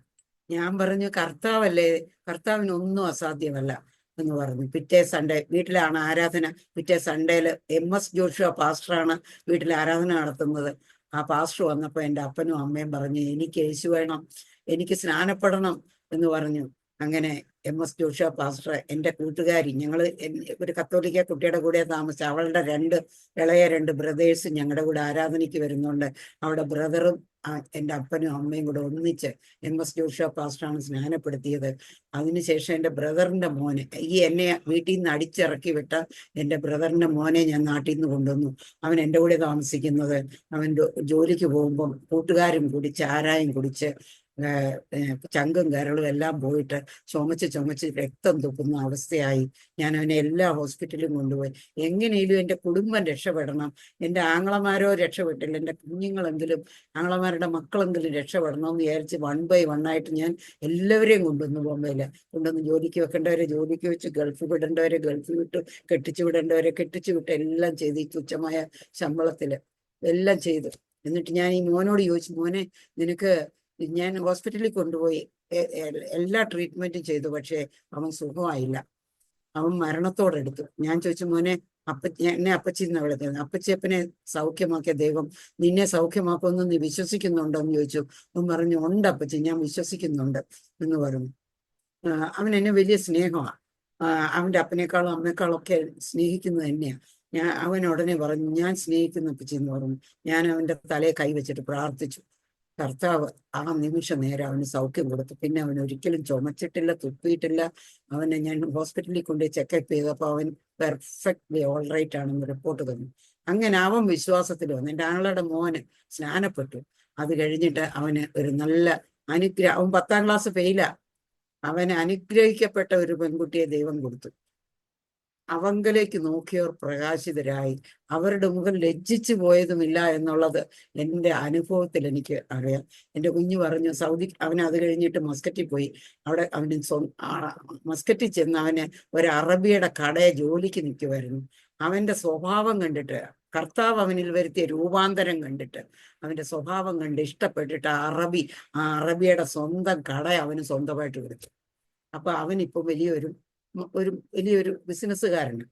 ഞാൻ പറഞ്ഞു, കർത്താവല്ലേ, കർത്താവിനൊന്നും അസാധ്യമല്ല എന്ന് പറഞ്ഞു. പിറ്റേ സൺഡേ വീട്ടിലാണ് ആരാധന. പിറ്റേ സൺഡേയില് MS ജോഷുവ പാസ്റ്ററാണ് വീട്ടിൽ ആരാധന നടത്തുന്നത്. ആ പാസ്റ്റർ വന്നപ്പോൾ എൻ്റെ അപ്പനും അമ്മയും പറഞ്ഞു, എനിക്ക് യേശു വേണം, എനിക്ക് സ്നാനപ്പെടണം എന്ന് പറഞ്ഞു. അങ്ങനെ MS ജോഷുവ പാസ്റ്റർ എൻ്റെ കൂട്ടുകാരി, ഞങ്ങൾ ഒരു കത്തോലിക്ക കുട്ടിയുടെ കൂടെ താമസിച്ച അവളുടെ ഇളയ രണ്ട് ബ്രദേഴ്സ് ഞങ്ങളുടെ കൂടെ ആരാധനയ്ക്ക് വരുന്നുണ്ട്. അവിടെ ബ്രദറും എൻ്റെ അപ്പനും അമ്മയും കൂടെ ഒന്നിച്ച് MS ജോഷുവ പാസ്റ്ററാണ് സ്നാനപ്പെടുത്തിയത്. അതിനുശേഷം എൻ്റെ ബ്രദറിൻ്റെ മോനെ, എന്നെ വീട്ടിൽ നിന്ന് അടിച്ചിറക്കി വിട്ട എൻ്റെ ബ്രദറിൻ്റെ മോനെ ഞാൻ നാട്ടിൽ നിന്ന് കൊണ്ടുവന്നു. അവൻ എൻ്റെ കൂടെ താമസിക്കുന്നത്. അവൻ ജോലിക്ക് പോകുമ്പം കൂട്ടുകാരും കൂടി ചാരായം കുടിച്ച് ചങ്കും കരളും എല്ലാം പോയിട്ട് ചുമച്ച് രക്തം തുപ്പുന്ന അവസ്ഥയായി. ഞാൻ അവനെ എല്ലാ ഹോസ്പിറ്റലിലും കൊണ്ടുപോയി. എങ്ങനെയും എൻ്റെ കുടുംബം രക്ഷപ്പെടണം, എൻ്റെ ആങ്ങളമാരോ രക്ഷപ്പെട്ടില്ല, എൻ്റെ കുഞ്ഞുങ്ങളെങ്കിലും ആങ്ങളമാരുടെ മക്കളെങ്കിലും രക്ഷപ്പെടണമെന്ന് വിചാരിച്ച് 1 by 1 ആയിട്ട് ഞാൻ എല്ലാവരെയും കൊണ്ടുവന്നു. ബോംബെയിൽ കൊണ്ടുവന്ന് ജോലിക്ക് വെക്കേണ്ടവരെ ജോലിക്ക് വെച്ച്, ഗൾഫ് വിടേണ്ടവരെ ഗൾഫ് വിട്ടു, കെട്ടിച്ചു വിടേണ്ടവരെ കെട്ടിച്ചു വിട്ട്, എല്ലാം ചെയ്ത് ഈ തുച്ഛമായ ശമ്പളത്തിൽ എല്ലാം ചെയ്തു. എന്നിട്ട് ഞാൻ ഈ മോനോട് ചോദിച്ചു, മോനെ നിനക്ക്, ഞാൻ ഹോസ്പിറ്റലിൽ കൊണ്ടുപോയി എല്ലാ ട്രീറ്റ്മെന്റും ചെയ്തു, പക്ഷേ അവൻ സുഖമായില്ല, അവൻ മരണത്തോടെടുത്തു. ഞാൻ ചോദിച്ചു, മോനെ എന്നെ അപ്പച്ചി എന്നാ വിളിക്കുന്നത്, അപ്പച്ചിയപ്പനെ സൗഖ്യമാക്കിയ ദൈവം നിന്നെ സൗഖ്യമാക്കുമെന്ന് നീ വിശ്വസിക്കുന്നുണ്ടോ എന്ന് ചോദിച്ചു. അവൻ പറഞ്ഞു, ഉണ്ട് അപ്പച്ചി, ഞാൻ വിശ്വസിക്കുന്നുണ്ട് എന്ന് പറഞ്ഞു. അവൻ എന്നെ വലിയ സ്നേഹമാണ്. അവൻ്റെ അപ്പനേക്കാളും അമ്മയെക്കാളും ഒക്കെ സ്നേഹിക്കുന്നത് തന്നെയാണ്. അവൻ ഉടനെ പറഞ്ഞു, ഞാൻ സ്നേഹിക്കുന്ന അപ്പച്ചി എന്ന് പറഞ്ഞു. ഞാൻ അവൻ്റെ തലയെ കൈവച്ചിട്ട് പ്രാർത്ഥിച്ചു. കർത്താവ് ആ നിമിഷ നേരം അവന് സൗഖ്യം കൊടുത്തു. പിന്നെ അവൻ ഒരിക്കലും ചുമച്ചിട്ടില്ല, തുപ്പിയിട്ടില്ല. അവനെ ഞാൻ ഹോസ്പിറ്റലിൽ കൊണ്ടുപോയി ചെക്കപ്പ് ചെയ്തപ്പോൾ അവൻ പെർഫെക്റ്റ്ലി ഓൾറൈറ്റ് ആണെന്ന് റിപ്പോർട്ട് തന്നു. അങ്ങനെ അവൻ വിശ്വാസത്തിൽ വന്നു. എൻ്റെ ആങ്ങളുടെ മോന് സ്നാനപ്പെട്ടു. അത് കഴിഞ്ഞിട്ട് അവന് ഒരു നല്ല അനുഗ്രഹം, അവൻ 10ാം ക്ലാസ് ഫെയിലാ. അവന് അനുഗ്രഹിക്കപ്പെട്ട ഒരു പെൺകുട്ടിയെ ദൈവം കൊടുത്തു. അവങ്കലേക്ക് നോക്കിയവർ പ്രകാശിതരായി, അവരുടെ മുഖം ലജ്ജിച്ചു പോയതുമില്ല എന്നുള്ളത് എൻ്റെ അനുഭവത്തിൽ എനിക്ക് അറിയാം. എൻ്റെ കുഞ്ഞു പറഞ്ഞു, അവൻ അത് കഴിഞ്ഞിട്ട് മസ്കറ്റിൽ പോയി. അവിടെ അവന് മസ്കറ്റിൽ ചെന്ന് അവന് ഒരു അറബിയുടെ കടയെ ജോലിക്ക് നിൽക്കുമായിരുന്നു. അവൻ്റെ സ്വഭാവം കണ്ടിട്ട്, കർത്താവ് അവനിൽ വരുത്തിയ രൂപാന്തരം കണ്ടിട്ട്, അവൻ്റെ സ്വഭാവം കണ്ട് ഇഷ്ടപ്പെട്ടിട്ട് ആ അറബിയുടെ സ്വന്തം കട അവന് സ്വന്തമായിട്ട് കൊടുത്തു. അപ്പൊ അവനിപ്പോൾ വലിയൊരു ബിസിനസ്സുകാരന്.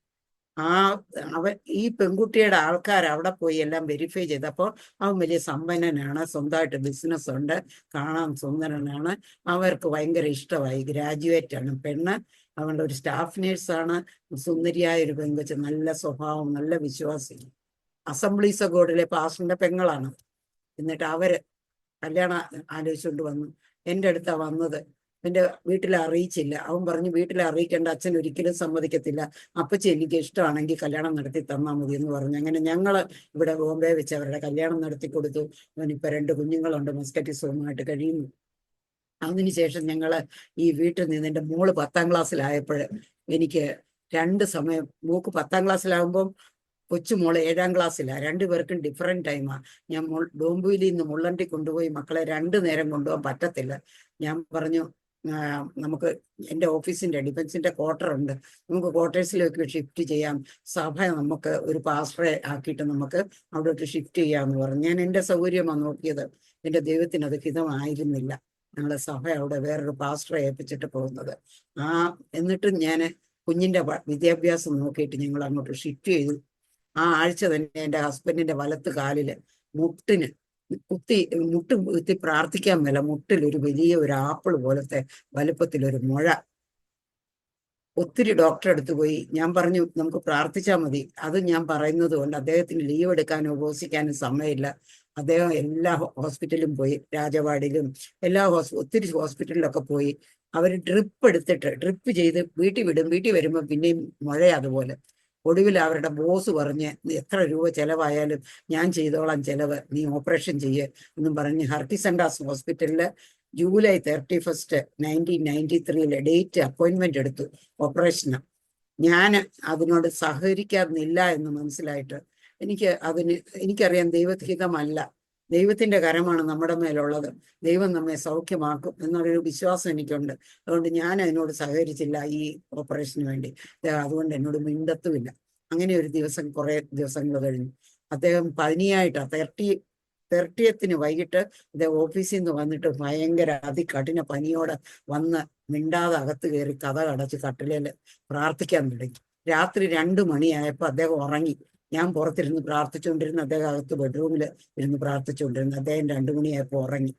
ഈ പെൺകുട്ടിയുടെ ആൾക്കാർ അവിടെ പോയി എല്ലാം വെരിഫൈ ചെയ്തപ്പോൾ അവൻ വലിയ സമ്പന്നനാണ്, സ്വന്തമായിട്ട് ബിസിനസ് ഉണ്ട്, കാണാൻ സുന്ദരനാണ്. അവർക്ക് ഭയങ്കര ഇഷ്ടമായി. ഗ്രാജുവേറ്റ് ആണ് പെണ്ണ്. അവളുടെ ഒരു സ്റ്റാഫ് നേഴ്സാണ്. സുന്ദരിയായ ഒരു പെൺകൊച്ച്, നല്ല സ്വഭാവം, നല്ല വിശ്വാസി. അസംബ്ലീസ് ഓഫ് ഗോഡിലെ പാസ്റ്ററിന്റെ പെങ്ങളാണ്. എന്നിട്ട് അവര് കല്യാണം ആലോചിച്ചുകൊണ്ട് വന്നു. എൻ്റെ അടുത്താണ് വന്നത്. എൻ്റെ വീട്ടിൽ അറിയിച്ചില്ല. അവൻ പറഞ്ഞു, വീട്ടിൽ അറിയിക്കേണ്ട, അച്ഛൻ ഒരിക്കലും സമ്മതിക്കത്തില്ല, അപ്പച്ചി എനിക്ക് ഇഷ്ടമാണെങ്കിൽ കല്യാണം നടത്തി തന്നാൽ മതി എന്ന് പറഞ്ഞു. അങ്ങനെ ഞങ്ങൾ ഇവിടെ ബോംബെ വെച്ച് അവരുടെ കല്യാണം നടത്തി കൊടുത്തു. അവനിപ്പോൾ 2 കുഞ്ഞുങ്ങളുണ്ട്, മസ്കറ്റിൽ സുഖമായിട്ട് കഴിയുന്നു. അതിനുശേഷം ഞങ്ങൾ ഈ വീട്ടിൽ നിന്ന്, എൻ്റെ മോള് 10ാം ക്ലാസ്സിലായപ്പോൾ എനിക്ക് 2 സമയം, മോക്ക് 10ാം ക്ലാസ്സിലാകുമ്പം കൊച്ചുമോള് 7ാം ക്ലാസ്സിലാണ്. 2 പേർക്കും ഡിഫറെൻറ്റ് ടൈമാണ്. ഞാൻ ഡോംബുവിൽ നിന്ന് മുള്ളണ്ടി കൊണ്ടുപോയി മക്കളെ 2 നേരം കൊണ്ടുപോകാൻ പറ്റത്തില്ല. ഞാൻ പറഞ്ഞു, നമുക്ക് എൻ്റെ ഓഫീസിൻ്റെ ഡിഫൻസിൻ്റെ ക്വാർട്ടർ ഉണ്ട്, നമുക്ക് ക്വാർട്ടേഴ്സിലേക്ക് ഷിഫ്റ്റ് ചെയ്യാം, സഭ നമുക്ക് ഒരു പാസ്റ്ററെ ആക്കിയിട്ട് നമുക്ക് അവിടോട്ട് ഷിഫ്റ്റ് ചെയ്യാമെന്ന് പറഞ്ഞു. ഞാൻ എൻ്റെ സൗകര്യമാണ് നോക്കിയത്. എൻ്റെ ദൈവത്തിന് അത് ഹിതമായിരുന്നില്ല ഞങ്ങളെ സഭ അവിടെ വേറൊരു പാസ്റ്ററെ ഏൽപ്പിച്ചിട്ട് പോകുന്നത്. എന്നിട്ടും ഞാൻ കുഞ്ഞിൻ്റെ വിദ്യാഭ്യാസം നോക്കിയിട്ട് ഞങ്ങൾ അങ്ങോട്ട് ഷിഫ്റ്റ് ചെയ്തു. ആ ആഴ്ച തന്നെ എൻ്റെ ഹസ്ബൻഡിൻ്റെ വലത്ത് കാലിൽ മുട്ട് കുത്തി പ്രാർത്ഥിക്കാൻ മേല, മുട്ടിൽ ഒരു വലിയ ആപ്പിൾ പോലത്തെ വലുപ്പത്തിലൊരു മുഴ. ഒത്തിരി ഡോക്ടറെ അടുത്ത് പോയി. ഞാൻ പറഞ്ഞു, നമുക്ക് പ്രാർത്ഥിച്ചാൽ മതി. അത് ഞാൻ പറയുന്നത് കൊണ്ട് അദ്ദേഹത്തിന് ലീവ് എടുക്കാനോ ഉപവസിക്കാനും സമയമില്ല. അദ്ദേഹം എല്ലാ ഹോസ്പിറ്റലിലും പോയി, രാജവാടിയിലും ഒത്തിരി ഹോസ്പിറ്റലിലൊക്കെ പോയി. അവർ ഡ്രിപ്പ് ചെയ്ത് വീട്ടിൽ വിടും. വീട്ടിൽ വരുമ്പോൾ പിന്നെയും മുഴ അതുപോലെ. ഒടുവിൽ അവരുടെ ബോസ് പറഞ്ഞ്, എത്ര രൂപ ചിലവായാലും ഞാൻ ചെയ്തോളാം ചിലവ്, നീ ഓപ്പറേഷൻ ചെയ്യ് എന്നും പറഞ്ഞ് ഹർട്ടിസണ്ടാസ് ഹോസ്പിറ്റലിൽ ജൂലൈ 31, 1993 ഡേറ്റ് അപ്പോയിൻമെന്റ് എടുത്തു ഓപ്പറേഷന്. ഞാൻ അതിനോട് സഹകരിക്കാറില്ല എന്ന് മനസ്സിലായിട്ട് എനിക്കറിയാം ദൈവഹിതമല്ല, ദൈവത്തിന്റെ കരമാണ് നമ്മുടെ മേലുള്ളത്, ദൈവം നമ്മെ സൗഖ്യമാക്കും എന്നുള്ളൊരു വിശ്വാസം എനിക്കുണ്ട്. അതുകൊണ്ട് ഞാൻ അതിനോട് സഹകരിച്ചില്ല ഈ ഓപ്പറേഷന് വേണ്ടി. അതുകൊണ്ട് എന്നോട് മിണ്ടത്തുമില്ല. അങ്ങനെ ഒരു ദിവസം, കുറെ ദിവസങ്ങൾ കഴിഞ്ഞു. അദ്ദേഹം പനിയായിട്ടാ 30th വൈകിട്ട് അദ്ദേഹം ഓഫീസിൽ നിന്ന് വന്നിട്ട് ഭയങ്കര അതികഠിന പനിയോടെ വന്ന് മിണ്ടാതെ അകത്ത് കയറി കഥ അടച്ച് കട്ടിലേൽ പ്രാർത്ഥിക്കാൻ തുടങ്ങി. രാത്രി 2 മണിയായപ്പോൾ അദ്ദേഹം ഉറങ്ങി. ഞാൻ പുറത്തിരുന്ന് പ്രാർത്ഥിച്ചുകൊണ്ടിരുന്ന, അദ്ദേഹം അകത്ത് ബെഡ്റൂമിൽ ഇരുന്ന് പ്രാർത്ഥിച്ചുകൊണ്ടിരുന്നു. അദ്ദേഹം 2 മണിയായപ്പോൾ ഉറങ്ങി.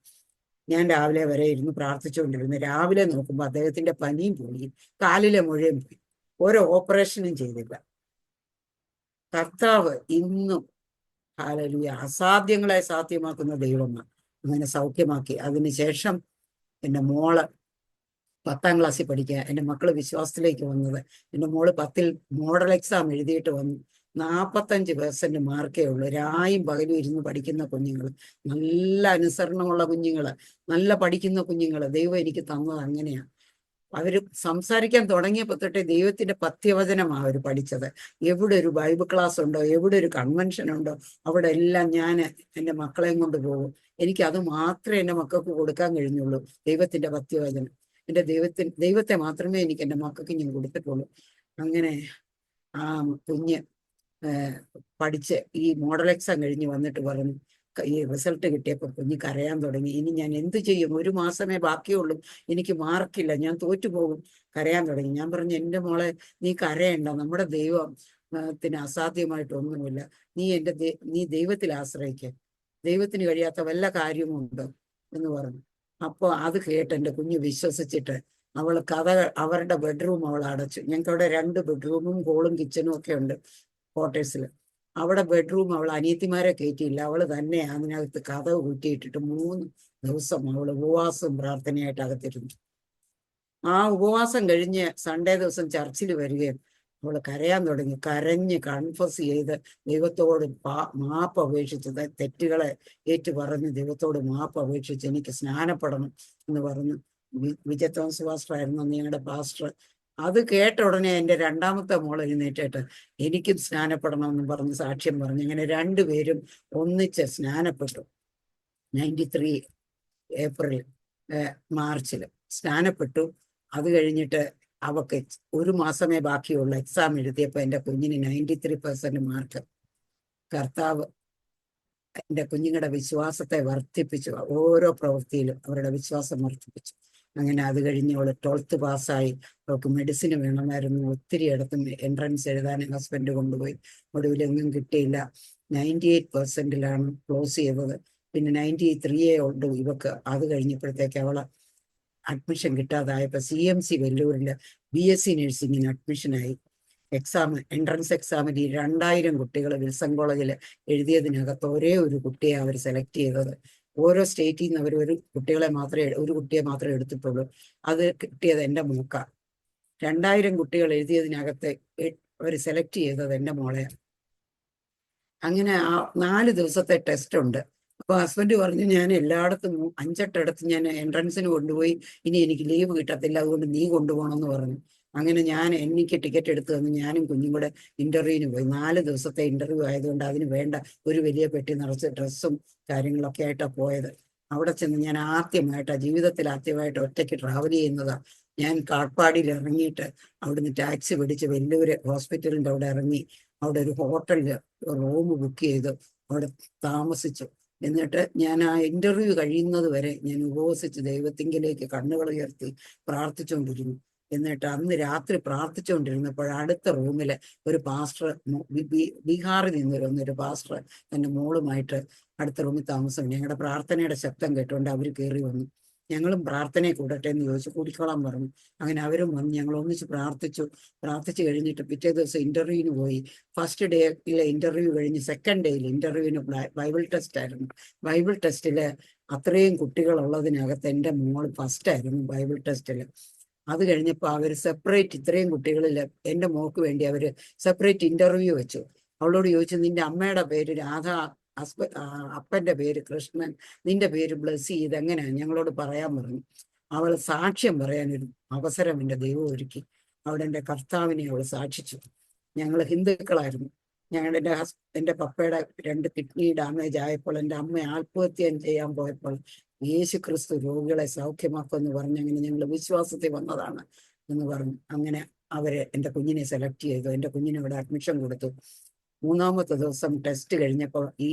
ഞാൻ രാവിലെ വരെ ഇരുന്ന് പ്രാർത്ഥിച്ചുകൊണ്ടിരുന്നു. രാവിലെ നോക്കുമ്പോൾ അദ്ദേഹത്തിന്റെ പനിയും പോയി, കാലിലെ മുഴയും പോയി. ഓരോ ഓപ്പറേഷനും ചെയ്തില്ല. കർത്താവ് ഇന്നും ഹല്ലേലൂയ അസാധ്യങ്ങളെ സാധ്യമാക്കുന്ന ദൈവമാണ്. അങ്ങനെ സൗഖ്യമാക്കി. അതിനുശേഷം എൻ്റെ മോള് 10ാം ക്ലാസ്സിൽ പഠിക്കുക, എൻ്റെ മക്കള് വിശ്വാസത്തിലേക്ക് വന്നത്. എൻ്റെ മോള് 10ൽ മോഡൽ എക്സാം എഴുതിയിട്ട് വന്നു. 45% മാർക്കേ ഉള്ളൂ. രായും പകലും ഇരുന്ന് പഠിക്കുന്ന കുഞ്ഞുങ്ങൾ, നല്ല അനുസരണമുള്ള കുഞ്ഞുങ്ങൾ, നല്ല പഠിക്കുന്ന കുഞ്ഞുങ്ങൾ ദൈവം എനിക്ക് തന്നത് അങ്ങനെയാണ്. അവര് സംസാരിക്കാൻ തുടങ്ങിയപ്പോൾ തൊട്ടേ ദൈവത്തിന്റെ പഥ്യവചനമാണ് അവർ പഠിച്ചത്. എവിടെ ഒരു ബൈബിൾ ക്ലാസ് ഉണ്ടോ, എവിടെ ഒരു കൺവെൻഷൻ ഉണ്ടോ, അവിടെ എല്ലാം ഞാൻ എൻ്റെ മക്കളെയും കൊണ്ട് പോകും. എനിക്ക് അത് മാത്രമേ എൻ്റെ മക്കൾക്ക് കൊടുക്കാൻ കഴിഞ്ഞുള്ളൂ, ദൈവത്തിന്റെ പഥ്യവചനം. എൻ്റെ ദൈവത്തെ മാത്രമേ എനിക്ക് എൻ്റെ മക്കൾക്ക് ഞാൻ കൊടുത്തിട്ടുള്ളൂ. അങ്ങനെ ആ കുഞ്ഞ് പഠിച്ച് ഈ മോഡൽ എക്സാം കഴിഞ്ഞ് വന്നിട്ട് പറഞ്ഞു, ഈ റിസൾട്ട് കിട്ടിയപ്പോൾ കുഞ്ഞ് കരയാൻ തുടങ്ങി. ഇനി ഞാൻ എന്ത് ചെയ്യും, 1 മാസമേ ബാക്കിയുള്ളൂ, എനിക്ക് മാർക്കില്ല, ഞാൻ തോറ്റുപോകും. കരയാൻ തുടങ്ങി. ഞാൻ പറഞ്ഞു, എൻ്റെ മോളെ നീ കരയണ്ട, നമ്മുടെ ദൈവത്തിന് അസാധ്യമായിട്ടൊന്നുമില്ല. നീ ദൈവത്തിൽ ആശ്രയിക്കുക, ദൈവത്തിന് കഴിയാത്ത വല്ല കാര്യമുണ്ടോ എന്ന് പറഞ്ഞു. അപ്പോൾ അത് കേട്ട് എൻ്റെ കുഞ്ഞ് വിശ്വസിച്ചിട്ട് അവരുടെ ബെഡ്റൂം അവൾ അടച്ചു. ഞങ്ങൾക്ക് അവിടെ 2 ബെഡ്റൂമും ഹോളും കിച്ചണും ഒക്കെ ഉണ്ട് ക്വാർട്ടേഴ്സിൽ. അവിടെ ബെഡ്റൂം അവൾ അനിയത്തിമാരെ കയറ്റിയില്ല, അവൾ തന്നെ അതിനകത്ത് കതവ് കുറ്റിയിട്ടിട്ട് 3 ദിവസം അവൾ ഉപവാസവും പ്രാർത്ഥനയായിട്ട് അകത്തിരുന്നു. ആ ഉപവാസം കഴിഞ്ഞ് സൺഡേ ദിവസം ചർച്ചിൽ വരികയും അവൾ കരയാൻ തുടങ്ങി. കരഞ്ഞ് കൺഫസ് ചെയ്ത് ദൈവത്തോട് മാപ്പ് അപേക്ഷിച്ച്, തെറ്റുകളെ ഏറ്റു പറഞ്ഞ് ദൈവത്തോട് മാപ്പ് അപേക്ഷിച്ച് എനിക്ക് സ്നാനപ്പെടണം എന്ന് പറഞ്ഞു. വിജയ് തോമസ് പാസ്റ്റർ ആയിരുന്നു ഞങ്ങളുടെ പാസ്റ്റർ. അത് കേട്ട ഉടനെ എൻ്റെ 2ാമത്തെ മോൾ എഴുന്നേറ്റിട്ട് എനിക്കും സ്നാനപ്പെടണമെന്ന് പറഞ്ഞ് സാക്ഷ്യം പറഞ്ഞു. അങ്ങനെ 2 പേരും ഒന്നിച്ച് സ്നാനപ്പെട്ടു. 93 ഏപ്രിൽ മാർച്ചിൽ സ്നാനപ്പെട്ടു. അത് കഴിഞ്ഞിട്ട് അവക്ക് 1 മാസമേ ബാക്കിയുള്ളൂ. എക്സാം എഴുതിയപ്പോൾ എൻ്റെ കുഞ്ഞിന് 93% മാർക്ക്. കർത്താവ് എൻ്റെ കുഞ്ഞുങ്ങളുടെ വിശ്വാസത്തെ വർദ്ധിപ്പിച്ചു. ഓരോ പ്രവൃത്തിയിലും അവരുടെ വിശ്വാസം വർദ്ധിപ്പിച്ചു. അങ്ങനെ അത് കഴിഞ്ഞ് അവൾ 12th പാസ്സായി. അവൾക്ക് മെഡിസിന് വേണമായിരുന്നു. ഒത്തിരി ഇടത്തും എൻട്രൻസ് എഴുതാൻ ഹസ്ബൻഡ് കൊണ്ടുപോയി. ഒടുവിലെങ്ങും കിട്ടിയില്ല. 98%ലാണ് ക്ലോസ് ചെയ്തത്. പിന്നെ 93 ഉണ്ട് ഇവക്ക്. അത് കഴിഞ്ഞപ്പോഴത്തേക്ക് അവള് അഡ്മിഷൻ കിട്ടാതായപ്പോൾ CMC വെല്ലൂരിൽ BSc നഴ്സിംഗിന് അഡ്മിഷനായി. എൻട്രൻസ് എക്സാമിന് 2000 കുട്ടികൾ വിൽസൺ കോളേജിൽ എഴുതിയതിനകത്ത് ഒരേ ഒരു കുട്ടിയെ അവർ സെലക്ട് ചെയ്തത്. ഓരോ സ്റ്റേറ്റിൽ നിന്ന് അവർ ഒരു കുട്ടിയെ മാത്രമേ എടുത്തിട്ടുള്ളൂ. അത് കിട്ടിയത് എൻ്റെ മോക്ക. 2000 കുട്ടികൾ എഴുതിയതിനകത്ത് അവർ സെലക്ട് ചെയ്തത് എൻ്റെ മോളെ. അങ്ങനെ ആ 4 ദിവസത്തെ ടെസ്റ്റ് ഉണ്ട്. അപ്പൊ ഹസ്ബൻഡ് പറഞ്ഞു, ഞാൻ എല്ലായിടത്തും 5-8 ഞാൻ എൻട്രൻസിന് കൊണ്ടുപോയി, ഇനി എനിക്ക് ലീവ് കിട്ടത്തില്ല, അതുകൊണ്ട് നീ കൊണ്ടുപോകണമെന്ന് പറഞ്ഞു. അങ്ങനെ എനിക്ക് ടിക്കറ്റ് എടുത്തു തന്നു. ഞാനും കുഞ്ഞും കൂടെ ഇന്റർവ്യൂവിന് പോയി. 4 ദിവസത്തെ ഇന്റർവ്യൂ ആയതുകൊണ്ട് അതിന് വേണ്ട ഒരു വലിയ പെട്ടി നിറച്ച് ഡ്രസ്സും കാര്യങ്ങളൊക്കെ ആയിട്ടാണ് പോയത്. അവിടെ ചെന്ന് ഞാൻ ജീവിതത്തിൽ ആദ്യമായിട്ട് ഒറ്റയ്ക്ക് ട്രാവൽ ചെയ്യുന്നതാണ്. ഞാൻ കാട്ട്പാടിയിൽ ഇറങ്ങിയിട്ട് അവിടുന്ന് ടാക്സി പിടിച്ച് വെല്ലൂര് ഹോസ്പിറ്റലിൻ്റെ അവിടെ ഇറങ്ങി. അവിടെ ഒരു ഹോട്ടലിൽ റൂം ബുക്ക് ചെയ്തു അവിടെ താമസിച്ചു. എന്നിട്ട് ഞാൻ ആ ഇന്റർവ്യൂ കഴിയുന്നത് വരെ ഞാൻ ഉപവസിച്ച് ദൈവത്തിങ്കിലേക്ക് കണ്ണുകൾ ഉയർത്തി പ്രാർത്ഥിച്ചുകൊണ്ടിരുന്നു. എന്നിട്ട് അന്ന് രാത്രി പ്രാർത്ഥിച്ചുകൊണ്ടിരുന്നപ്പോൾ അടുത്ത റൂമിൽ ഒരു പാസ്റ്റർ, ബീഹാറിൽ നിന്നൊരു പാസ്റ്റർ എൻ്റെ മോളുമായിട്ട് അടുത്ത റൂമിൽ താമസം. ഞങ്ങളുടെ പ്രാർത്ഥനയുടെ ശബ്ദം കേട്ടുകൊണ്ട് അവർ കയറി വന്നു. ഞങ്ങളും പ്രാർത്ഥനയെ കൂടട്ടെ എന്ന് ചോദിച്ചു. കൂടിക്കോളാൻ പറഞ്ഞു. അങ്ങനെ അവരും വന്ന് ഞങ്ങൾ ഒന്നിച്ച് പ്രാർത്ഥിച്ചു കഴിഞ്ഞിട്ട് പിറ്റേ ദിവസം ഇന്റർവ്യൂവിന് പോയി. ഫസ്റ്റ് ഡേയിലെ ഇന്റർവ്യൂ കഴിഞ്ഞ് സെക്കൻഡ് ഡേയിൽ ഇന്റർവ്യൂവിന് ബൈബിൾ ടെസ്റ്റ് ആയിരുന്നു. ബൈബിൾ ടെസ്റ്റിൽ അത്രയും കുട്ടികളുള്ളതിനകത്ത് എൻ്റെ മോൾ ഫസ്റ്റ് ആയിരുന്നു ബൈബിൾ ടെസ്റ്റിൽ. അത് കഴിഞ്ഞപ്പോൾ അവർ സെപ്പറേറ്റ്, ഇത്രയും കുട്ടികളിൽ എൻ്റെ മോക്ക് വേണ്ടി അവർ സെപ്പറേറ്റ് ഇന്റർവ്യൂ വെച്ചു. അവളോട് ചോദിച്ചു, നിന്റെ അമ്മയുടെ പേര് രാധ, അപ്പൻ്റെ പേര് കൃഷ്ണൻ, നിന്റെ പേര് ബ്ലസ്സി, ഇതെങ്ങനെയാണ് ഞങ്ങളോട് പറയാൻ പറഞ്ഞു. അവൾ സാക്ഷ്യം പറയാനൊരു അവസരം എൻ്റെ ദൈവം ഒരുക്കി. അവിടെ എൻ്റെ കർത്താവിനെ അവൾ സാക്ഷിച്ചു. ഞങ്ങൾ ഹിന്ദുക്കളായിരുന്നു. എൻ്റെ പപ്പയുടെ 2 കിഡ്നി ഡാമേജ് ആയപ്പോൾ എൻ്റെ അമ്മ ആത്മഹത്യ ചെയ്യാൻ പോയപ്പോൾ യേശു ക്രിസ്തു രോഗികളെ സൗഖ്യമാക്കുമെന്ന് പറഞ്ഞ് അങ്ങനെ ഞങ്ങൾ വിശ്വാസത്തിൽ വന്നതാണ് എന്ന് പറഞ്ഞു. അങ്ങനെ അവര് എൻ്റെ കുഞ്ഞിനെ സെലക്ട് ചെയ്തു. എൻ്റെ കുഞ്ഞിനെ ഇവിടെ അഡ്മിഷൻ കൊടുത്തു. 3-ാമത്തെ ദിവസം ടെസ്റ്റ് കഴിഞ്ഞപ്പോൾ ഈ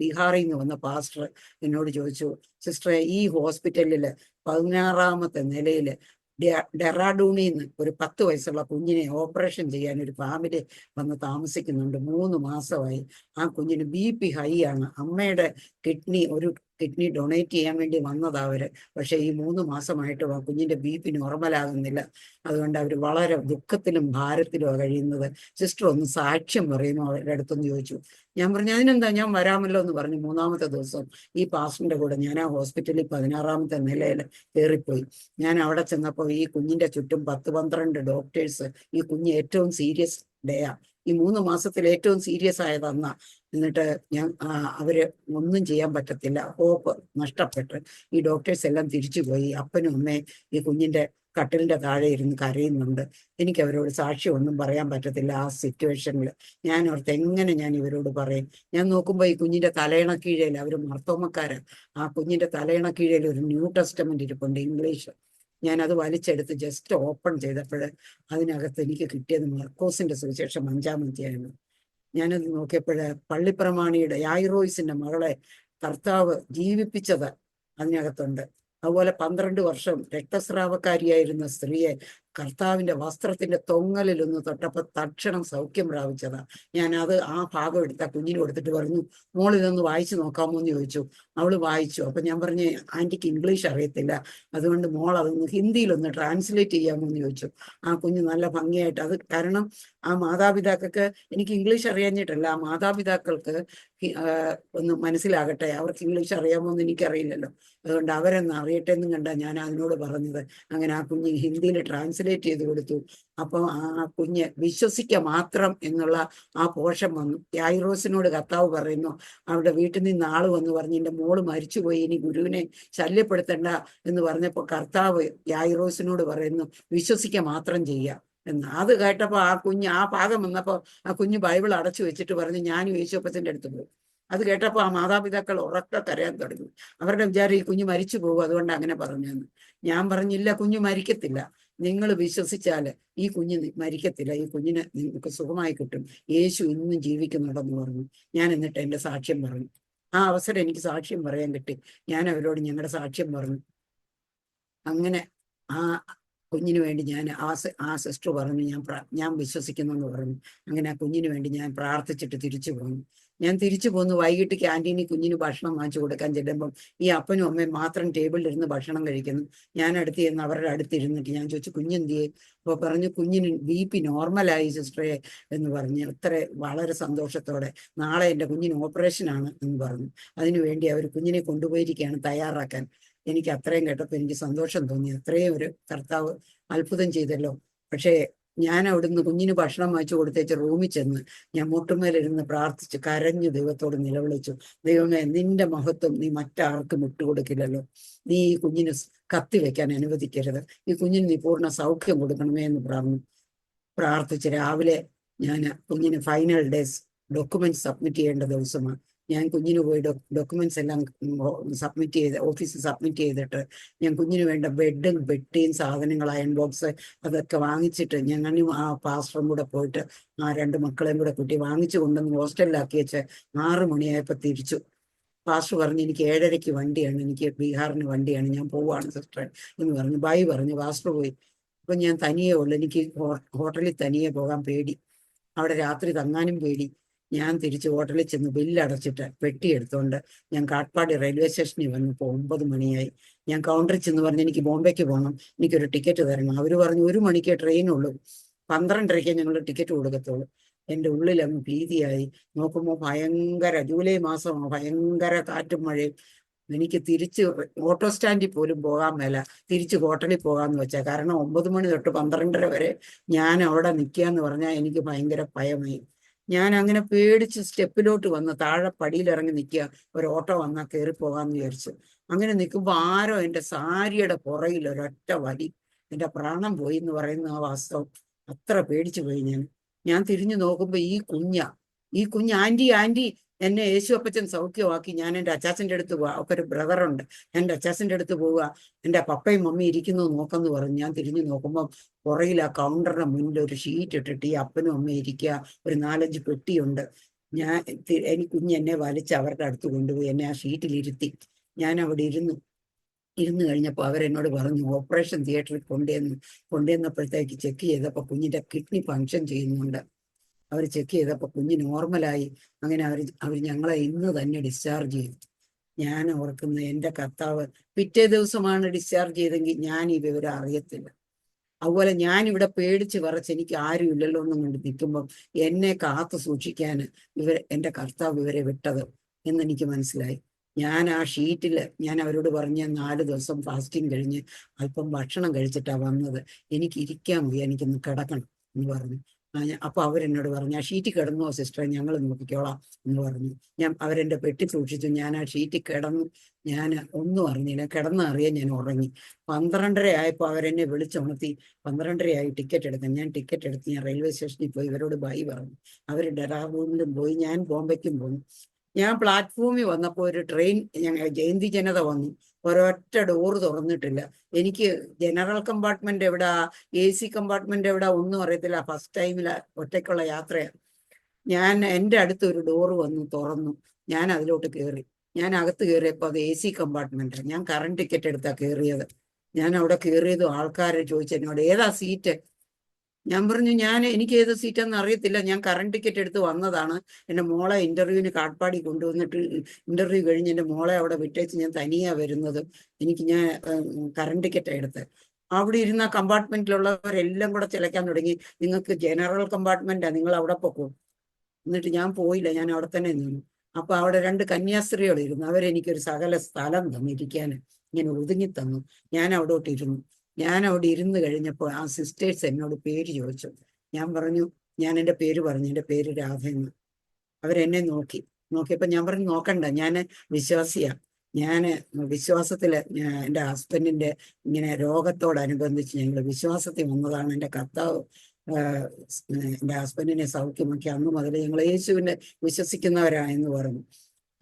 ബീഹാറിൽ നിന്ന് വന്ന പാസ്റ്റർ എന്നോട് ചോദിച്ചു, സിസ്റ്ററെ, ഈ ഹോസ്പിറ്റലിൽ 16-ാമത്തെ നിലയിൽ ഡെറാഡൂണിൽ നിന്ന് ഒരു 10 വയസ്സുള്ള കുഞ്ഞിനെ ഓപ്പറേഷൻ ചെയ്യാൻ ഒരു ഫാമിലി വന്ന് താമസിക്കുന്നുണ്ട്. 3 മാസമായി. ആ കുഞ്ഞിന് BP ഹൈ ആണ്. അമ്മയുടെ ഒരു കിഡ്നി ഡൊണേറ്റ് ചെയ്യാൻ വേണ്ടി വന്നതാ അവര്. പക്ഷെ ഈ 3 മാസമായിട്ടും ആ കുഞ്ഞിന്റെ BP നോർമലാകുന്നില്ല. അതുകൊണ്ട് അവർ വളരെ ദുഃഖത്തിലും ഭാരത്തിലുമാണ് കഴിയുന്നത്. സിസ്റ്റർ ഒന്ന് സാക്ഷ്യം പറയുമോ അവരുടെ അടുത്തൊന്ന് ചോദിച്ചു. ഞാൻ പറഞ്ഞു, അതിനെന്താ, ഞാൻ വരാമല്ലോ എന്ന് പറഞ്ഞു. 3-ാമത്തെ ദിവസം ഈ പാസ്റ്ററിന്റെ കൂടെ ഞാൻ ആ ഹോസ്പിറ്റലിൽ 16-ാമത്തെ നിലയിൽ കയറിപ്പോയി. ഞാൻ അവിടെ ചെന്നപ്പോൾ ഈ കുഞ്ഞിന്റെ ചുറ്റും 10-12 ഡോക്ടേഴ്സ്. ഈ കുഞ്ഞ് ഏറ്റവും സീരിയസ് ഡേയാ, ഈ 3 മാസത്തിൽ ഏറ്റവും സീരിയസ് ആയതെന്നാ. എന്നിട്ട് അവര് ഒന്നും ചെയ്യാൻ പറ്റത്തില്ല, ഹോപ്പ് നഷ്ടപ്പെട്ട് ഈ ഡോക്ടേഴ്സ് എല്ലാം തിരിച്ചുപോയി. അപ്പനും അമ്മയും ഈ കുഞ്ഞിന്റെ കട്ടിലിന്റെ താഴെ ഇരുന്ന് കരയുന്നുണ്ട്. എനിക്ക് അവരോട് സാക്ഷ്യം ഒന്നും പറയാൻ പറ്റത്തില്ല ആ സിറ്റുവേഷനിൽ. ഞാൻ ഓർത്ത് എങ്ങനെ ഞാൻ ഇവരോട് പറയും. ഞാൻ നോക്കുമ്പോൾ ഈ കുഞ്ഞിന്റെ തലയിണ കീഴയിൽ, അവർ മർത്തോമക്കാര്, ആ കുഞ്ഞിന്റെ തലയിണ കീഴയിൽ ഒരു ന്യൂ ടെസ്റ്റമെന്റ് ഇരിപ്പുണ്ട്, ഇംഗ്ലീഷ്. ഞാനത് വലിച്ചെടുത്ത് ജസ്റ്റ് ഓപ്പൺ ചെയ്തപ്പോൾ അതിനകത്ത് എനിക്ക് കിട്ടിയത് മർക്കോസിന്റെ സുവിശേഷം 5-ാം അധ്യായമാണ്. ഞാനത് നോക്കിയപ്പോൾ പള്ളിപ്രമാണിയുടെ യായിറോയ്സിന്റെ മകളെ കർത്താവ് ജീവിപ്പിച്ചത് അതിനകത്തുണ്ട്. അതുപോലെ 12 വർഷം രക്തസ്രാവക്കാരിയായിരുന്ന സ്ത്രീയെ കർത്താവിന്റെ വസ്ത്രത്തിന്റെ തൊങ്ങലിൽ ഒന്ന് തൊട്ടപ്പോൾ തക്ഷണം സൗഖ്യം പ്രാപിച്ചതാ. ആ ഭാഗം എടുത്ത കുഞ്ഞിന് കൊടുത്തിട്ട് പറഞ്ഞു, മോൾ ഇതൊന്ന് വായിച്ചു നോക്കാമോ എന്ന് ചോദിച്ചു. അവള് വായിച്ചു. അപ്പൊ ഞാൻ പറഞ്ഞു, ആന്റിക്ക് ഇംഗ്ലീഷ് അറിയത്തില്ല, അതുകൊണ്ട് മോൾ അതൊന്ന് ഹിന്ദിയിലൊന്ന് ട്രാൻസ്ലേറ്റ് ചെയ്യാമോ എന്ന് ചോദിച്ചു. ആ കുഞ്ഞ് നല്ല ഭംഗിയായിട്ട് കാരണം ആ മാതാപിതാക്കൾക്ക്, എനിക്ക് ഇംഗ്ലീഷ് അറിയാഞ്ഞിട്ടല്ല, ആ മാതാപിതാക്കൾക്ക് ഒന്ന് മനസ്സിലാകട്ടെ, അവർക്ക് ഇംഗ്ലീഷ് അറിയാമോ എന്ന് എനിക്കറിയില്ലല്ലോ, അതുകൊണ്ട് അവരെന്ന് അറിയട്ടെ എന്നും കണ്ട ഞാൻ അതിനോട് പറഞ്ഞത്. അങ്ങനെ ആ കുഞ്ഞ് ഹിന്ദിയിൽ ട്രാൻസ്ലേറ്റ് ചെയ്ത് കൊടുത്തു. അപ്പം ആ കുഞ്ഞ് വിശ്വസിക്കുക മാത്രം എന്നുള്ള ആ പോഷൻ വന്നു. യായിറോസിനോട് കർത്താവ് പറയുന്നു, അവിടെ വീട്ടിൽ നിന്ന് ആള് വന്ന് പറഞ്ഞ്, എൻ്റെ മോള് മരിച്ചുപോയി, ഇനി ഗുരുവിനെ ശല്യപ്പെടുത്തണ്ട എന്ന് പറഞ്ഞപ്പോൾ കർത്താവ് യായിറോസിനോട് പറയുന്നു, വിശ്വസിക്കുക മാത്രം ചെയ്യുക എന്ന്. അത് കേട്ടപ്പോൾ ആ ഭാഗം വന്നപ്പോൾ ആ കുഞ്ഞ് ബൈബിൾ അടച്ചു വെച്ചിട്ട് പറഞ്ഞു, ഞാനും യേശുപ്പച്ചൻ്റെ അടുത്ത് പോകും. അത് കേട്ടപ്പോൾ ആ മാതാപിതാക്കൾ ഉറക്കെ കരയാൻ തുടങ്ങി. അവരുടെ വിചാരം ഈ കുഞ്ഞ് മരിച്ചു പോകും, അതുകൊണ്ട് അങ്ങനെ പറഞ്ഞെന്ന്. ഞാൻ പറഞ്ഞില്ല, കുഞ്ഞ് മരിക്കത്തില്ല. നിങ്ങൾ വിശ്വസിച്ചാല് ഈ കുഞ്ഞ് മരിക്കത്തില്ല, ഈ കുഞ്ഞിന് നിങ്ങൾക്ക് സുഖമായി കിട്ടും, യേശു ഇന്നും ജീവിക്കുന്നുണ്ടെന്ന് പറഞ്ഞു. ഞാൻ എന്നിട്ട് എൻ്റെ സാക്ഷ്യം പറഞ്ഞു. ആ അവസരം എനിക്ക് സാക്ഷ്യം പറയാൻ കിട്ടി. ഞാൻ അവരോട് ഞങ്ങളുടെ സാക്ഷ്യം പറഞ്ഞു. അങ്ങനെ ആ കുഞ്ഞിന് വേണ്ടി ഞാൻ ആ സിസ്റ്റർ പറഞ്ഞു, ഞാൻ വിശ്വസിക്കുന്നു എന്ന് പറഞ്ഞു. അങ്ങനെ ആ കുഞ്ഞിന് വേണ്ടി ഞാൻ പ്രാർത്ഥിച്ചിട്ട് തിരിച്ചു പോന്നു. ഞാൻ തിരിച്ചു പോന്നു. വൈകിട്ട് ക്യാൻറ്റീനിൽ കുഞ്ഞിന് ഭക്ഷണം വാങ്ങിച്ചു കൊടുക്കാൻ ചെല്ലുമ്പം ഈ അപ്പനും അമ്മയും മാത്രം ടേബിളിലിരുന്ന് ഭക്ഷണം കഴിക്കുന്നു. ഞാൻ അടുത്ത് ചെന്ന് അവരുടെ അടുത്തിരുന്നിട്ട് ഞാൻ ചോദിച്ചു, കുഞ്ഞെന്തിയെ? അപ്പോൾ പറഞ്ഞു, കുഞ്ഞിന് BP നോർമലായി സിസ്റ്ററെ എന്ന് പറഞ്ഞ് വളരെ സന്തോഷത്തോടെ. നാളെ എൻ്റെ കുഞ്ഞിന് ഓപ്പറേഷനാണ് എന്ന് പറഞ്ഞു. അതിനുവേണ്ടി അവർ കുഞ്ഞിനെ കൊണ്ടുപോയിരിക്കുകയാണ് തയ്യാറാക്കാൻ. എനിക്ക് അത്രയും കേട്ടപ്പോൾ എനിക്ക് സന്തോഷം തോന്നി. അത്രയും ഒരു കർത്താവ് അത്ഭുതം ചെയ്തല്ലോ. പക്ഷേ ഞാൻ അവിടുന്ന് കുഞ്ഞിന് ഭക്ഷണം വാങ്ങിച്ചു കൊടുത്തേച്ച് റൂമിൽ ചെന്ന് ഞാൻ മുട്ടുമേലിരുന്ന് പ്രാർത്ഥിച്ചു, കരഞ്ഞു ദൈവത്തോട് നിലവിളിച്ചു, ദൈവമേ, നിന്റെ മഹത്വം നീ മറ്റാർക്കും വിട്ടുകൊടുക്കില്ലല്ലോ. നീ ഈ കുഞ്ഞിന് കത്തിവെക്കാൻ അനുവദിക്കരുത്. ഈ കുഞ്ഞിന് നീ പൂർണ്ണ സൗഖ്യം കൊടുക്കണമേ എന്ന് പ്രാർത്ഥിച്ച് രാവിലെ ഞാൻ കുഞ്ഞിന് ഫൈനൽ ഡേയ്സ് ഡോക്യുമെന്റ് സബ്മിറ്റ് ചെയ്യേണ്ട ദിവസമാണ്. ഞാൻ കുഞ്ഞിന് പോയി ഡോക്യുമെന്റ്സ് എല്ലാം ഓഫീസിൽ സബ്മിറ്റ് ചെയ്തിട്ട് ഞാൻ കുഞ്ഞിന് വേണ്ട ബെഡും പെട്ടിയും സാധനങ്ങൾ, അയൺ ബോക്സ് അതൊക്കെ വാങ്ങിച്ചിട്ട് ഞാനും ആ പാസ്റ്ററും കൂടെ പോയിട്ട് ആ 2 മക്കളെയും കൂടെ കുട്ടി വാങ്ങിച്ചു കൊണ്ടുവന്ന് ഹോസ്റ്റലിലാക്കി വെച്ച് 6 മണിയായപ്പോൾ തിരിച്ചു. പാസ്റ്റർ പറഞ്ഞു, എനിക്ക് 7:30 വണ്ടിയാണ്, എനിക്ക് ബീഹാറിന് വണ്ടിയാണ്, ഞാൻ പോവാണ് സിസ്റ്റർ എന്ന് പറഞ്ഞു. ബൈ പറഞ്ഞു പാസ്റ്റർ പോയി. അപ്പൊ ഞാൻ തനിയേ ഉള്ളു. എനിക്ക് ഹോട്ടലിൽ തനിയെ പോകാൻ പേടി, അവിടെ രാത്രി തങ്ങാനും പേടി. ഞാൻ തിരിച്ച് ഹോട്ടലിൽ ചെന്ന് ബില്ലടച്ചിട്ട് പെട്ടി എടുത്തുകൊണ്ട് ഞാൻ കാട്ട്പാടി റെയിൽവേ സ്റ്റേഷനിൽ വന്നപ്പോൾ 9 മണിയായി. ഞാൻ കൗണ്ടറിൽ ചെന്ന് പറഞ്ഞു, എനിക്ക് ബോംബെക്ക് പോകണം, എനിക്കൊരു ടിക്കറ്റ് തരണം. അവർ പറഞ്ഞു 1 മണിക്കേ ട്രെയിനുള്ളൂ, 12:30 ഞങ്ങൾ ടിക്കറ്റ് കൊടുക്കത്തുള്ളൂ. എൻ്റെ ഉള്ളിൽ അങ്ങ് ഭീതിയായി. നോക്കുമ്പോൾ ജൂലൈ മാസമാണ്, ഭയങ്കര കാറ്റും മഴയും. എനിക്ക് തിരിച്ച് ഓട്ടോ സ്റ്റാൻഡിൽ പോലും പോകാൻ മേല, തിരിച്ച് ഹോട്ടലിൽ പോകാമെന്ന് വെച്ചാൽ. കാരണം 9 മണി തൊട്ട് 12:30 വരെ ഞാൻ അവിടെ നിൽക്കുകയെന്ന് പറഞ്ഞാൽ എനിക്ക് ഭയങ്കര ഭയമായി. ഞാൻ അങ്ങനെ പേടിച്ച് സ്റ്റെപ്പിലോട്ട് വന്ന് താഴെ പടിയിലിറങ്ങി നിൽക്കുക, ഒരു ഓട്ടോ വന്നാൽ കയറി പോകാമെന്ന് വിചാരിച്ചു. അങ്ങനെ നിൽക്കുമ്പോൾ ആരോ എൻ്റെ സാരിയുടെ പുറയിൽ ഒരൊറ്റ വലി. എൻ്റെ പ്രാണം പോയി എന്ന് പറയുന്ന ആ വാസ്തവം അത്ര പേടിച്ചു പോയി ഞാൻ തിരിഞ്ഞു നോക്കുമ്പോൾ ഈ കുഞ്ഞ് ആന്റി ആന്റി എന്നെ യേശു അപ്പച്ചൻ സൗഖ്യമാക്കി. ഞാൻ എൻ്റെ അച്ചാച്ചൻ്റെ അടുത്ത് പോവാ, ഒക്കെ ഒരു ബ്രദറുണ്ട്, എൻ്റെ അച്ചാച്ചൻ്റെ അടുത്ത് പോവുക, എൻ്റെ പപ്പയും മമ്മി ഇരിക്കുന്നു നോക്കെന്ന് പറഞ്ഞു. ഞാൻ തിരിഞ്ഞു നോക്കുമ്പോൾ പുറകിൽ ആ കൗണ്ടറിന്റെ മുന്നിൽ ഒരു ഷീറ്റ് ഇട്ടിട്ട് ഈ അപ്പനും അമ്മയും ഇരിക്കുക, ഒരു 4-5 പെട്ടിയുണ്ട്. എനിക്ക് കുഞ്ഞ് എന്നെ വലിച്ച് അവരുടെ അടുത്ത് കൊണ്ടുപോയി എന്നെ ആ ഷീറ്റിലിരുത്തി. ഞാൻ അവിടെ ഇരുന്ന് കഴിഞ്ഞപ്പോൾ അവരെന്നോട് പറഞ്ഞു ഓപ്പറേഷൻ തിയേറ്ററിൽ കൊണ്ടുവന്നപ്പോഴത്തേക്ക് ചെക്ക് ചെയ്തപ്പോൾ കുഞ്ഞിന്റെ കിഡ്നി ഫങ്ഷൻ ചെയ്യുന്നുണ്ട്. അവർ ചെക്ക് ചെയ്തപ്പോൾ കുഞ്ഞ് നോർമലായി. അങ്ങനെ അവർ ഞങ്ങളെ ഇന്ന് തന്നെ ഡിസ്ചാർജ് ചെയ്തു. ഞാൻ ഓർക്കുന്ന എൻ്റെ കർത്താവ് പിറ്റേ ദിവസമാണ് ഡിസ്ചാർജ് ചെയ്തെങ്കിൽ ഞാൻ ഈ വിവരം അറിയത്തില്ല. അതുപോലെ ഞാനിവിടെ പേടിച്ച് വിറച്ച് എനിക്ക് ആരും ഇല്ലല്ലോ എന്നും കൊണ്ട് നിൽക്കുമ്പം എന്നെ കാത്തു സൂക്ഷിക്കാൻ എൻ്റെ കർത്താവ് ഇവരെ വിട്ടത് എന്നെനിക്ക് മനസ്സിലായി. ഞാൻ ആ ഷീറ്റിൽ ഞാൻ അവരോട് പറഞ്ഞ 4 ദിവസം ഫാസ്റ്റിംഗ് കഴിഞ്ഞ് അല്പം ഭക്ഷണം കഴിച്ചിട്ടാണ് വന്നത്. എനിക്ക് ഇരിക്കാൻ വയ്യ, എനിക്കൊന്ന് കിടക്കണം എന്ന് പറഞ്ഞു. അപ്പൊ അവരെന്നോട് പറഞ്ഞു ആ ഷീറ്റിൽ കിടന്നോ സിസ്റ്ററെ, ഞങ്ങൾ നോക്കിക്കോളാം എന്ന് പറഞ്ഞു. അവരെന്റെ പെട്ടി സൂക്ഷിച്ചു. ഞാൻ ആ ഷീറ്റിൽ കിടന്നു. ഞാൻ ഒന്നും അറിഞ്ഞില്ല, കിടന്നറിയാൻ ഞാൻ ഉറങ്ങി. 12:30 ആയപ്പോൾ അവരെന്നെ വിളിച്ചുണർത്തി. 12:30 ആയി ടിക്കറ്റ് എടുക്കാൻ. ഞാൻ ടിക്കറ്റ് എടുത്ത് ഞാൻ റെയിൽവേ സ്റ്റേഷനിൽ പോയി ഇവരോട് ബൈ പറഞ്ഞു. അവർ ഡെറാഡൂണിലും പോയി, ഞാൻ ബോംബെക്കും പോന്നു. ഞാൻ പ്ലാറ്റ്ഫോമിൽ വന്നപ്പോൾ ഒരു ട്രെയിൻ ജയന്തി ജനത വന്നു. ഒരൊറ്റ ഡോറ് തുറന്നിട്ടില്ല. എനിക്ക് ജനറൽ കമ്പാർട്ട്മെന്റ് എവിടാ, AC കമ്പാർട്ട്മെന്റ് എവിടാ ഒന്നും അറിയത്തില്ല. ഫസ്റ്റ് ടൈമിൽ ഒറ്റയ്ക്കുള്ള യാത്രയാണ്. എൻ്റെ അടുത്ത് ഒരു ഡോറ് വന്നു, തുറന്നു. ഞാൻ അതിലോട്ട് കയറി. ഞാൻ അകത്ത് കയറിയപ്പോൾ അത് AC കമ്പാർട്ട്മെന്റ്. ഞാൻ കറണ്ട് ടിക്കറ്റ് എടുത്താ കയറിയത്. ഞാൻ അവിടെ കയറിയതും ആൾക്കാർ ചോദിച്ചു എന്നോട് ഏതാ സീറ്റ്. ഞാൻ പറഞ്ഞു എനിക്ക് ഏത് സീറ്റാന്ന് അറിയത്തില്ല, ഞാൻ കറണ്ട് ടിക്കറ്റ് എടുത്ത് വന്നതാണ്. എൻ്റെ മോളെ ഇന്റർവ്യൂവിന് കാട്ട്പാടി കൊണ്ടുവന്നിട്ട് ഇന്റർവ്യൂ കഴിഞ്ഞ് എൻ്റെ മോളെ അവിടെ വിട്ടേച്ച് ഞാൻ തനിയാ വരുന്നത്. ഞാൻ കറണ്ട് ടിക്കറ്റ് എടുത്ത് അവിടെ ഇരുന്ന കമ്പാർട്ട്മെന്റിലുള്ളവരെല്ലാം കൂടെ ചിലക്കാൻ തുടങ്ങി. നിങ്ങൾക്ക് ജനറൽ കമ്പാർട്ട്മെന്റാ, നിങ്ങൾ അവിടെ പൊക്കും. എന്നിട്ട് ഞാൻ പോയില്ല, ഞാൻ അവിടെ തന്നെ നിന്നു. അപ്പൊ അവിടെ 2 കന്യാസ്ത്രീകൾ ഇരുന്നു. അവരെനിക്കൊരു സകല സ്ഥലം തന്നിരിക്കാൻ ഇങ്ങനെ ഒതുങ്ങി തന്നു. ഞാൻ അവിടോട്ട് ഇരുന്നു. ഞാൻ അവിടെ ഇരുന്ന് കഴിഞ്ഞപ്പോൾ ആ സിസ്റ്റേഴ്സ് എന്നോട് പേര് ചോദിച്ചു. ഞാൻ പറഞ്ഞു, ഞാൻ എൻ്റെ പേര് പറഞ്ഞു, എൻ്റെ പേര് രാധയെന്ന്. അവരെന്നെ നോക്കിയപ്പോൾ ഞാൻ പറഞ്ഞു നോക്കണ്ട, ഞാൻ വിശ്വാസിയാ. ഞാൻ വിശ്വാസത്തില് എൻ്റെ ഹസ്ബൻഡിന്റെ ഇങ്ങനെ രോഗത്തോടനുബന്ധിച്ച് ഞങ്ങൾ വിശ്വാസത്തിൽ വന്നതാണ്. എൻ്റെ കർത്താവ് എൻ്റെ ഹസ്ബൻഡിനെ സൗഖ്യമാക്കി. അന്ന് മുതൽ ഞങ്ങൾ യേശുവിനെ വിശ്വസിക്കുന്നവരാണെന്ന് പറഞ്ഞു.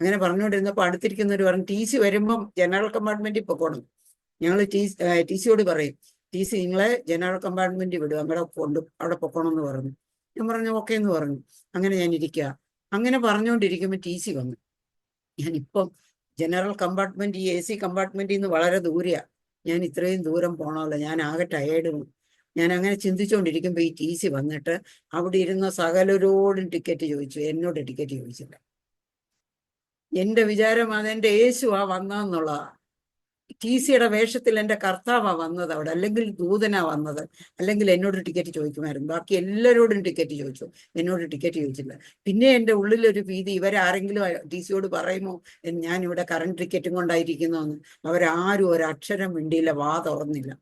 അങ്ങനെ പറഞ്ഞുകൊണ്ടിരുന്നപ്പോൾ അടുത്തിരിക്കുന്നവർ പറഞ്ഞു TC വരുമ്പം ജനറൽ കമ്പാർട്ട്മെന്റിൽ പൊക്കോണം. ഞങ്ങൾ TCയോട് പറയും, TC നിങ്ങളെ ജനറൽ കമ്പാർട്ട്മെന്റിൽ വിടും, അവിടെ പൊക്കോണം എന്ന് പറഞ്ഞു. ഞാൻ പറഞ്ഞു ഓക്കെ എന്ന് പറഞ്ഞു. അങ്ങനെ ഞാൻ ഇരിക്കുക. അങ്ങനെ പറഞ്ഞുകൊണ്ടിരിക്കുമ്പോൾ TC വന്നു. ഞാനിപ്പം ജനറൽ കമ്പാർട്ട്മെന്റ് ഈ AC കമ്പാർട്ട്മെന്റിൽ നിന്ന് വളരെ ദൂരെയാ. ഞാൻ ഇത്രയും ദൂരം പോകണമല്ലോ, ഞാൻ ആകെ ടയേർഡും. ഞാൻ അങ്ങനെ ചിന്തിച്ചുകൊണ്ടിരിക്കുമ്പോൾ ഈ TC വന്നിട്ട് അവിടെ ഇരുന്ന സകലരോടും ടിക്കറ്റ് ചോദിച്ചു. എന്നോട് ടിക്കറ്റ് ചോദിച്ചില്ല. എൻ്റെ വിചാരം അതെൻ്റെ യേശുവാ വന്നതെന്നുള്ളതാ. TCയുടെ വേഷത്തിൽ എൻ്റെ കർത്താവാ വന്നത് അവിടെ, അല്ലെങ്കിൽ ദൂതനാ വന്നത്, അല്ലെങ്കിൽ എന്നോട് ടിക്കറ്റ് ചോദിക്കുമായിരുന്നു. ബാക്കി എല്ലാവരോടും ടിക്കറ്റ് ചോദിച്ചു, എന്നോട് ടിക്കറ്റ് ചോദിച്ചില്ല. പിന്നെ എൻ്റെ ഉള്ളിലൊരു ഭീതി, ഇവരാരെങ്കിലും TCയോട് പറയുമോ ഞാൻ ഇവിടെ കറണ്ട് ടിക്കറ്റും കൊണ്ടായിരിക്കുന്നതെന്ന്. അവരാരും ഒരക്ഷരം മിണ്ടിയില്ല, വാ തുറന്നില്ല.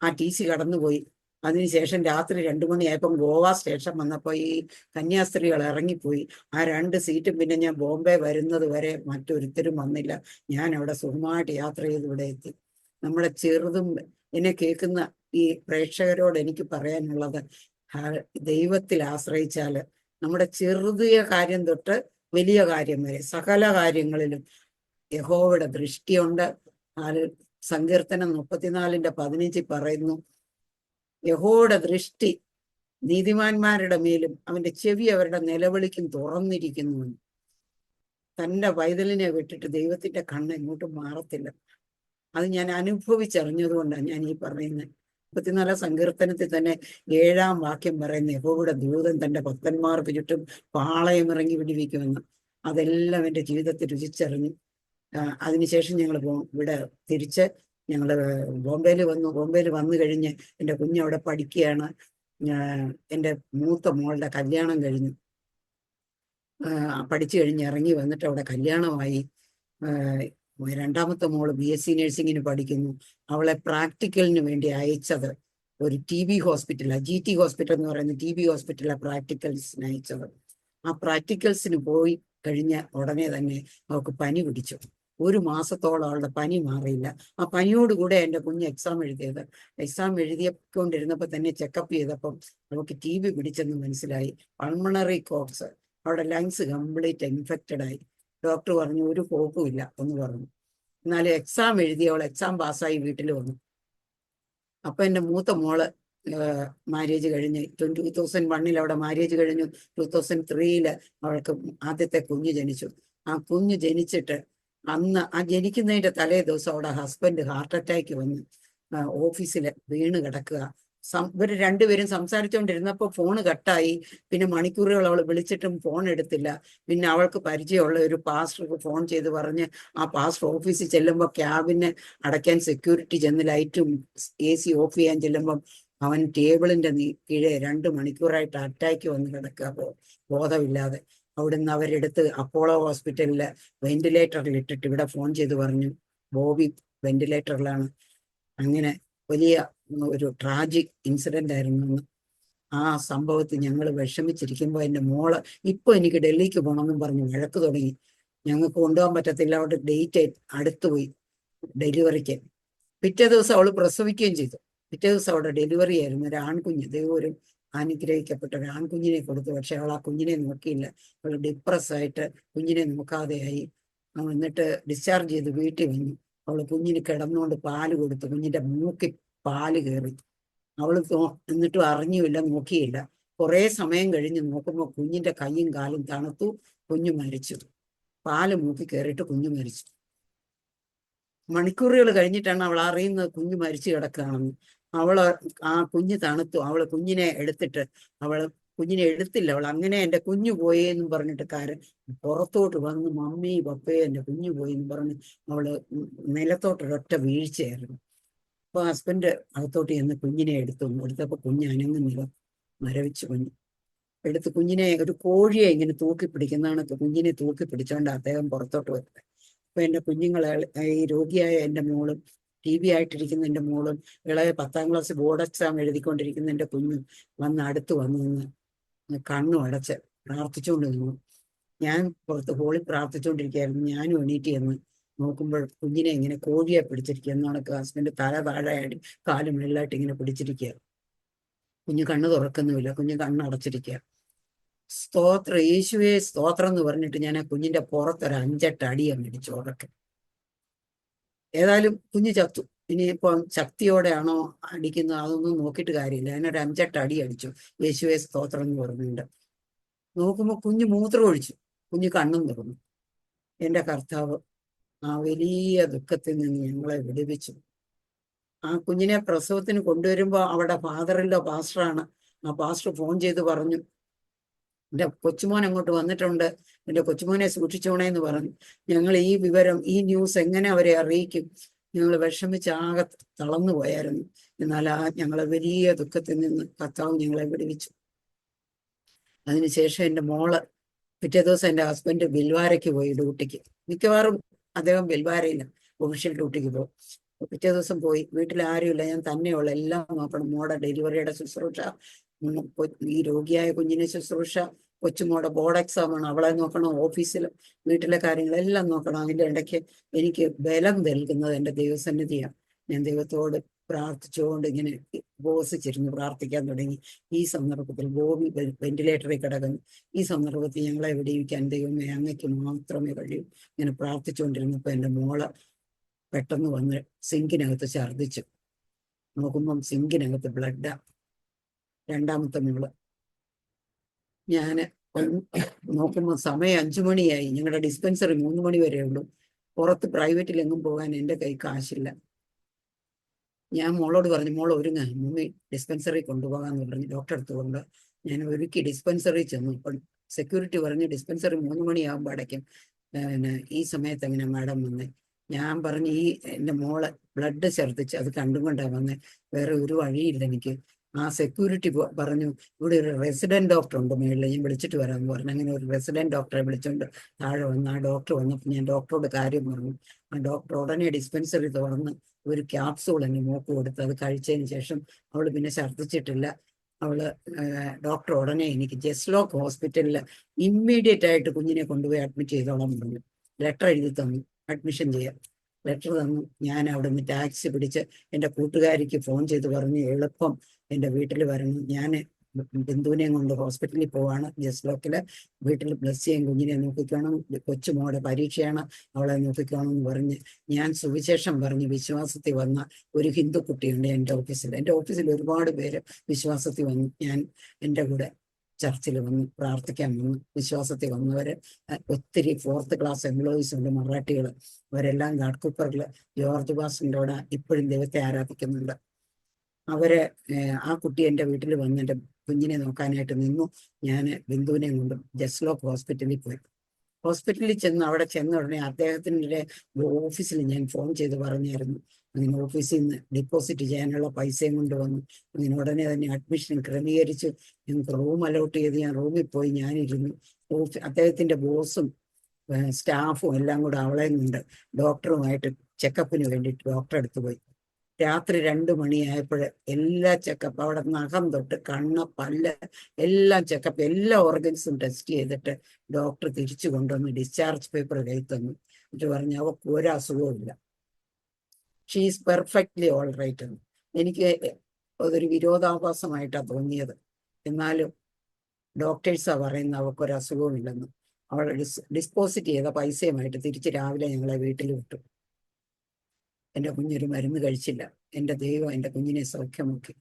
ആ TC കടന്നുപോയി. അതിനുശേഷം രാത്രി 2 മണിയായപ്പം ഗോവ സ്റ്റേഷൻ വന്നപ്പോൾ ഈ കന്യാസ്ത്രീകൾ ഇറങ്ങിപ്പോയി. ആ 2 സീറ്റും പിന്നെ ഞാൻ ബോംബെ വരുന്നത് വരെ മറ്റൊരുത്തരും വന്നില്ല. ഞാൻ അവിടെ സുഖമായിട്ട് യാത്ര ചെയ്ത് ഇവിടെ എത്തി. നമ്മുടെ ചെറുതും എന്നെ കേൾക്കുന്ന ഈ പ്രേക്ഷകരോട് എനിക്ക് പറയാനുള്ളത്, ദൈവത്തിൽ ആശ്രയിച്ചാൽ നമ്മുടെ ചെറുതിയ കാര്യം തൊട്ട് വലിയ കാര്യം വരെ സകല കാര്യങ്ങളിലും യഹോവയുടെ ദൃഷ്ടിയുണ്ട്. സങ്കീർത്തനം 34:15 പറയുന്നു, യഹോവയുടെ ദൃഷ്ടി നീതിമാന്മാരുടെ മേലും അവന്റെ ചെവി അവരുടെ നിലവിളിക്കും തുറന്നിരിക്കുന്നു. തൻ്റെ പൈതലിനെ വിട്ടിട്ട് ദൈവത്തിന്റെ കണ്ണ് എങ്ങോട്ടും മാറത്തില്ല. അത് ഞാൻ അനുഭവിച്ചറിഞ്ഞതുകൊണ്ടാണ് ഞാൻ ഈ പറയുന്നത്. 34 സങ്കീർത്തനത്തിൽ തന്നെ 7-ാം വാക്യം പറയുന്ന യഹോവയുടെ ദൂതൻ തൻ്റെ ഭക്തന്മാർക്ക് ചുറ്റും പാളയം ഇറങ്ങി വിടുവിക്കുമെന്ന്. അതെല്ലാം എൻ്റെ ജീവിതത്തിൽ രുചിച്ചറിഞ്ഞു. അതിനുശേഷം ഞങ്ങൾ ഇവിടെ തിരിച്ച് ഞങ്ങൾ ബോംബെയിൽ വന്നു. ബോംബെയിൽ വന്നു കഴിഞ്ഞ് എൻ്റെ കുഞ്ഞവിടെ പഠിക്കുകയാണ്. എൻ്റെ മൂത്ത മോളുടെ കല്യാണം കഴിഞ്ഞു. പഠിച്ചു കഴിഞ്ഞ് ഇറങ്ങി വന്നിട്ട് അവിടെ കല്യാണമായി. രണ്ടാമത്തെ മോള് BSc നഴ്സിങ്ങിന് പഠിക്കുന്നു. അവളെ പ്രാക്ടിക്കലിന് വേണ്ടി അയച്ചത് ഒരു TB ഹോസ്പിറ്റലാണ്, GT ഹോസ്പിറ്റൽ എന്ന് പറയുന്ന TB ഹോസ്പിറ്റലാണ് പ്രാക്ടിക്കൽസിന് അയച്ചത്. ആ പ്രാക്ടിക്കൽസിന് പോയി കഴിഞ്ഞ ഉടനെ തന്നെ അവൾക്ക് പനി പിടിച്ചു. 1 മാസത്തോളം അവളുടെ പനി മാറിയില്ല. ആ പനിയോടുകൂടെ എൻ്റെ കുഞ്ഞ് എക്സാം എഴുതിയത്. എക്സാം എഴുതിക്കൊണ്ടിരുന്നപ്പോൾ തന്നെ ചെക്കപ്പ് ചെയ്തപ്പം അവൾക്ക് TB പിടിച്ചെന്ന് മനസ്സിലായി. പൾമണറി കോക്സ്, അവളുടെ ലങ്സ് കംപ്ലീറ്റ് ഇൻഫെക്റ്റഡ് ആയി. ഡോക്ടർ പറഞ്ഞു ഒരു കുഴപ്പമില്ല എന്ന് പറഞ്ഞു. എന്നാലും എക്സാം എഴുതി അവൾ എക്സാം പാസ്സായി വീട്ടിൽ വന്നു. അപ്പൊ എൻ്റെ മൂത്ത മോള് മാരേജ് കഴിഞ്ഞ് 2001 അവിടെ മാരേജ് കഴിഞ്ഞു. 2003 അവൾക്ക് ആദ്യത്തെ കുഞ്ഞ് ജനിച്ചു. ആ കുഞ്ഞ് ജനിച്ചിട്ട് അന്ന് ആ ജനിക്കുന്നതിന്റെ തലേ ദിവസം അവിടെ ഹസ്ബൻഡ് ഹാർട്ട് അറ്റാക്ക് വന്ന് ഓഫീസിൽ വീണ് കിടക്കുക. ഇവര് രണ്ടുപേരും സംസാരിച്ചുകൊണ്ടിരുന്നപ്പോൾ ഫോണ് കട്ടായി. പിന്നെ മണിക്കൂറുകൾ അവൾ വിളിച്ചിട്ടും ഫോൺ എടുത്തില്ല. പിന്നെ അവൾക്ക് പരിചയമുള്ള ഒരു പാസ്റ്റർക്ക് ഫോൺ ചെയ്ത് പറഞ്ഞ് ആ പാസ്റ്റർ ഓഫീസിൽ ചെല്ലുമ്പോൾ ക്യാബിന് അടയ്ക്കാൻ സെക്യൂരിറ്റി ചെന്ന് ലൈറ്റും AC ഓഫ് ചെയ്യാൻ ചെല്ലുമ്പം അവൻ ടേബിളിന്റെ കീഴെ 2 മണിക്കൂറായിട്ട് അറ്റാക്ക് വന്ന് കിടക്കുക ബോധമില്ലാതെ. അവിടുന്ന് അവരെടുത്ത് അപ്പോളോ ഹോസ്പിറ്റലില് വെന്റിലേറ്ററിൽ ഇട്ടിട്ട് ഇവിടെ ഫോൺ ചെയ്ത് പറഞ്ഞു ബോബി വെന്റിലേറ്ററിലാണ്. അങ്ങനെ വലിയ ഒരു ട്രാജിക് ഇൻസിഡന്റ് ആയിരുന്നു. ആ സംഭവത്തിൽ ഞങ്ങൾ വിഷമിച്ചിരിക്കുമ്പോൾ എൻ്റെ മോള് ഇപ്പൊ എനിക്ക് ഡൽഹിക്ക് പോകണമെന്നും പറഞ്ഞു വഴക്ക് തുടങ്ങി. ഞങ്ങൾക്ക് കൊണ്ടുപോകാൻ പറ്റത്തില്ല, അവിടെ ഡേറ്റ് അടുത്തുപോയി ഡെലിവറിക്ക്. പിറ്റേ ദിവസം അവൾ പ്രസവിക്കുകയും ചെയ്തു. പിറ്റേ ദിവസം അവിടെ ഡെലിവറി ആയിരുന്നു. ഒരു ആൺകുഞ്ഞ്, ദൈവം ഒരു അനുഗ്രഹിക്കപ്പെട്ട ഒരു ആൺകുഞ്ഞിനെ കൊടുത്തു. പക്ഷെ അവൾ ആ കുഞ്ഞിനെ നോക്കിയില്ല. അവൾ ഡിപ്രസ്സായിട്ട് കുഞ്ഞിനെ നോക്കാതെയായി. എന്നിട്ട് ഡിസ്ചാർജ് ചെയ്ത് വീട്ടിൽ വന്നു. അവൾ കുഞ്ഞിന് കിടന്നുകൊണ്ട് പാല് കൊടുത്തു. കുഞ്ഞിന്റെ മൂക്കിൽ പാല് കയറി. അവൾ എന്നിട്ടും അറിഞ്ഞുമില്ല, നോക്കിയില്ല. കുറെ സമയം കഴിഞ്ഞ് നോക്കുമ്പോൾ കുഞ്ഞിന്റെ കൈയും കാലും തണുത്തു. കുഞ്ഞു മരിച്ചു. പാല് മൂക്കി കയറിയിട്ട് കുഞ്ഞു മരിച്ചു. മണിക്കൂറുകൾ കഴിഞ്ഞിട്ടാണ് അവൾ അറിയുന്നത് കുഞ്ഞ് മരിച്ചു കിടക്കുകയാണെന്ന്. അവള് ആ കുഞ്ഞ് തണുത്തു. അവള് കുഞ്ഞിനെ എടുത്തിട്ട് കുഞ്ഞിനെ എടുത്തില്ല. അവൾ അങ്ങനെ എൻ്റെ കുഞ്ഞു പോയി എന്നും പറഞ്ഞിട്ട് പുറത്തോട്ട് വന്ന് മമ്മി പപ്പയെ എൻ്റെ കുഞ്ഞു പോയി എന്ന് പറഞ്ഞ് അവള് നിലത്തോട്ടൊരൊറ്റ വീഴ്ചയായിരുന്നു. അപ്പൊ ഹസ്ബൻഡ് അകത്തോട്ട് ചെന്ന് കുഞ്ഞിനെ എടുത്തപ്പോൾ കുഞ്ഞ് അനങ്ങുന്നില്ല, മരവിച്ചു. എടുത്ത് കുഞ്ഞിനെ, ഒരു കോഴിയെ ഇങ്ങനെ തൂക്കി പിടിക്കുന്നതാണ്, കുഞ്ഞിനെ തൂക്കി പിടിച്ചോണ്ട് അദ്ദേഹം പുറത്തോട്ട് വരുന്നത്. അപ്പൊ എൻ്റെ കുഞ്ഞുങ്ങളെ, ഈ രോഗിയായ എൻ്റെ മോളും TB ആയിട്ടിരിക്കുന്ന എൻ്റെ മോളും ഇളയ 10ാം ക്ലാസ് ബോർഡ് എക്സാം എഴുതിക്കൊണ്ടിരിക്കുന്ന എൻ്റെ കുഞ്ഞും അടുത്ത് വന്നു നിന്ന് കണ്ണു അടച്ച് പ്രാർത്ഥിച്ചുകൊണ്ട് നിന്നു. ഞാൻ പുറത്ത് ഹോളിൽ പ്രാർത്ഥിച്ചുകൊണ്ടിരിക്കുകയായിരുന്നു. ഞാനും എണീറ്റ് എന്ന് നോക്കുമ്പോൾ കുഞ്ഞിനെ ഇങ്ങനെ കോഴിയെ പിടിച്ചിരിക്കുക എന്നാണ്. ഹസ്ബൻഡ് തല താഴെയായിട്ട് കാലും വെള്ളമായിട്ട് ഇങ്ങനെ പിടിച്ചിരിക്കുക. കുഞ്ഞ് കണ്ണ് തുറക്കുന്നുമില്ല, കുഞ്ഞ് കണ്ണടച്ചിരിക്കുക. സ്തോത്രം, യേശുവേ സ്തോത്രം എന്ന് പറഞ്ഞിട്ട് ഞാൻ ആ കുഞ്ഞിന്റെ പുറത്തൊരു 5-8 അടിയെ മേടിച്ചു ഉറക്കെ. ഏതായാലും കുഞ്ഞ് ചത്തു. ഇനിയിപ്പം ശക്തിയോടെയാണോ അടിക്കുന്നത് അതൊന്നും നോക്കിയിട്ട് കാര്യമില്ല. അതിനൊരു 5-8 അടി അടിച്ചു, യേശുവേ സ്തോത്രം എന്ന് പറഞ്ഞിട്ടുണ്ട്. നോക്കുമ്പോൾ കുഞ്ഞ് മൂത്രം ഒഴിച്ചു, കുഞ്ഞ് കണ്ണും തുറന്നു. എൻ്റെ കർത്താവ് ആ വലിയ ദുഃഖത്തിൽ നിന്ന് ഞങ്ങളെ വിടുവിച്ചു. ആ കുഞ്ഞിനെ പ്രസവത്തിന് കൊണ്ടുവരുമ്പോൾ അവിടെ ഫാദറിൻ്റെ പാസ്റ്ററാണ്. ആ പാസ്റ്റർ ഫോൺ ചെയ്ത് പറഞ്ഞു, എൻ്റെ കൊച്ചുമോൻ അങ്ങോട്ട് വന്നിട്ടുണ്ട്, എൻ്റെ കൊച്ചുമോനെ സൂക്ഷിച്ചോണേന്ന് പറഞ്ഞു. ഞങ്ങൾ ഈ വിവരം, ഈ ന്യൂസ് എങ്ങനെ അവരെ അറിയിക്കും? ഞങ്ങൾ വിഷമിച്ച് ആകെ തളർന്നു പോയായിരുന്നു. എന്നാൽ ഞങ്ങളെ വലിയ ദുഃഖത്തിൽ നിന്ന് കർത്താവ് ഞങ്ങളെ വിടുവിച്ചു. അതിനുശേഷം എൻ്റെ മോള് പിറ്റേ ദിവസം എൻ്റെ ഹസ്ബൻഡ് ബിൽവാരയ്ക്ക് പോയി ഡ്യൂട്ടിക്ക്. മിക്കവാറും അദ്ദേഹം ബിൽവാരയില്ല, ഒഫീഷ്യൽ ഡ്യൂട്ടിക്ക് പോകും. പിറ്റേ ദിവസം പോയി. വീട്ടിൽ ആരുമില്ല, ഞാൻ തന്നെയുള്ള, എല്ലാം നോക്കണം. മോടെ ഡെലിവറിയുടെ ശുശ്രൂഷ, ഈ രോഗിയായ കുഞ്ഞിനെ ശുശ്രൂഷ, കൊച്ചുമോടെ ബോർഡ് എക്സാമാണ്, അവളെ നോക്കണം, ഓഫീസിൽ വീട്ടിലെ കാര്യങ്ങളെല്ലാം നോക്കണം. അതിൻ്റെ ഇടയ്ക്ക് എനിക്ക് ബലം നൽകുന്നത് എൻ്റെ ദൈവസന്നിധിയാണ്. ഞാൻ ദൈവത്തോട് പ്രാർത്ഥിച്ചുകൊണ്ട് ഇങ്ങനെ ഉപവസിച്ചിരുന്നു, പ്രാർത്ഥിക്കാൻ തുടങ്ങി. ഈ സന്ദർഭത്തിൽ ബോബി വെന്റിലേറ്ററിൽ കിടക്കുന്നു. ഈ സന്ദർഭത്തിൽ ഞങ്ങളെ വിടിവിക്കാൻ ദൈവമേ അങ്ങയ്ക്ക് മാത്രമേ കഴിയൂ. ഇങ്ങനെ പ്രാർത്ഥിച്ചുകൊണ്ടിരുന്നപ്പോൾ എൻ്റെ മോള് പെട്ടെന്ന് വന്ന് സിങ്കിനകത്ത് ഛർദ്ദിച്ചു. നോക്കുമ്പം സിങ്കിനകത്ത് ബ്ലഡാ. 2ാമത്തെ മോള്. ഞാൻ നോക്കുമ്പോൾ സമയം 5 മണിയായി. ഞങ്ങളുടെ ഡിസ്പെൻസറി 3 മണി വരെ ഉള്ളൂ. പുറത്ത് പ്രൈവറ്റിലെങ്ങും പോകാൻ എൻ്റെ കൈ കാശില്ല. ഞാൻ മോളോട് പറഞ്ഞു, മോൾ ഒരുങ്ങ, മമ്മി ഡിസ്പെൻസറി കൊണ്ടുപോകാന്ന് പറഞ്ഞു. ഡോക്ടറെ അടുത്ത് കൊണ്ട് ഞാൻ ഒരുക്കി ഡിസ്പെൻസറി ചെന്നു. അപ്പോൾ സെക്യൂരിറ്റി പറഞ്ഞു ഡിസ്പെൻസറി 3 മണിയാകുമ്പോൾ അടയ്ക്കും. ഈ സമയത്ത് എങ്ങനെ മാഡം വന്നേ? ഞാൻ പറഞ്ഞു, ഈ എൻ്റെ മോളെ ബ്ലഡ് ഛർദ്ദിച്ച് അത് കണ്ടുകൊണ്ടാണ് വന്നേ, വേറെ ഒരു വഴിയില്ല എനിക്ക്. ആ സെക്യൂരിറ്റി പറഞ്ഞു, ഇവിടെ ഒരു റെസിഡന്റ് ഡോക്ടർ ഉണ്ട് മേളിൽ, ഞാൻ വിളിച്ചിട്ട് വരാമെന്ന് പറഞ്ഞു. അങ്ങനെ ഒരു റെസിഡന്റ് ഡോക്ടറെ വിളിച്ചുകൊണ്ട് താഴെ വന്ന് ആ ഡോക്ടർ വന്നപ്പോൾ ഞാൻ ഡോക്ടറോട് കാര്യം പറഞ്ഞു. ആ ഡോക്ടർ ഉടനെ ഡിസ്പെൻസറി തുറന്ന് ഒരു ക്യാപ്സൂൾ എന്നെ മൂക്ക് കൊടുത്ത് അത് കഴിച്ചതിന് ശേഷം അവൾ പിന്നെ ഛർദ്ദിച്ചിട്ടില്ല. ഡോക്ടർ ഉടനെ എനിക്ക് ജെസ്ലോക്ക് ഹോസ്പിറ്റലിൽ ഇമ്മീഡിയറ്റ് ആയിട്ട് കുഞ്ഞിനെ കൊണ്ടുപോയി അഡ്മിറ്റ് ചെയ്തോളാം പറഞ്ഞു. ലെറ്റർ എഴുതി തന്നു. അഡ്മിഷൻ ചെയ്യാം. ലെറ്റർ തന്നു. ഞാൻ അവിടെ നിന്ന് ടാക്സി പിടിച്ച് എൻ്റെ കൂട്ടുകാരിക്ക് ഫോൺ ചെയ്ത് പറഞ്ഞു എളുപ്പം എൻ്റെ വീട്ടിൽ വരണം. ഞാൻ ബിന്ദുവിനെയും കൊണ്ട് ഹോസ്പിറ്റലിൽ പോവാണ് ജസ്ലോക്കില്. വീട്ടിൽ ബ്ലസ് ചെയ്യും, കുഞ്ഞിനെ നോക്കിക്കണം, കൊച്ചുമോടെ പരീക്ഷയാണ്, അവളെ നോക്കിക്കണം എന്ന് പറഞ്ഞ് ഞാൻ സുവിശേഷം പറഞ്ഞ് വിശ്വാസത്തിൽ വന്ന ഒരു ഹിന്ദു കുട്ടിയുണ്ട് എൻ്റെ ഓഫീസിൽ. എൻ്റെ ഓഫീസിൽ ഒരുപാട് പേര് വിശ്വാസത്തിൽ വന്നു. ഞാൻ എൻ്റെ കൂടെ ചർച്ചിൽ വന്ന് പ്രാർത്ഥിക്കാൻ വന്നു. വിശ്വാസത്തിൽ വന്നവര് ഒത്തിരി 4th ക്ലാസ് എംപ്ലോയീസ് ഉണ്ട്, മറാഠികൾ. അവരെല്ലാം ഗാഡ്കൂപ്പറിൽ ജോർജ് ബാസിൻ്റെ അവിടെ ഇപ്പോഴും ദൈവത്തെ ആരാധിക്കുന്നുണ്ട്. അവര് ആ കുട്ടി എൻ്റെ വീട്ടിൽ വന്ന് എൻ്റെ കുഞ്ഞിനെ നോക്കാനായിട്ട് നിന്നു. ഞാൻ ബിന്ദുവിനെ കൊണ്ട് ജസ്ലോക്ക് ഹോസ്പിറ്റലിൽ പോയി. ഹോസ്പിറ്റലിൽ ചെന്ന് അവിടെ ചെന്ന ഉടനെ അദ്ദേഹത്തിൻ്റെ ഓഫീസിൽ ഞാൻ ഫോൺ ചെയ്ത് പറഞ്ഞായിരുന്നു, അങ്ങനെ ഓഫീസിൽ നിന്ന് ഡെപ്പോസിറ്റ് ചെയ്യാനുള്ള പൈസയും കൊണ്ടുവന്നു. അങ്ങനെ ഉടനെ തന്നെ അഡ്മിഷൻ ക്രമീകരിച്ചു. ഞങ്ങൾക്ക് റൂം അലോട്ട് ചെയ്ത് ഞാൻ റൂമിൽ പോയി ഞാനിരുന്നു. അദ്ദേഹത്തിൻ്റെ ബോസും സ്റ്റാഫും എല്ലാം കൂടെ അവളെയും കൊണ്ട് ഡോക്ടറുമായിട്ട് ചെക്കപ്പിന് വേണ്ടിയിട്ട് ഡോക്ടറെ അടുത്ത് പോയി. രാത്രി 2 മണിയായപ്പോൾ എല്ലാ ചെക്കപ്പ്, അവിടെ നഖം തൊട്ട് കണ്ണ്, പല്ല് എല്ലാം ചെക്കപ്പ്, എല്ലാ ഓർഗൻസും ടെസ്റ്റ് ചെയ്തിട്ട് ഡോക്ടർ തിരിച്ചു കൊണ്ടുവന്ന് ഡിസ്ചാർജ് പേപ്പർ കയ്യിൽ തന്നു. എന്നിട്ട് പറഞ്ഞു അവൾക്ക് ഒരു അസുഖവും ഇല്ല, she is perfectly all right എന്ന്. എനിക്ക് അതൊരു വിരോധാഭാസമായിട്ടാണ് തോന്നിയത്. എന്നാലും ഡോക്ടേഴ്സാണ് പറയുന്നത് അവൾക്കൊരു അസുഖവും ഇല്ലെന്ന്. അവൾ ഡിസ്പോസിറ്റ് ചെയ്ത പൈസയുമായിട്ട് തിരിച്ച് രാവിലെ ഞങ്ങളെ വീട്ടിൽ വിട്ടു. എൻ്റെ കുഞ്ഞൊരു മരുന്ന് കഴിച്ചില്ല. എൻ്റെ ദൈവം എൻ്റെ കുഞ്ഞിനെ സൗഖ്യമാക്കി.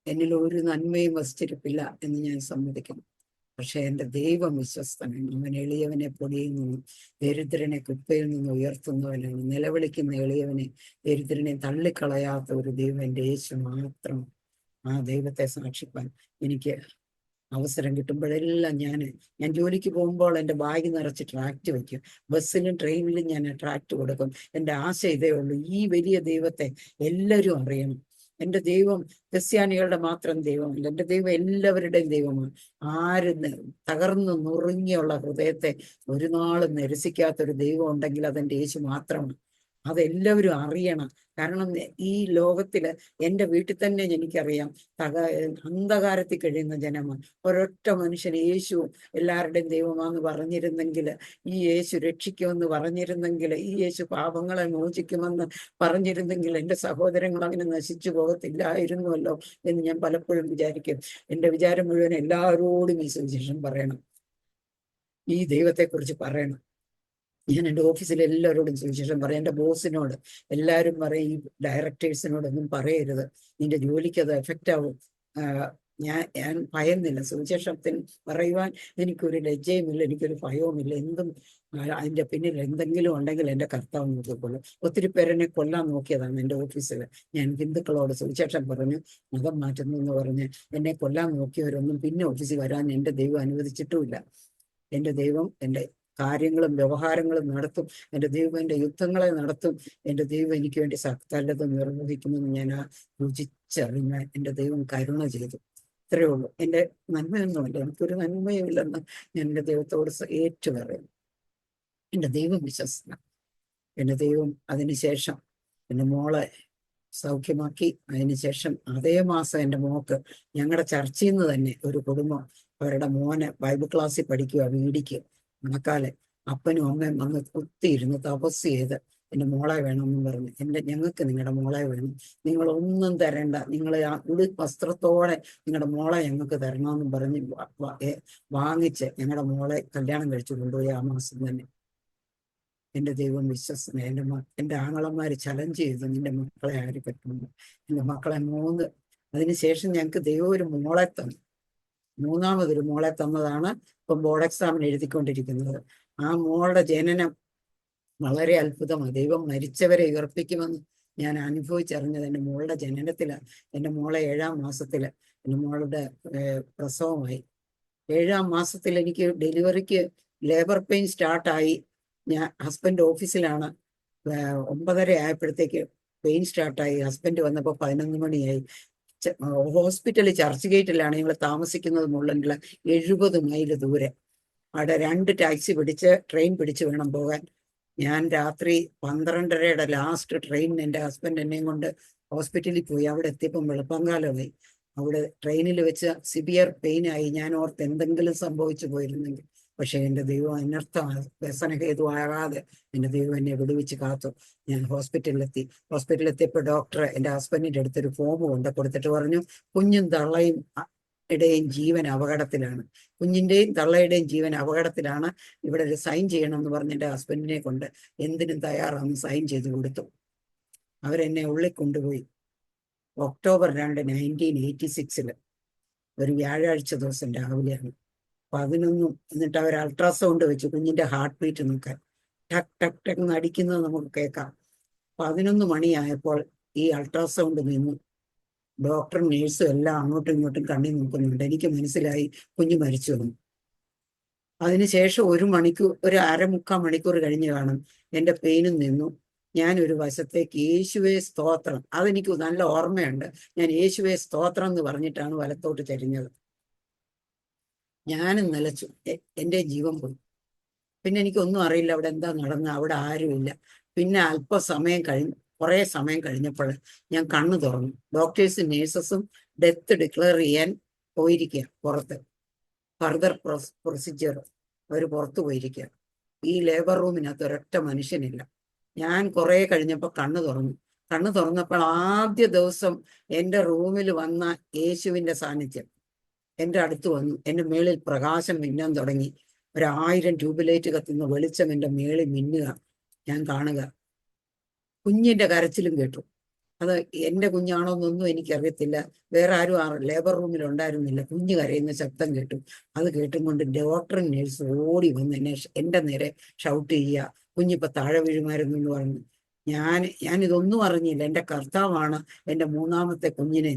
എന്നിൽ ഒരു നന്മയും വസിച്ചിരിപ്പില്ല എന്ന് ഞാൻ സമ്മതിക്കുന്നു. പക്ഷെ എൻ്റെ ദൈവം വിശ്വസ്തനാണ്. അവൻ എളിയവനെ പൊടിയിൽ നിന്നും ദരിദ്രനെ കുപ്പയിൽ നിന്നും ഉയർത്തുന്നവനാണ്. നിലവിളിക്കുന്ന എളിയവനെ ദരിദ്രനെ തള്ളിക്കളയാത്ത ഒരു ദൈവം എൻ്റെ യേശു മാത്രം. ആ ദൈവത്തെ സാക്ഷിപ്പാൻ എനിക്ക് അവസരം കിട്ടുമ്പോഴെല്ലാം ഞാൻ ജോലിക്ക് പോകുമ്പോൾ എൻ്റെ ബാഗ് നിറച്ച് ട്രാക്റ്റ് വയ്ക്കും. ബസ്സിലും ട്രെയിനിലും ഞാൻ ട്രാക്റ്റ് കൊടുക്കും. എൻ്റെ ആശ ഇതേ ഉള്ളൂ, ഈ വലിയ ദൈവത്തെ എല്ലാവരും അറിയണം. എൻ്റെ ദൈവം ക്രിസ്ത്യാനികളുടെ മാത്രം ദൈവമല്ല, എൻ്റെ ദൈവം എല്ലാവരുടെയും ദൈവമാണ്. തകർന്നു നുറുങ്ങിയുള്ള ഹൃദയത്തെ ഒരു നാളും നിരസിക്കാത്തൊരു ദൈവം ഉണ്ടെങ്കിൽ അതെൻ്റെ യേശു മാത്രമാണ്. അതെല്ലാവരും അറിയണം. കാരണം ഈ ലോകത്തില് എൻ്റെ വീട്ടിൽ തന്നെ എനിക്കറിയാം അന്ധകാരത്തിൽ കഴിയുന്ന ജനമാണ്. ഒരൊറ്റ മനുഷ്യൻ യേശു എല്ലാവരുടെയും ദൈവമാണെന്ന് പറഞ്ഞിരുന്നെങ്കിൽ, ഈ യേശു രക്ഷിക്കുമെന്ന് പറഞ്ഞിരുന്നെങ്കിൽ, ഈ യേശു പാപങ്ങളെ മോചിക്കുമെന്ന് പറഞ്ഞിരുന്നെങ്കിൽ എൻ്റെ സഹോദരങ്ങൾ അങ്ങനെ നശിച്ചു പോകത്തില്ലായിരുന്നുവല്ലോ എന്ന് ഞാൻ പലപ്പോഴും വിചാരിക്കും. എൻ്റെ വിചാരം മുഴുവൻ എല്ലാവരോടും ഈ സുവിശേഷം പറയണം, ഈ ദൈവത്തെക്കുറിച്ച് പറയണം. ഞാൻ എൻ്റെ ഓഫീസിൽ എല്ലാവരോടും സുവിശേഷം പറയും. എൻ്റെ ബോസിനോട് എല്ലാവരും പറയും, ഈ ഡയറക്ടേഴ്സിനോടൊന്നും പറയരുത്, നിന്റെ ജോലിക്ക് അത് എഫക്റ്റ് ആവും. ഞാൻ ഭയന്നില്ല. സുവിശേഷത്തിൽ പറയുവാൻ എനിക്കൊരു ലജ്ജയുമില്ല, എനിക്കൊരു ഭയവുമില്ല. എന്തും അതിൻ്റെ പിന്നിൽ എന്തെങ്കിലും ഉണ്ടെങ്കിൽ എൻ്റെ കർത്താവ് നോക്കിക്കൊള്ളും. ഒത്തിരി പേരെന്നെ കൊല്ലാൻ നോക്കിയതാണ് എൻ്റെ ഓഫീസിൽ. ഞാൻ ഹിന്ദുക്കളോട് സുവിശേഷം പറഞ്ഞു മതം മാറ്റുന്നു എന്ന് പറഞ്ഞ് എന്നെ കൊല്ലാൻ നോക്കിയവരൊന്നും പിന്നെ ഓഫീസിൽ വരാൻ എൻ്റെ ദൈവം അനുവദിച്ചിട്ടുമില്ല. എൻ്റെ ദൈവം എൻ്റെ കാര്യങ്ങളും വ്യവഹാരങ്ങളും നടത്തും. എൻ്റെ ദൈവം എൻ്റെ യുദ്ധങ്ങളെ നടത്തും. എൻ്റെ ദൈവം എനിക്ക് വേണ്ടി സകലതും നിർവഹിക്കുമെന്ന് ഞാൻ രുചിച്ചറിഞ്ഞ എൻ്റെ ദൈവം കരുണ ചെയ്തു. ഇത്രയേ ഉള്ളൂ. എൻ്റെ നന്മയൊന്നുമില്ല, എനിക്കൊരു നന്മയുമില്ലെന്ന് ഞാൻ എൻ്റെ ദൈവത്തോട് ഏറ്റു പറയുന്നു. എൻ്റെ ദൈവം വിശ്വസന. എൻ്റെ ദൈവം അതിനുശേഷം എൻ്റെ മോളെ സൗഖ്യമാക്കി. അതിനുശേഷം അതേ മാസം എൻ്റെ മോക്ക് ഞങ്ങളുടെ ചർച്ചയിൽ നിന്ന് തന്നെ ഒരു കുടുംബം അവരുടെ മോനെ ബൈബിൾ ക്ലാസ്സിൽ പഠിക്കുക, വീടിക്ക് മണക്കാലെ അപ്പനും അമ്മയും വന്ന് കുത്തിയിരുന്ന് തപസ് ചെയ്ത് എൻ്റെ മോളെ വേണമെന്ന് പറഞ്ഞു. ഞങ്ങൾക്ക് നിങ്ങളുടെ മോളെ വേണം, നിങ്ങളൊന്നും തരണ്ട, നിങ്ങൾ ആ വസ്ത്രത്തോടെ നിങ്ങളുടെ മോളെ ഞങ്ങൾക്ക് തരണമെന്നും പറഞ്ഞ് വാങ്ങിച്ച് ഞങ്ങളുടെ മോളെ കല്യാണം കഴിച്ചു കൊണ്ടുപോയി ആ മാസം തന്നെ. എൻ്റെ ദൈവം വിശ്വസന. എൻ്റെ ആങ്ങളന്മാര് ചലഞ്ച് ചെയ്തു, നിന്റെ മക്കളെ ആര് പറ്റുന്നു. എൻ്റെ മക്കളെ 3 അതിനുശേഷം ഞങ്ങൾക്ക് ദൈവം ഒരു മോളെ തന്നു. 3ാമതൊരു മോളെ തന്നതാണ് ഇപ്പം ബോർഡ് എക്സാമിന് എഴുതിക്കൊണ്ടിരിക്കുന്നത്. ആ മോളുടെ ജനനം വളരെ അത്ഭുതമാണ്. ദൈവം മരിച്ചവരെ ഉയർപ്പിക്കുമെന്ന് ഞാൻ അനുഭവിച്ചറിഞ്ഞത് എൻ്റെ മോളുടെ ജനനത്തിലാണ്. എൻ്റെ മോളെ 7ാം മാസത്തില് എൻ്റെ മോളുടെ പ്രസവമായി. 7ാം മാസത്തിൽ എനിക്ക് ഡെലിവറിക്ക് ലേബർ പെയിൻ സ്റ്റാർട്ടായി. ഞാൻ ഹസ്ബൻഡ് ഓഫീസിലാണ്. 9:30 ആയപ്പോഴത്തേക്ക് പെയിൻ സ്റ്റാർട്ടായി. ഹസ്ബൻഡ് വന്നപ്പോൾ 11 മണിയായി. ഹോസ്പിറ്റൽ ചർച്ച് ഗേറ്റിലാണ് ഞങ്ങൾ താമസിക്കുന്നത്. മുള്ളൻകിള 70 മൈൽ ദൂരെ. അവിടെ 2 ടാക്സി പിടിച്ച് ട്രെയിൻ പിടിച്ച് വേണം പോകാൻ. ഞാൻ രാത്രി 12:30 ലാസ്റ്റ് ട്രെയിനിന് എൻ്റെ ഹസ്ബൻഡ് എന്നെയും കൊണ്ട് ഹോസ്പിറ്റലിൽ പോയി. അവിടെ എത്തിയപ്പം വെളുപ്പങ്കാലമായി. അവിടെ ട്രെയിനിൽ വെച്ച് സിവിയർ പെയിനായി. ഞാൻ ഓർത്ത് എന്തെങ്കിലും സംഭവിച്ചു പോയിരുന്നെങ്കിൽ. പക്ഷെ എൻ്റെ ദൈവം അനർത്ഥം വ്യസനഹേതുവാകാതെ എൻ്റെ ദൈവം എന്നെ വിടുവിച്ച് കാത്തു. ഞാൻ ഹോസ്പിറ്റലിലെത്തിയപ്പോൾ ഡോക്ടർ എൻ്റെ ഹസ്ബൻഡിൻ്റെ അടുത്തൊരു ഫോം കൊണ്ട് കൊടുത്തിട്ട് പറഞ്ഞു, കുഞ്ഞും തള്ളയും ഇടയും ജീവൻ അപകടത്തിലാണ്, കുഞ്ഞിൻ്റെയും തള്ളയുടെയും ജീവൻ അപകടത്തിലാണ്, ഇവിടെ ഒരു സൈൻ ചെയ്യണമെന്ന് പറഞ്ഞ് എൻ്റെ ഹസ്ബൻഡിനെ കൊണ്ട് എന്തിനും തയ്യാറാണെന്ന് സൈൻ ചെയ്ത് കൊടുത്തു. അവരെന്നെ ഉള്ളിൽ കൊണ്ടുപോയി. ഒക്ടോബർ 2, 1986 ഒരു വ്യാഴാഴ്ച ദിവസം രാവിലെയാണ്. 11 എന്നിട്ട് അവർ അൾട്രാസൗണ്ട് വെച്ച് കുഞ്ഞിന്റെ ഹാർട്ട് ബീറ്റ് നോക്കാൻ. ടക്ക് ടക്ക് ടക്ക് എന്ന് അടിക്കുന്നത് നമുക്ക് കേൾക്കാം. 11 മണിയായപ്പോൾ ഈ അൾട്രാസൗണ്ട് നിന്നു. ഡോക്ടറും നേഴ്സും എല്ലാം അങ്ങോട്ടും ഇങ്ങോട്ടും കണ്ണി നോക്കുന്നുണ്ട്. എനിക്ക് മനസ്സിലായി കുഞ്ഞ് മരിച്ചു വന്നു. അതിനുശേഷം ഒരു അരമുക്കാൽ മണിക്കൂർ കഴിഞ്ഞ് കാണും എൻ്റെ പെയിനും നിന്നു. ഞാൻ ഒരു വശത്തേക്ക് യേശുവേ സ്തോത്രം, അതെനിക്ക് നല്ല ഓർമ്മയുണ്ട്. ഞാൻ യേശുവേ സ്തോത്രം എന്ന് പറഞ്ഞിട്ടാണ് വലത്തോട്ട് ചരിഞ്ഞത്. ഞാനും നിലച്ചു, എൻ്റെ ജീവൻ പോയി. പിന്നെ എനിക്കൊന്നും അറിയില്ല അവിടെ എന്താ നടന്നത്, അവിടെ ആരുമില്ല. പിന്നെ കുറേ സമയം കഴിഞ്ഞപ്പോൾ ഞാൻ കണ്ണു തുറന്നു. ഡോക്ടേഴ്സും നേഴ്സസും ഡെത്ത് ഡിക്ലെയർ ചെയ്യാൻ പോയിരിക്കുക പുറത്ത്, ഫർദർ പ്രൊസീജിയർ അവർ പുറത്തു പോയിരിക്കുക. ഈ ലേബർ റൂമിനകത്ത് ഒരൊറ്റ മനുഷ്യനില്ല. ഞാൻ കുറേ കഴിഞ്ഞപ്പോൾ കണ്ണു തുറന്നപ്പോൾ ആദ്യ ദിവസം എൻ്റെ റൂമിൽ വന്ന യേശുവിൻ്റെ സാന്നിധ്യം എൻ്റെ അടുത്ത് വന്നു. എൻ്റെ മേളിൽ പ്രകാശം മിന്നാൻ തുടങ്ങി. 1000 ട്യൂബ് കത്തുന്ന വെളിച്ചം എൻ്റെ മേളിൽ മിന്നുക ഞാൻ കാണുക. കുഞ്ഞിൻ്റെ കരച്ചിലും കേട്ടു. അത് എൻ്റെ കുഞ്ഞാണോന്നൊന്നും എനിക്കറിയത്തില്ല. വേറെ ആരും ലേബർ റൂമിൽ ഉണ്ടായിരുന്നില്ല. കുഞ്ഞ് കരയുന്ന ശബ്ദം കേട്ടു. അത് കേട്ടുകൊണ്ട് ഡോക്ടറും നേഴ്സ് ഓടി വന്ന് എൻ്റെ നേരെ ഷൗട്ട് ചെയ്യുക, കുഞ്ഞിപ്പോൾ താഴെ വീഴുമായിരുന്നു എന്ന് പറഞ്ഞു. ഞാനിതൊന്നും അറിഞ്ഞില്ല. എൻ്റെ കർത്താവാണ് എൻ്റെ 3ാമത്തെ കുഞ്ഞിനെ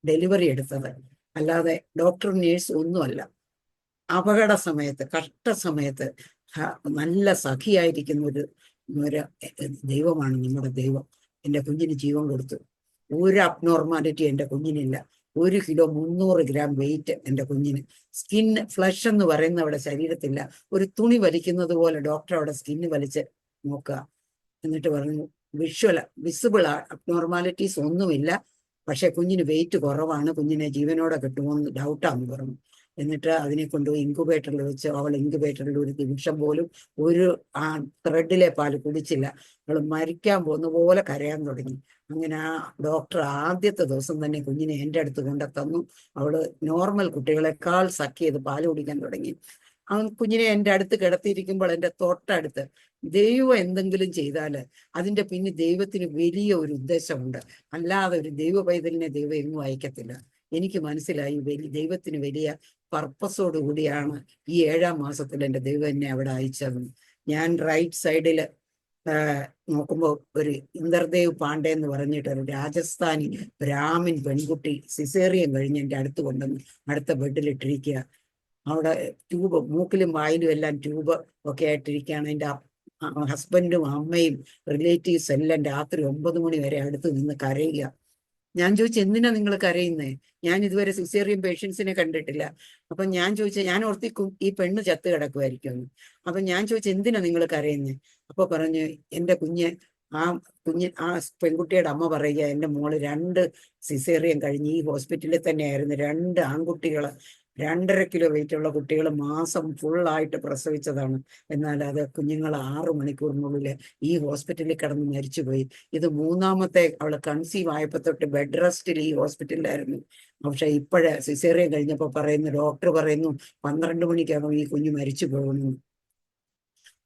ഡെലിവറി എടുത്തത്, അല്ലാതെ ഡോക്ടറും നേഴ്സും ഒന്നുമല്ല. അപകട സമയത്ത്, കഷ്ടസമയത്ത് നല്ല സഖിയായിരിക്കുന്ന ഒരു ദൈവമാണ് നമ്മുടെ ദൈവം. എൻ്റെ കുഞ്ഞിന് ജീവൻ കൊടുത്തു. ഒരു അബ്നോർമാലിറ്റി എൻ്റെ കുഞ്ഞിനില്ല. 1 കിലോ 300 ഗ്രാം വെയിറ്റ് എൻ്റെ കുഞ്ഞിന്. ഫ്ലഷ് എന്ന് പറയുന്ന അവിടെ ശരീരത്തില്ല. ഒരു തുണി വലിക്കുന്നത് പോലെ ഡോക്ടർ അവിടെ സ്കിന്ന് വലിച്ച് നോക്കുക. എന്നിട്ട് പറഞ്ഞു വിസിബിൾ അബ്നോർമാലിറ്റീസ് ഒന്നുമില്ല, പക്ഷെ കുഞ്ഞിന് വെയിറ്റ് കുറവാണ്, കുഞ്ഞിനെ ജീവനോടെ കിട്ടുമോ എന്ന് ഡൗട്ടാന്ന് പറഞ്ഞു. എന്നിട്ട് അതിനെ കൊണ്ടുപോയി ഇൻക്യുബേറ്ററിൽ വെച്ച് അവൾ ഇൻക്യുബേറ്ററിൽ ഒരു നിമിഷം പോലും ഒരു ത്രെഡിലെ പാല് കുടിച്ചില്ല. അവൾ മരിക്കാൻ പോകുന്ന പോലെ കരയാൻ തുടങ്ങി. അങ്ങനെ ആ ഡോക്ടർ ആദ്യത്തെ ദിവസം തന്നെ കുഞ്ഞിനെ എൻ്റെ അടുത്ത് കൊണ്ടുത്തന്നു. അവള് നോർമൽ കുട്ടികളെക്കാൾ സഖ് ചെയ്ത് പാല് കുടിക്കാൻ തുടങ്ങി. കുഞ്ഞിനെ എൻ്റെ അടുത്ത് കിടത്തിയിരിക്കുമ്പോൾ എൻ്റെ തൊട്ടടുത്ത് ദൈവം എന്തെങ്കിലും ചെയ്താൽ അതിൻ്റെ പിന്നെ ദൈവത്തിന് വലിയ ഒരു ഉദ്ദേശമുണ്ട്, അല്ലാതെ ഒരു ദൈവ പൈതലിനെ ദൈവം എങ്ങും അയക്കത്തില്ല. എനിക്ക് മനസ്സിലായി ദൈവത്തിന് വലിയ പർപ്പസോട് കൂടിയാണ് ഈ 7ാം മാസത്തിൽ എൻ്റെ ദൈവം എന്നെ അവിടെ അയച്ചത്. ഞാൻ റൈറ്റ് സൈഡിൽ നോക്കുമ്പോൾ ഒരു ഇന്ദർദേവ് പാണ്ഡെ എന്ന് പറഞ്ഞിട്ട് ഒരു രാജസ്ഥാനി ബ്രാഹ്മിൻ പെൺകുട്ടി സിസേറിയൻ കഴിഞ്ഞ് എൻ്റെ അടുത്ത് കൊണ്ടുവന്ന് അടുത്ത ബെഡിലിട്ടിരിക്കുക. അവിടെ ട്യൂബ് മൂക്കിലും വായിലും എല്ലാം ട്യൂബ് ഒക്കെ ആയിട്ടിരിക്കുകയാണ്. എൻ്റെ ഹസ്ബൻഡും അമ്മയും റിലേറ്റീവ്സ് എല്ലാം രാത്രി 9 മണി വരെ അടുത്ത് നിന്ന് കരയുക. ഞാൻ ചോദിച്ചു, എന്തിനാ നിങ്ങൾ കരയുന്നേ? ഞാൻ ഇതുവരെ സിസേറിയൻ പേഷ്യൻസിനെ കണ്ടിട്ടില്ല. അപ്പൊ ഞാൻ ചോദിച്ചു, ഞാൻ ഓർത്തിക്കും ഈ പെണ്ണ് ചത്ത് കിടക്കുമായിരിക്കും. അപ്പൊ ഞാൻ ചോദിച്ചു, എന്തിനാ നിങ്ങൾ കരയുന്നേ? അപ്പൊ പറഞ്ഞു, എൻ്റെ ആ പെൺകുട്ടിയുടെ അമ്മ പറയുക, എൻ്റെ മോള് 2 സിസേറിയൻ കഴിഞ്ഞ് ഈ ഹോസ്പിറ്റലിൽ തന്നെയായിരുന്നു. 2 ആൺകുട്ടികള്, 2.5 കിലോ വെയിറ്റ് ഉള്ള കുട്ടികൾ മാസം ഫുള്ളായിട്ട് പ്രസവിച്ചതാണ്. എന്നാൽ അത് കുഞ്ഞുങ്ങൾ 6 മണിക്കൂറിനുള്ളിൽ ഈ ഹോസ്പിറ്റലിൽ കിടന്ന് മരിച്ചുപോയി. ഇത് 3ാമത്തെ അവള് കൺസീവ് ആയപ്പോൾ തൊട്ട് ബെഡ് റെസ്റ്റിൽ ഈ ഹോസ്പിറ്റലിലായിരുന്നു. പക്ഷെ ഇപ്പോഴേ സിസേറിയൻ കഴിഞ്ഞപ്പോൾ ഡോക്ടർ പറയുന്നു 12 മണിക്കകം ഈ കുഞ്ഞ് മരിച്ചു പോകുന്നു.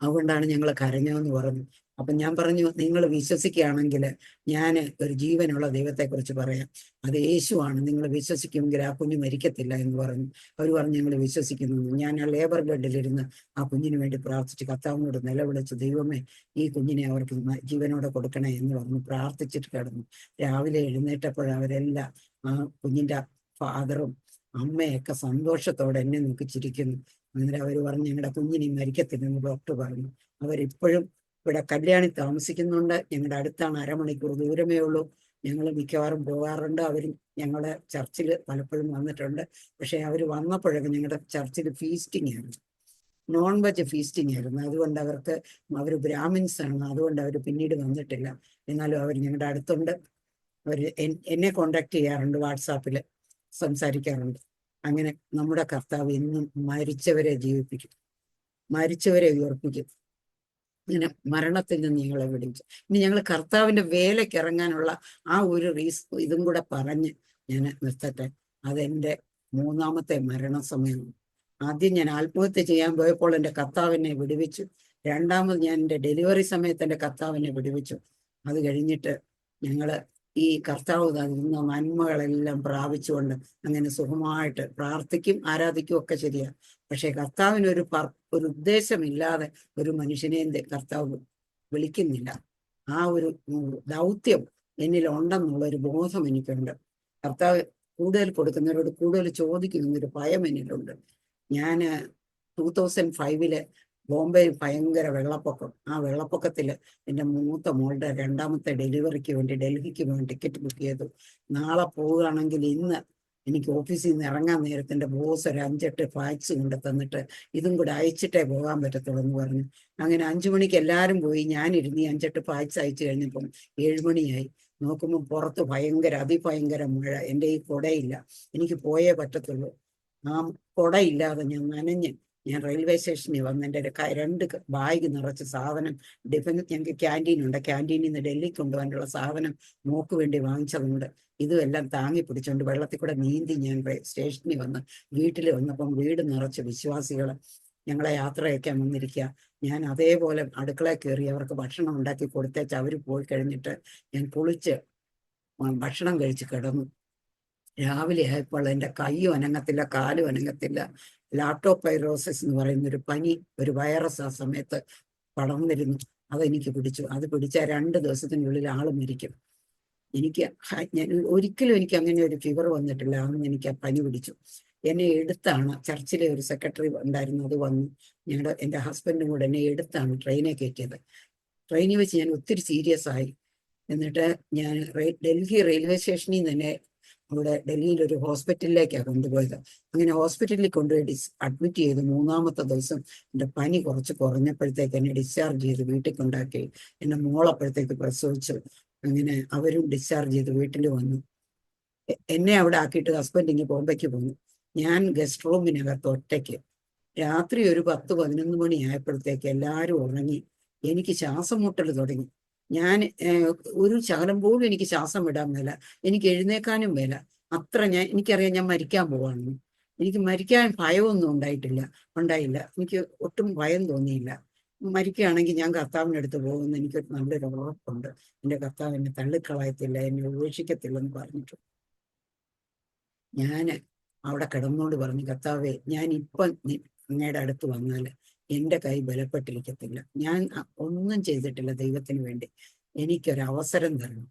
അതുകൊണ്ടാണ് ഞങ്ങൾ കരഞ്ഞതെന്ന് പറഞ്ഞു. അപ്പൊ ഞാൻ പറഞ്ഞു, നിങ്ങൾ വിശ്വസിക്കുകയാണെങ്കിൽ ഞാൻ ഒരു ജീവനുള്ള ദൈവത്തെക്കുറിച്ച് പറയാം, അത് യേശുവാണ്. നിങ്ങൾ വിശ്വസിക്കുമെങ്കിൽ ആ കുഞ്ഞ് മരിക്കത്തില്ല എന്ന് പറഞ്ഞു. അവർ പറഞ്ഞു, ഞങ്ങൾ വിശ്വസിക്കുന്നു. ഞാൻ ആ ലേബർ ബെഡിലിരുന്ന് ആ കുഞ്ഞിന് വേണ്ടി പ്രാർത്ഥിച്ച് കർത്താവിനോട് നിലവിളിച്ചു, ദൈവമേ ഈ കുഞ്ഞിനെ അവർക്ക് ജീവനോടെ കൊടുക്കണേ എന്ന് പറഞ്ഞു പ്രാർത്ഥിച്ചിട്ട് കിടന്നു. രാവിലെ എഴുന്നേറ്റപ്പോൾ അവരെല്ലാം ആ കുഞ്ഞിന്റെ ഫാദറും അമ്മയൊക്കെ സന്തോഷത്തോടെ എന്നെ നോക്കി ചിരിക്കുന്നു. അന്നേരം അവർ പറഞ്ഞു, ഞങ്ങളുടെ കുഞ്ഞിനി മരിക്കത്തില്ലെന്ന് ഡോക്ടർ പറഞ്ഞു. അവരിപ്പോഴും ഇവിടെ കല്യാണി താമസിക്കുന്നുണ്ട്. ഞങ്ങളുടെ അടുത്താണ്, 1/2 മണിക്കൂർ ദൂരമേ ഉള്ളൂ. ഞങ്ങൾ മിക്കവാറും പോകാറുണ്ട്. അവർ ഞങ്ങളുടെ ചർച്ചിൽ പലപ്പോഴും വന്നിട്ടുണ്ട്. പക്ഷെ അവർ വന്നപ്പോഴൊക്കെ ഞങ്ങളുടെ ചർച്ചിൽ ഫീസ്റ്റിംഗ് ആയിരുന്നു, നോൺ വെജ് ഫീസ്റ്റിംഗ് ആയിരുന്നു. അതുകൊണ്ട് അവർ ബ്രാഹ്മിൻസ് ആണ്, അതുകൊണ്ട് അവർ പിന്നീട് വന്നിട്ടില്ല. എന്നാലും അവർ ഞങ്ങളുടെ അടുത്തുണ്ട്. അവർ എന്നെ കോണ്ടാക്ട് ചെയ്യാറുണ്ട്, വാട്സാപ്പിൽ സംസാരിക്കാറുണ്ട്. അങ്ങനെ നമ്മുടെ കർത്താവ് ഇന്നും മരിച്ചവരെ ജീവിപ്പിക്കും, മരിച്ചവരെ ഉയർപ്പിക്കും. ഇങ്ങനെ മരണത്തിൽ നിന്ന് ഞങ്ങളെ വിടുവിച്ചു. ഇനി ഞങ്ങൾ കർത്താവിന്റെ വേലയ്ക്ക് ഇറങ്ങാനുള്ള ആ ഒരു ഇതും കൂടെ പറഞ്ഞ് ഞാൻ നിർത്തട്ടെ. അതെന്റെ 3ാമത്തെ മരണസമയമാണ്. ആദ്യം ഞാൻ ആത്മഹത്യ ചെയ്യാൻ പോയപ്പോൾ എൻ്റെ കർത്താവിനെ വിടുവിച്ചു. രണ്ടാമത് ഞാൻ എൻ്റെ ഡെലിവറി സമയത്ത് എൻ്റെ കർത്താവിനെ വിടുവിച്ചു. അത് കഴിഞ്ഞിട്ട് ഞങ്ങള് ഈ കർത്താവ് തന്ന നന്മകളെല്ലാം പ്രാപിച്ചുകൊണ്ട് അങ്ങനെ സുഖമായിട്ട് പ്രാർത്ഥിക്കും, ആരാധിക്കും ഒക്കെ ശരിയാ. പക്ഷെ കർത്താവിനൊരു ഒരു ഉദ്ദേശമില്ലാതെ ഒരു മനുഷ്യനെയും കർത്താവ് വിളിക്കുന്നില്ല. ആ ഒരു ദൗത്യം എന്നിൽ ഉണ്ടെന്നുള്ള ഒരു ബോധം എനിക്കുണ്ട്. കർത്താവ് കൂടുതൽ കൊടുക്കുന്നവരോട് കൂടുതൽ ചോദിക്കുന്നൊരു ഭയം എന്നിലുണ്ട്. ഞാൻ 2005 ബോംബെയിൽ ഭയങ്കര വെള്ളപ്പൊക്കം. ആ വെള്ളപ്പൊക്കത്തില് എൻ്റെ മൂത്ത മോളുടെ 2ാമത്തെ ഡെലിവറിക്ക് വേണ്ടി ഡൽഹിക്ക് വേണ്ടി ടിക്കറ്റ് ബുക്ക് ചെയ്തു. നാളെ പോവുകയാണെങ്കിൽ ഇന്ന് എനിക്ക് ഓഫീസിൽ നിന്ന് ഇറങ്ങാൻ നേരത്തെ എൻ്റെ ബോസ് ഒരു 5-8 ഫാക്സ് കൊണ്ട് തന്നിട്ട് ഇതും കൂടെ അയച്ചിട്ടേ പോകാൻ പറ്റത്തുള്ളൂ എന്ന് പറഞ്ഞു. അങ്ങനെ 5 മണിക്ക് എല്ലാവരും പോയി. ഞാനിരുന്ന് 5-8 ഫാക്സ് അയച്ചു കഴിഞ്ഞപ്പം 7 മണിയായി. നോക്കുമ്പോൾ പുറത്ത് ഭയങ്കര അതിഭയങ്കര മഴ. എൻ്റെ ഈ കുടയില്ല, എനിക്ക് പോയേ പറ്റത്തുള്ളൂ. ആ കുടയില്ലാതെ ഞാൻ നനഞ്ഞ് ഞാൻ റെയിൽവേ സ്റ്റേഷനിൽ വന്ന് എൻ്റെ 2 ബാഗ് നിറച്ച് സാധനം ഞങ്ങൾക്ക് ക്യാൻറ്റീനുണ്ട്, ക്യാൻറ്റീനിൽ നിന്ന് ഡൽഹിക്ക് കൊണ്ടുപോകാനുള്ള സാധനം മോക്ക് വേണ്ടി വാങ്ങിച്ചതുകൊണ്ട് ഇതും എല്ലാം താങ്ങി പിടിച്ചുകൊണ്ട് വെള്ളത്തിൽ കൂടെ നീന്തി ഞാൻ സ്റ്റേഷനിൽ വന്ന് വീട്ടിൽ വന്നപ്പം വീട് നിറച്ച് വിശ്വാസികൾ ഞങ്ങളെ യാത്രയക്കാൻ വന്നിരിക്കുക. ഞാൻ അതേപോലെ അടുക്കളയിൽ കയറി അവർക്ക് ഭക്ഷണം ഉണ്ടാക്കി കൊടുത്തേച്ച് അവർ പോയി കഴിഞ്ഞിട്ട് ഞാൻ കുളിച്ച് ഭക്ഷണം കഴിച്ച് കിടന്നു. രാവിലെ ആയപ്പോൾ എൻ്റെ കൈയും അനങ്ങത്തില്ല, കാലും അനങ്ങത്തില്ല. ലാപ്ടോപൈറോസിസ് എന്ന് പറയുന്ന ഒരു പനി, ഒരു വൈറസ് ആ സമയത്ത് പടർന്നിരുന്നു. അതെനിക്ക് പിടിച്ചു. അത് പിടിച്ചാൽ 2 ദിവസത്തിനുള്ളിൽ ആൾ മരിക്കും. ഞാൻ ഒരിക്കലും എനിക്ക് അങ്ങനെ ഒരു ഫീവർ വന്നിട്ടില്ല. അന്ന് എനിക്ക് ആ പനി പിടിച്ചു. എന്നെ എടുത്താണ് ചർച്ചിലെ ഒരു സെക്രട്ടറി ഉണ്ടായിരുന്നു, അത് വന്നു. എൻ്റെ ഹസ്ബൻഡും കൂടെ എന്നെ എടുത്താണ് ട്രെയിനെ കയറ്റിയത്. ട്രെയിനിൽ വെച്ച് ഞാൻ ഒത്തിരി സീരിയസ് ആയി. എന്നിട്ട് ഞാൻ ഡൽഹി റെയിൽവേ സ്റ്റേഷനിൽ നിന്ന് തന്നെ അവിടെ ഡൽഹിയിൽ ഒരു ഹോസ്പിറ്റലിലേക്കാണ് കൊണ്ടുപോയത്. അങ്ങനെ ഹോസ്പിറ്റലിൽ കൊണ്ടുപോയി അഡ്മിറ്റ് ചെയ്ത് 3ാമത്തെ ദിവസം എൻ്റെ പനി കുറച്ച് കുറഞ്ഞപ്പോഴത്തേക്ക് എന്നെ ഡിസ്ചാർജ് ചെയ്ത് വീട്ടിൽ കൊണ്ടാക്കി. എൻ്റെ മോളപ്പോഴത്തേക്ക് പ്രസവിച്ചു. അങ്ങനെ അവരും ഡിസ്ചാർജ് ചെയ്ത് വീട്ടിൽ വന്നു. എന്നെ അവിടെ ആക്കിയിട്ട് ഹസ്ബൻഡ് ഇങ്ങനെ ബോംബെക്ക് പോന്നു. ഞാൻ ഗസ്റ്റ് റൂമിനകത്ത് ഒറ്റയ്ക്ക്. രാത്രി ഒരു 10-11 മണി ആയപ്പോഴത്തേക്ക് എല്ലാവരും ഉറങ്ങി. എനിക്ക് ശ്വാസം മുട്ടൽ തുടങ്ങി. ഞാൻ ഒരു ശകലം പോലും എനിക്ക് ശ്വാസം വിടാൻ മേല, എനിക്ക് എഴുന്നേക്കാനും മേല. എനിക്കറിയാം ഞാൻ മരിക്കാൻ പോവാണെന്ന്. എനിക്ക് മരിക്കാൻ ഭയമൊന്നും ഉണ്ടായില്ല. എനിക്ക് ഒട്ടും ഭയം തോന്നിയില്ല. മരിക്കുകയാണെങ്കിൽ ഞാൻ കർത്താവിനടുത്ത് പോകുമെന്ന് എനിക്കൊരു നല്ലൊരു ഉറപ്പുണ്ട്. എൻ്റെ കർത്താവ് എന്നെ തള്ളിക്കളയത്തില്ല, എന്നെ ഉപേക്ഷിക്കത്തില്ലെന്ന് പറഞ്ഞിട്ടു. ഞാൻ അവിടെ കിടന്നോണ്ട് പറഞ്ഞു, കർത്താവേ, ഞാൻ ഇപ്പം അങ്ങയുടെ അടുത്ത് വന്നാൽ എൻ്റെ കൈ ബലപ്പെട്ടിരിക്കത്തില്ല. ഞാൻ ഒന്നും ചെയ്തിട്ടില്ല ദൈവത്തിന് വേണ്ടി. എനിക്കൊരവസരം തരണം.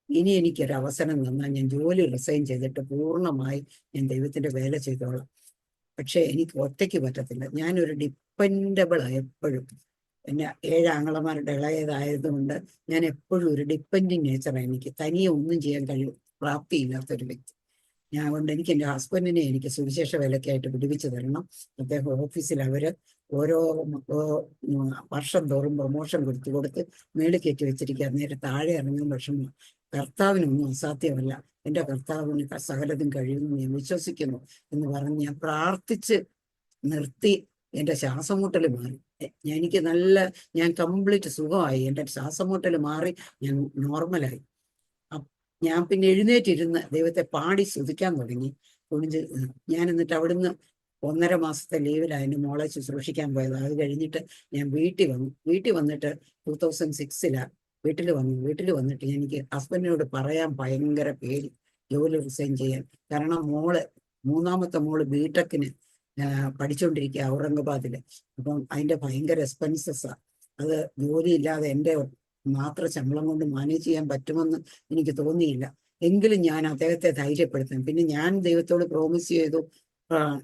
ഇനി എനിക്കൊരവസരം തന്നാൽ ഞാൻ ജോലി റിസൈൻ ചെയ്തിട്ട് പൂർണ്ണമായി ഞാൻ ദൈവത്തിന്റെ വേല ചെയ്തോളാം. പക്ഷെ എനിക്ക് ഒറ്റയ്ക്ക് പറ്റത്തില്ല. ഞാനൊരു ഡിപ്പെൻഡബിൾ എപ്പോഴും. എന്നെ 7 ആങ്ങളമാരുടെ ഇളയതായതുകൊണ്ട് ഞാൻ എപ്പോഴും ഒരു ഡിപ്പെൻഡിങ് നേച്ചറാണ്. എനിക്ക് തനിയെ ഒന്നും ചെയ്യാൻ പ്രാപ്തിയില്ലാത്തൊരു വ്യക്തി. ഞാൻ കൊണ്ട് എനിക്ക് എൻ്റെ ഹസ്ബൻഡിനെ എനിക്ക് സുവിശേഷ വേലയ്ക്കായിട്ട് പിടിപ്പിച്ചു തരണം. അദ്ദേഹം ഓഫീസിൽ ഓരോ വർഷം തോറും പ്രൊമോഷൻ കൊടുത്ത് മേളിൽ കയറ്റി വെച്ചിരിക്കുക. നേരെ താഴെ ഇറങ്ങും. പക്ഷെ കർത്താവിനൊന്നും അസാധ്യമല്ല. എൻ്റെ കർത്താവിന് സകലതും കഴിയുമെന്ന് ഞാൻ വിശ്വസിക്കുന്നു എന്ന് പറഞ്ഞ് ഞാൻ പ്രാർത്ഥിച്ച് നിർത്തി. എൻ്റെ ശ്വാസം മുട്ടൽ മാറി. ഞാൻ കംപ്ലീറ്റ് സുഖമായി. എൻ്റെ ശ്വാസം മുട്ടൽ മാറി. ഞാൻ നോർമലായി. ഞാൻ പിന്നെ എഴുന്നേറ്റിരുന്ന് ദൈവത്തെ പാടി സ്തുതിക്കാൻ തുടങ്ങി. ഞാൻ എന്നിട്ട് അവിടുന്ന് 1.5 മാസത്തെ ലീവിലാണ് എൻ്റെ മോളെ ശുശ്രൂഷിക്കാൻ പോയത്. അത് കഴിഞ്ഞിട്ട് ഞാൻ വീട്ടിൽ വന്നിട്ട് 2006 വീട്ടിൽ വന്നിട്ട് എനിക്ക് ഹസ്ബൻഡിനോട് പറയാൻ ഭയങ്കര പേടി, ജോലി റിസൈൻ ചെയ്യാൻ. കാരണം 3ാമത്തെ മോള് ബിടെക്കിന് പഠിച്ചുകൊണ്ടിരിക്കുക ഔറംഗാബാദില്. അപ്പം അതിൻ്റെ ഭയങ്കര എക്സ്പെൻസസാ. അത് ജോലിയില്ലാതെ എൻ്റെ മാത്രം ശമ്പളം കൊണ്ട് മാനേജ് ചെയ്യാൻ പറ്റുമെന്ന് എനിക്ക് തോന്നിയില്ല. എങ്കിലും ഞാൻ അദ്ദേഹത്തെ ധൈര്യപ്പെടുത്താം. പിന്നെ ഞാൻ ദൈവത്തോട് പ്രോമിസ് ചെയ്തു.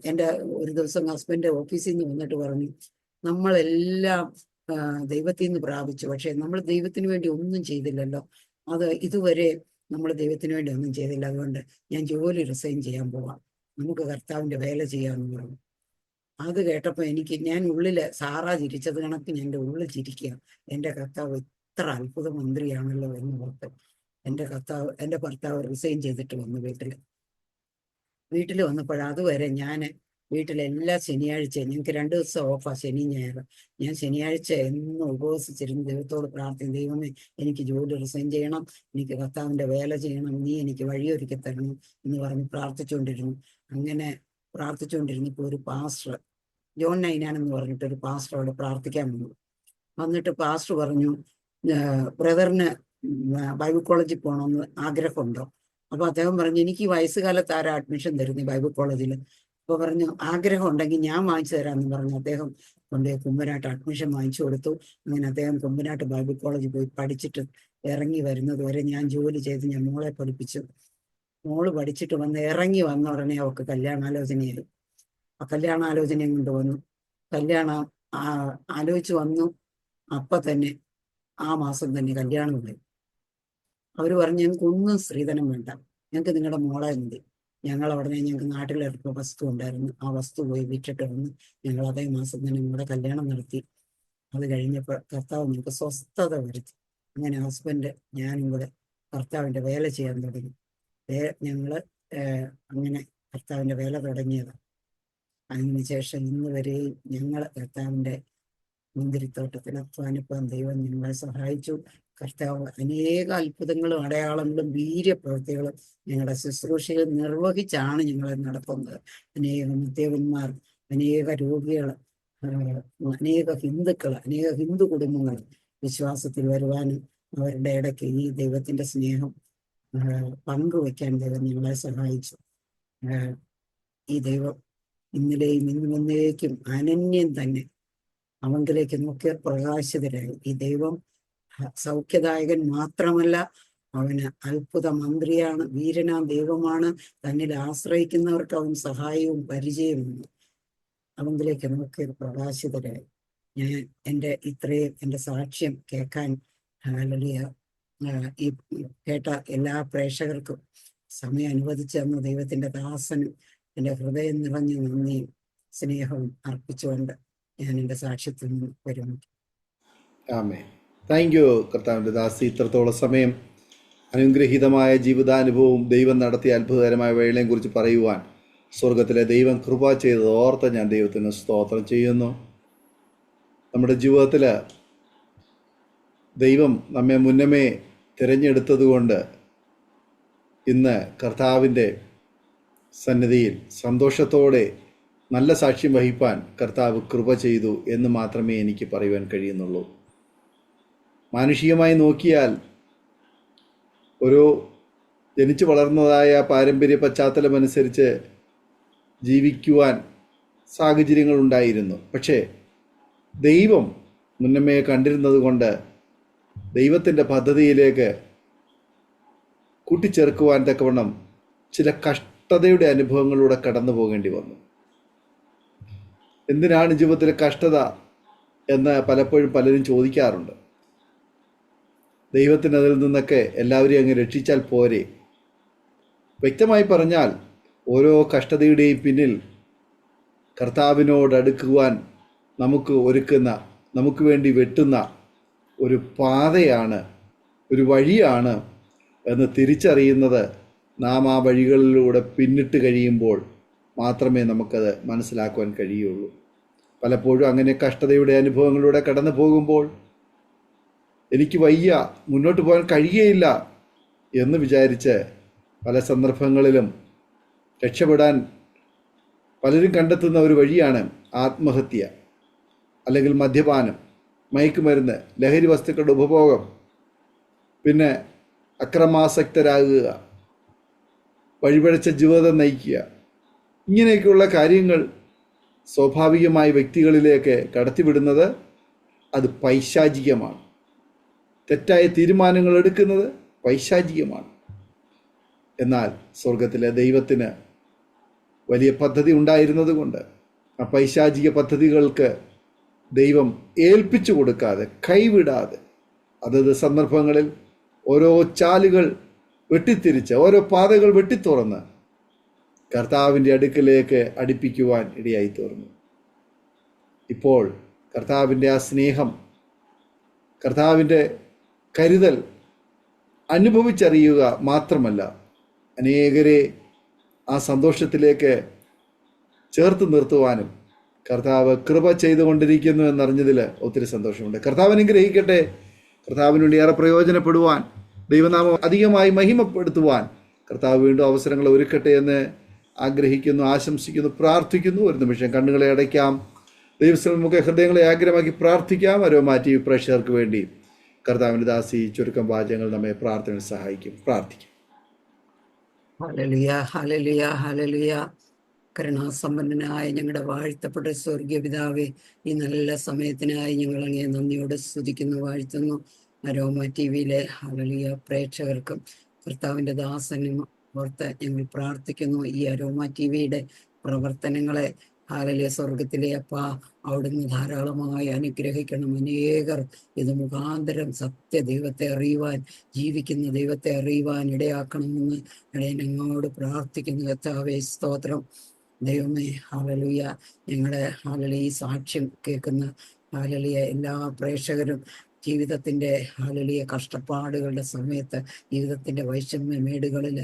എൻ്റെ ഒരു ദിവസം ഹസ്ബൻഡ് ഓഫീസിൽ നിന്ന് വന്നിട്ട് പറഞ്ഞു, നമ്മളെല്ലാം ദൈവത്തിൽ നിന്ന് പ്രാപിച്ചു, പക്ഷെ നമ്മൾ ദൈവത്തിന് വേണ്ടി ഒന്നും ചെയ്തില്ലല്ലോ. ഇതുവരെ നമ്മൾ ദൈവത്തിന് വേണ്ടി ഒന്നും ചെയ്തില്ല. അതുകൊണ്ട് ഞാൻ ജോലി റിസൈൻ ചെയ്യാൻ പോവാം, നമുക്ക് കർത്താവിൻ്റെ വേല ചെയ്യാമെന്ന് പറഞ്ഞു. അത് കേട്ടപ്പോൾ ഞാൻ ഉള്ളിൽ സാറാ ചിരിച്ചത് കണക്ക് എൻ്റെ ഉള്ളിൽ ചിരിക്കുക. എൻ്റെ കർത്താവ് ഇത്ര അത്ഭുത മന്ത്രിയാണല്ലോ എന്ന് ഓർത്ത് എൻ്റെ ഭർത്താവ് റിസൈൻ ചെയ്തിട്ട് വന്നു വീട്ടിൽ. വീട്ടിൽ വന്നപ്പോൾ അതുവരെ ഞാൻ വീട്ടിലെല്ലാ ശനിയാഴ്ചയും ഞങ്ങൾക്ക് 2 ദിവസം ഓഫാ, ശനി ഞായർ. ഞാൻ ശനിയാഴ്ച എന്നും ഉപവസിച്ചിരുന്നു ദൈവത്തോട് പ്രാർത്ഥിക്കും, ദൈവമേ എനിക്ക് ജോലി റിസൈൻ ചെയ്യണം, എനിക്ക് കർത്താവിൻ്റെ വേല ചെയ്യണം, നീ എനിക്ക് വഴിയൊരുക്കി തരണം എന്ന് പറഞ്ഞ് പ്രാർത്ഥിച്ചുകൊണ്ടിരുന്നു. അങ്ങനെ പ്രാർത്ഥിച്ചുകൊണ്ടിരുന്നപ്പോൾ ഒരു പാസ്റ്റർ, ജോൺ നൈനാൻ എന്ന് പറഞ്ഞിട്ട് ഒരു പാസ്റ്റർ അവിടെ പ്രാർത്ഥിക്കാൻ വന്നു. വന്നിട്ട് പാസ്റ്റർ പറഞ്ഞു, ബ്രദറിന് ബൈബിൾ കോളേജിൽ പോകണമെന്ന് ആഗ്രഹമുണ്ടോ? അപ്പൊ അദ്ദേഹം പറഞ്ഞു, എനിക്ക് ഈ വയസ്സുകാലത്ത് ആരാ അഡ്മിഷൻ തരുന്നു ഈ ബൈബിൾ കോളേജിൽ? അപ്പൊ പറഞ്ഞു, ആഗ്രഹം ഉണ്ടെങ്കിൽ ഞാൻ വാങ്ങിച്ചു തരാമെന്ന് പറഞ്ഞു. അദ്ദേഹം കൊണ്ട് കുമ്പനാട്ട് അഡ്മിഷൻ വാങ്ങിച്ചു കൊടുത്തു. അങ്ങനെ അദ്ദേഹം കുമ്പനാട്ട് ബൈബിൾ കോളേജിൽ പോയി പഠിച്ചിട്ട് ഇറങ്ങി വരുന്നത് വരെ ഞാൻ ജോലി ചെയ്ത് ഞാൻ മോളെ പഠിപ്പിച്ചു. മോള് പഠിച്ചിട്ട് ഇറങ്ങി വന്ന ഉടനെ അവൾക്ക് കല്യാണാലോചനയായി. ആ കല്യാണാലോചനയും കൊണ്ടുവന്നു. കല്യാണം ആലോചിച്ച് വന്നു. അപ്പൊ തന്നെ ആ മാസം തന്നെ കല്യാണമുണ്ട്. അവർ പറഞ്ഞു, ഞങ്ങൾക്ക് ഒന്നും സ്ത്രീധനം വേണ്ട, ഞങ്ങൾക്ക് നിങ്ങളുടെ മോളെ മതി. ഞങ്ങൾ അവിടെ ഞങ്ങൾക്ക് നാട്ടിലൊരു വസ്തു ഉണ്ടായിരുന്നു, ആ വസ്തു പോയി വിറ്റിട്ട് വന്ന് ഞങ്ങൾ അതേ മാസം തന്നെ ഞങ്ങളുടെ കല്യാണം നടത്തി. അത് കഴിഞ്ഞപ്പോൾ കർത്താവ് ഞങ്ങൾക്ക് സ്വസ്ഥത വരുത്തി. അങ്ങനെ ഹസ്ബൻഡ് ഞാനും കൂടെ കർത്താവിൻ്റെ വേല ചെയ്യാൻ തുടങ്ങി. ഞങ്ങള് അങ്ങനെ കർത്താവിൻ്റെ വേല തുടങ്ങിയതാണ്. അതിനുശേഷം ഇന്ന് വരെയും ഞങ്ങൾ കർത്താവിൻ്റെ മുന്തിരിത്തോട്ടത്തിൽ അധ്വാനിപ്പാൻ ദൈവം ഞങ്ങളെ സഹായിച്ചു. കർത്താവ് അനേക അത്ഭുതങ്ങളും അടയാളങ്ങളും വീര്യപ്രവൃത്തികളും ഞങ്ങളുടെ ശുശ്രൂഷയിൽ നിർവഹിച്ചാണ് ഞങ്ങളെ നടത്തുന്നത്. അനേക മദ്യപന്മാർ, അനേക രോഗികൾ, അനേക ഹിന്ദുക്കൾ, അനേക ഹിന്ദു കുടുംബങ്ങൾ വിശ്വാസത്തിൽ വരുവാനും അവരുടെ ഇടയ്ക്ക് ഈ ദൈവത്തിന്റെ സ്നേഹം പങ്കുവയ്ക്കാൻ ദൈവം ഞങ്ങളെ സഹായിച്ചു. ഈ ദൈവം ഇന്നലെയും ഇന്നും എന്നേക്കും അനന്യം തന്നെ അവങ്കിലേക്ക് നോക്കിയ പ്രകാശിതരായി. ഈ ദൈവം സൗഖ്യദായകൻ മാത്രമല്ല, അവന് അത്ഭുത മന്ത്രിയാണ്, വീരനാം ദൈവമാണ്. തന്നിൽ ആശ്രയിക്കുന്നവർക്ക് അവൻ സഹായവും പരിചയവുമാണ്. അവങ്കിലേക്ക് നോക്കിയ പ്രകാശിതരായി. ഞാൻ എൻ്റെ സാക്ഷ്യം കേൾക്കാൻ ഈ കേട്ട എല്ലാ പ്രേക്ഷകർക്കും സമയം അനുവദിച്ചു തന്ന ദൈവത്തിന്റെ ദാസനും എൻ്റെ ഹൃദയം നിറഞ്ഞ നന്ദിയും സ്നേഹവും അർപ്പിച്ചുകൊണ്ട് ഞാൻ എൻ്റെ സാക്ഷ്യത്തിൽ നിന്ന് വരുന്നു. ആമേൻ. താങ്ക് യു കർത്താവിൻ്റെ ദാസി. ഇത്രത്തോളം സമയം അനുഗ്രഹീതമായ ജീവിതാനുഭവവും ദൈവം നടത്തിയ അത്ഭുതകരമായ വേളയെയും കുറിച്ച് പറയുവാൻ സ്വർഗത്തിലെ ദൈവം കൃപ ചെയ്തത് ഓർത്ത് ഞാൻ ദൈവത്തിന് സ്തോത്രം ചെയ്യുന്നു. നമ്മുടെ ജീവിതത്തിൽ ദൈവം നമ്മെ മുന്നമേ തിരഞ്ഞെടുത്തതുകൊണ്ട് ഇന്ന് കർത്താവിൻ്റെ സന്നിധിയിൽ സന്തോഷത്തോടെ നല്ല സാക്ഷ്യം വഹിപ്പാൻ കർത്താവ് കൃപ ചെയ്തു എന്ന് മാത്രമേ എനിക്ക് പറയുവാൻ കഴിയുന്നുള്ളൂ. മാനുഷികമായി നോക്കിയാൽ ഒരു ജനിച്ചു വളർന്നതായ പാരമ്പര്യ പശ്ചാത്തലമനുസരിച്ച് ജീവിക്കുവാൻ സാഹചര്യങ്ങളുണ്ടായിരുന്നു. പക്ഷേ ദൈവം മുന്നമേ കണ്ടിരുന്നത് കൊണ്ട് ദൈവത്തിൻ്റെ പദ്ധതിയിലേക്ക് കൂട്ടിച്ചേർക്കുവാൻ തക്കവണ്ണം ചില കഷ്ടതയുടെ അനുഭവങ്ങളിലൂടെ കടന്നു പോകേണ്ടി വന്നു. എന്തിനാണ് ജീവിതത്തിലെ കഷ്ടത എന്ന് പലപ്പോഴും പലരും ചോദിക്കാറുണ്ട്. ദൈവത്തിന് അതിൽ നിന്നൊക്കെ എല്ലാവരെയും അങ്ങ് രക്ഷിച്ചാൽ പോരെ? വ്യക്തമായി പറഞ്ഞാൽ ഓരോ കഷ്ടതയുടെയും പിന്നിൽ കർത്താവിനോട് അടുക്കുവാൻ നമുക്ക് ഒരുക്കുന്ന, നമുക്ക് വേണ്ടി വെട്ടുന്ന ഒരു പാതയാണ്, ഒരു വഴിയാണ് എന്ന് തിരിച്ചറിയുന്നത് നാം ആ വഴികളിലൂടെ പിന്നിട്ട് കഴിയുമ്പോൾ മാത്രമേ നമുക്കത് മനസ്സിലാക്കുവാൻ കഴിയുള്ളൂ. പലപ്പോഴും അങ്ങനെ കഷ്ടതയുടെ അനുഭവങ്ങളിലൂടെ കടന്നു പോകുമ്പോൾ എനിക്ക് വയ്യ, മുന്നോട്ട് പോകാൻ കഴിയുകയില്ല എന്ന് വിചാരിച്ച് പല സന്ദർഭങ്ങളിലും രക്ഷപ്പെടാൻ പലരും കണ്ടെത്തുന്ന ഒരു വഴിയാണ് ആത്മഹത്യ, അല്ലെങ്കിൽ മദ്യപാനം, മയക്കുമരുന്ന്, ലഹരി വസ്തുക്കളുടെ ഉപഭോഗം, പിന്നെ അക്രമാസക്തരാകുക, വഴിപഴച്ച ജീവിതം നയിക്കുക. ഇങ്ങനെയൊക്കെയുള്ള കാര്യങ്ങൾ സ്വാഭാവികമായി വ്യക്തികളിലേക്ക് കടത്തിവിടുന്നത് അത് പൈശാചികമാണ്. തെറ്റായ തീരുമാനങ്ങൾ എടുക്കുന്നത് പൈശാചികമാണ്. എന്നാൽ സ്വർഗത്തിലെ ദൈവത്തിന് വലിയ പദ്ധതി ഉണ്ടായിരുന്നത് കൊണ്ട് ആ പൈശാചിക പദ്ധതികൾക്ക് ദൈവം ഏൽപ്പിച്ചു കൊടുക്കാതെ, കൈവിടാതെ, അതത് സന്ദർഭങ്ങളിൽ ഓരോ ചാലുകൾ വെട്ടിത്തിരിച്ച്, ഓരോ പാതകൾ വെട്ടിത്തുറന്ന് കർത്താവിൻ്റെ അടുക്കലേക്ക് അടുപ്പിക്കുവാൻ ഇടയായി തീർന്നു. ഇപ്പോൾ കർത്താവിൻ്റെ ആ സ്നേഹം, കർത്താവിൻ്റെ കരുതൽ അനുഭവിച്ചറിയുക മാത്രമല്ല, അനേകരെ ആ സന്തോഷത്തിലേക്ക് ചേർത്ത് നിർത്തുവാനും കർത്താവ് കൃപ ചെയ്തുകൊണ്ടിരിക്കുന്നു എന്നറിഞ്ഞതിൽ ഒത്തിരി സന്തോഷമുണ്ട്. കർത്താവ് അനുഗ്രഹിക്കട്ടെ. കർത്താവിന് വേണ്ടി ഏറെ പ്രയോജനപ്പെടുവാൻ, ദൈവനാമം അധികമായി മഹിമപ്പെടുത്തുവാൻ കർത്താവ് വീണ്ടും അവസരങ്ങൾ ഒരുക്കട്ടെ എന്ന് ആഗ്രഹിക്കുന്നു, ആശംസിക്കുന്നു, പ്രാർത്ഥിക്കുന്നു. ഒരു നിമിഷം കണ്ണുകളെ അടയ്ക്കാം. ദൈവസ്ഥലം നമുക്ക് ഹൃദയങ്ങളെ ആഗ്രഹമാക്കി പ്രാർത്ഥിക്കാം. അരോമ TV പ്രേക്ഷകർക്ക് വേണ്ടി കർത്താവിൻ്റെ ദാസി ചുരുക്കം വാചകങ്ങൾ നമ്മെ പ്രാർത്ഥനയിൽ സഹായിക്കും. പ്രാർത്ഥിക്കും. Hallelujah, hallelujah, hallelujah. കരുണാസമ്പന്നനായ ഞങ്ങളുടെ വാഴ്ത്തപ്പെട്ട സ്വർഗീയ പിതാവേ, ഈ നല്ല സമയത്തിനായി ഞങ്ങൾ അങ്ങേ നന്ദിയോടെ സ്തുതിക്കുന്നു, വാഴ്ത്തുന്നു. അരോമ TVയിലെ ഹല്ലേലൂയ പ്രേക്ഷകർക്കും കർത്താവിൻ്റെ ദാസനും ഓർത്ത് ഞങ്ങൾ പ്രാർത്ഥിക്കുന്നു. ഈ അരോമ TVയുടെ പ്രവർത്തനങ്ങളെ ഹല്ലേലൂയ സ്വർഗത്തിലെ അപ്പാ അവിടുന്ന് ധാരാളമായി അനുഗ്രഹിക്കണം. അനേകർ ഇത് മുഖാന്തരം സത്യദൈവത്തെ അറിയുവാൻ, ജീവിക്കുന്ന ദൈവത്തെ അറിയുവാൻ ഇടയാക്കണമെന്ന് ഞങ്ങളോട് പ്രാർത്ഥിക്കുന്നു. കർത്താവേ സ്തോത്രം. ദൈവമേ ഹല്ലേലൂയ, ഞങ്ങളുടെ ഹല്ലേലൂയ ഈ സാക്ഷ്യം കേൾക്കുന്ന ഹല്ലേലൂയ എല്ലാ പ്രേക്ഷകരും ജീവിതത്തിൻ്റെ ഹല്ലേലൂയ കഷ്ടപ്പാടുകളുടെ സമയത്ത്, ജീവിതത്തിൻ്റെ വൈഷമ്യമേടുകളിൽ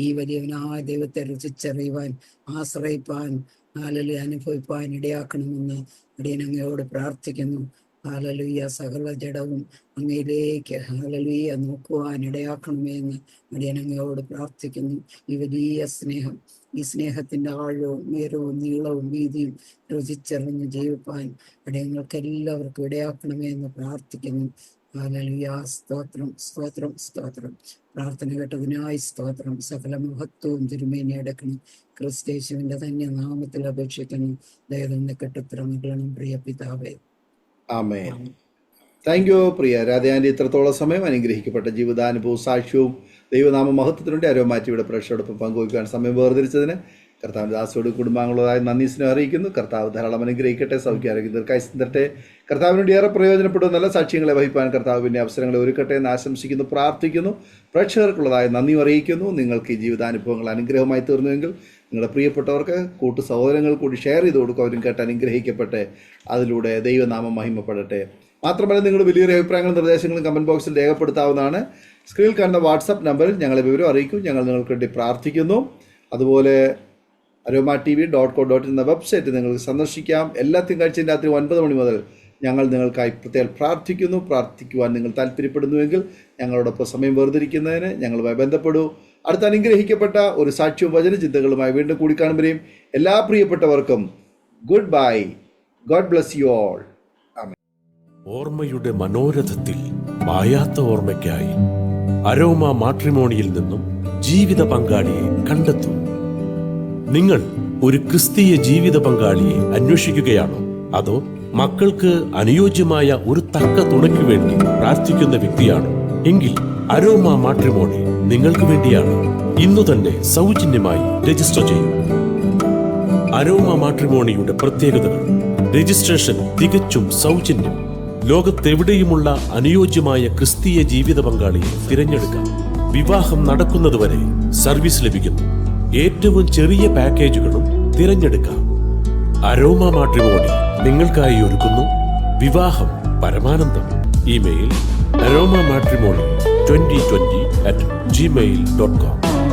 ഈ വലിയവനായ ദൈവത്തെ രുചിച്ചറിയുവാൻ, ആശ്രയിപ്പാൻ, ഹല്ലേലൂയ അനുഭവിപ്പാൻ ഇടയാക്കണമെന്ന് അടിയനങ്ങയോട് പ്രാർത്ഥിക്കുന്നു. ഹല്ലേലൂയ സകല ജഡവും അങ്ങയിലേക്ക് ഹല്ലേലൂയ നോക്കുവാൻ ഇടയാക്കണമേ എന്ന് അടിയനങ്ങയോട് പ്രാർത്ഥിക്കുന്നു. ഈ വലിയ സ്നേഹം, ഈ സ്നേഹത്തിൻ്റെ ആഴവും ഉയരവും നീളവും വീതിയും രുചിച്ചറിഞ്ഞ് ജീവിപ്പാൻ അടിയങ്ങൾക്ക് എല്ലാവർക്കും ഇടയാക്കണമേ എന്ന് പ്രാർത്ഥിക്കുന്നു. ഹല്ലേലൂയ സ്തോത്രം, സ്തോത്രം, സ്തോത്രം. പ്രാർത്ഥന കേട്ടതിനായി സ്തോത്രം. സകല മഹത്വവും തിരുമേനി എടുക്കണം. ക്രിസ്തയേശുവിൻ്റെ തന്നെ നാമത്തിൽ അപേക്ഷിക്കുന്നു. ദൈവത്തിന്റെ കെട്ടുത്തരമകളും പ്രിയ പിതാവേ. ആമേൻ. താങ്ക് യു പ്രിയ രാധയാൻ്റെ ഇത്രത്തോളം സമയം അനുഗ്രഹിക്കപ്പെട്ട ജീവിതാനുഭവവും സാക്ഷ്യവും ദൈവനാമ മഹത്വത്തിനുണ്ട് അരോമ TVയുടെ പ്രേക്ഷകരോടൊപ്പം പങ്കുവയ്ക്കുവാൻ സമയം വേർതിരിച്ചതിന് കർത്താവിൻ്റെ ദാസോട് കുടുംബാംഗങ്ങളായി നന്ദി സ്നേഹം അറിയിക്കുന്നു. കർത്താവ് ധാരാളം അനുഗ്രഹിക്കട്ടെ, സൗഖ്യാരോഗ്യ ദീർഘായുസ്സും തരട്ടെ. കർത്താവിനോട് ഏറെ പ്രയോജനപ്പെടുന്ന നല്ല സാക്ഷ്യങ്ങളെ വഹിപ്പാൻ കർത്താവിൻ്റെ അവസരങ്ങളെ ഒരുക്കട്ടെ എന്ന് ആശംസിക്കുന്നു, പ്രാർത്ഥിക്കുന്നു. പ്രേക്ഷകർക്കുള്ളതായ നന്ദി അറിയിക്കുന്നു. നിങ്ങൾക്ക് ഈ ജീവിതാനുഭവങ്ങൾ അനുഗ്രഹമായി തീർന്നുവെങ്കിൽ നിങ്ങളുടെ പ്രിയപ്പെട്ടവർക്ക് കൂട്ടു സഹോദരങ്ങൾ കൂടി ഷെയർ ചെയ്ത് കൊടുക്കും. അവരും കേട്ട് അനുഗ്രഹിക്കട്ടെ. അതിലൂടെ ദൈവനാമം മഹിമപ്പെടട്ടെ. മാത്രമല്ല നിങ്ങളുടെ വലിയൊരു അഭിപ്രായങ്ങളും നിർദ്ദേശങ്ങളും കമൻറ്റ് ബോക്സിൽ രേഖപ്പെടുത്താവുന്നതാണ്. സ്ക്രീനിൽ കാണുന്ന വാട്സപ്പ് നമ്പറിൽ ഞങ്ങളെ വിവരം അറിയിക്കും. ഞങ്ങൾ നിങ്ങൾക്ക് വേണ്ടി പ്രാർത്ഥിക്കുന്നു. അതുപോലെ aroma.tv.co.in എന്ന വെബ്സൈറ്റ് നിങ്ങൾക്ക് സന്ദർശിക്കാം. എല്ലാ തിങ്കളാഴ്ചയും രാത്രി 9 മണി മുതൽ ഞങ്ങൾ നിങ്ങൾക്കായി പ്രത്യേകം പ്രാർത്ഥിക്കുന്നു. പ്രാർത്ഥിക്കുവാൻ നിങ്ങൾ താല്പര്യപ്പെടുന്നുവെങ്കിൽ ഞങ്ങളോടൊപ്പം സമയം വേർതിരിക്കുന്നതിന് ഞങ്ങളുമായി ബന്ധപ്പെടൂ. അടുത്ത അനുഗ്രഹിക്കപ്പെട്ട ഒരു സാക്ഷ്യവും വചനചിന്തകളുമായി വീണ്ടും കൂടിക്കാണുമ്പോഴേയും എല്ലാ പ്രിയപ്പെട്ടവർക്കും good bye. God bless you all. ഓർമ്മയുടെ മനോരഥത്തിൽ മായാത്ത ഓർമ്മയ്ക്കായി അരോമ മാട്രിമോണിയിൽ നിന്നും ജീവിത പങ്കാളിയെ കണ്ടെത്തൂ. നിങ്ങൾ ഒരു ക്രിസ്തീയ ജീവിത പങ്കാളിയെ അന്വേഷിക്കുകയാണോ? അതോ മക്കൾക്ക് അനുയോജ്യമായ ഒരു തക്ക തുണയ്ക്ക് വേണ്ടി പ്രാർത്ഥിക്കുന്ന വ്യക്തിയാണോ? എങ്കിൽ അരോമ മാട്രിമോണി നിങ്ങൾക്ക് വേണ്ടിയാണ്. ഇന്നു തന്നെ സൗജന്യമായി രജിസ്റ്റർ ചെയ്യൂ. അരോമ മാട്രിമോണിയുടെ പ്രത്യേകതകൾ: രജിസ്ട്രേഷൻ തികച്ചും സൗജന്യം. ലോകത്തെവിടെയുമുള്ള അനുയോജ്യമായ ക്രിസ്തീയ ജീവിത പങ്കാളിയെ തിരഞ്ഞെടുക്കാം. വിവാഹം നടക്കുന്നതുവരെ സർവീസ് ലഭിക്കുന്നു. ഏറ്റവും ചെറിയ പാക്കേജുകളും തിരഞ്ഞെടുക്കാം. അരോമ മാട്രിമോണി നിങ്ങൾക്കായി ഒരുക്കുന്നു വിവാഹം പരമാനന്ദം. Email aroma matrimony2020@gmail.com.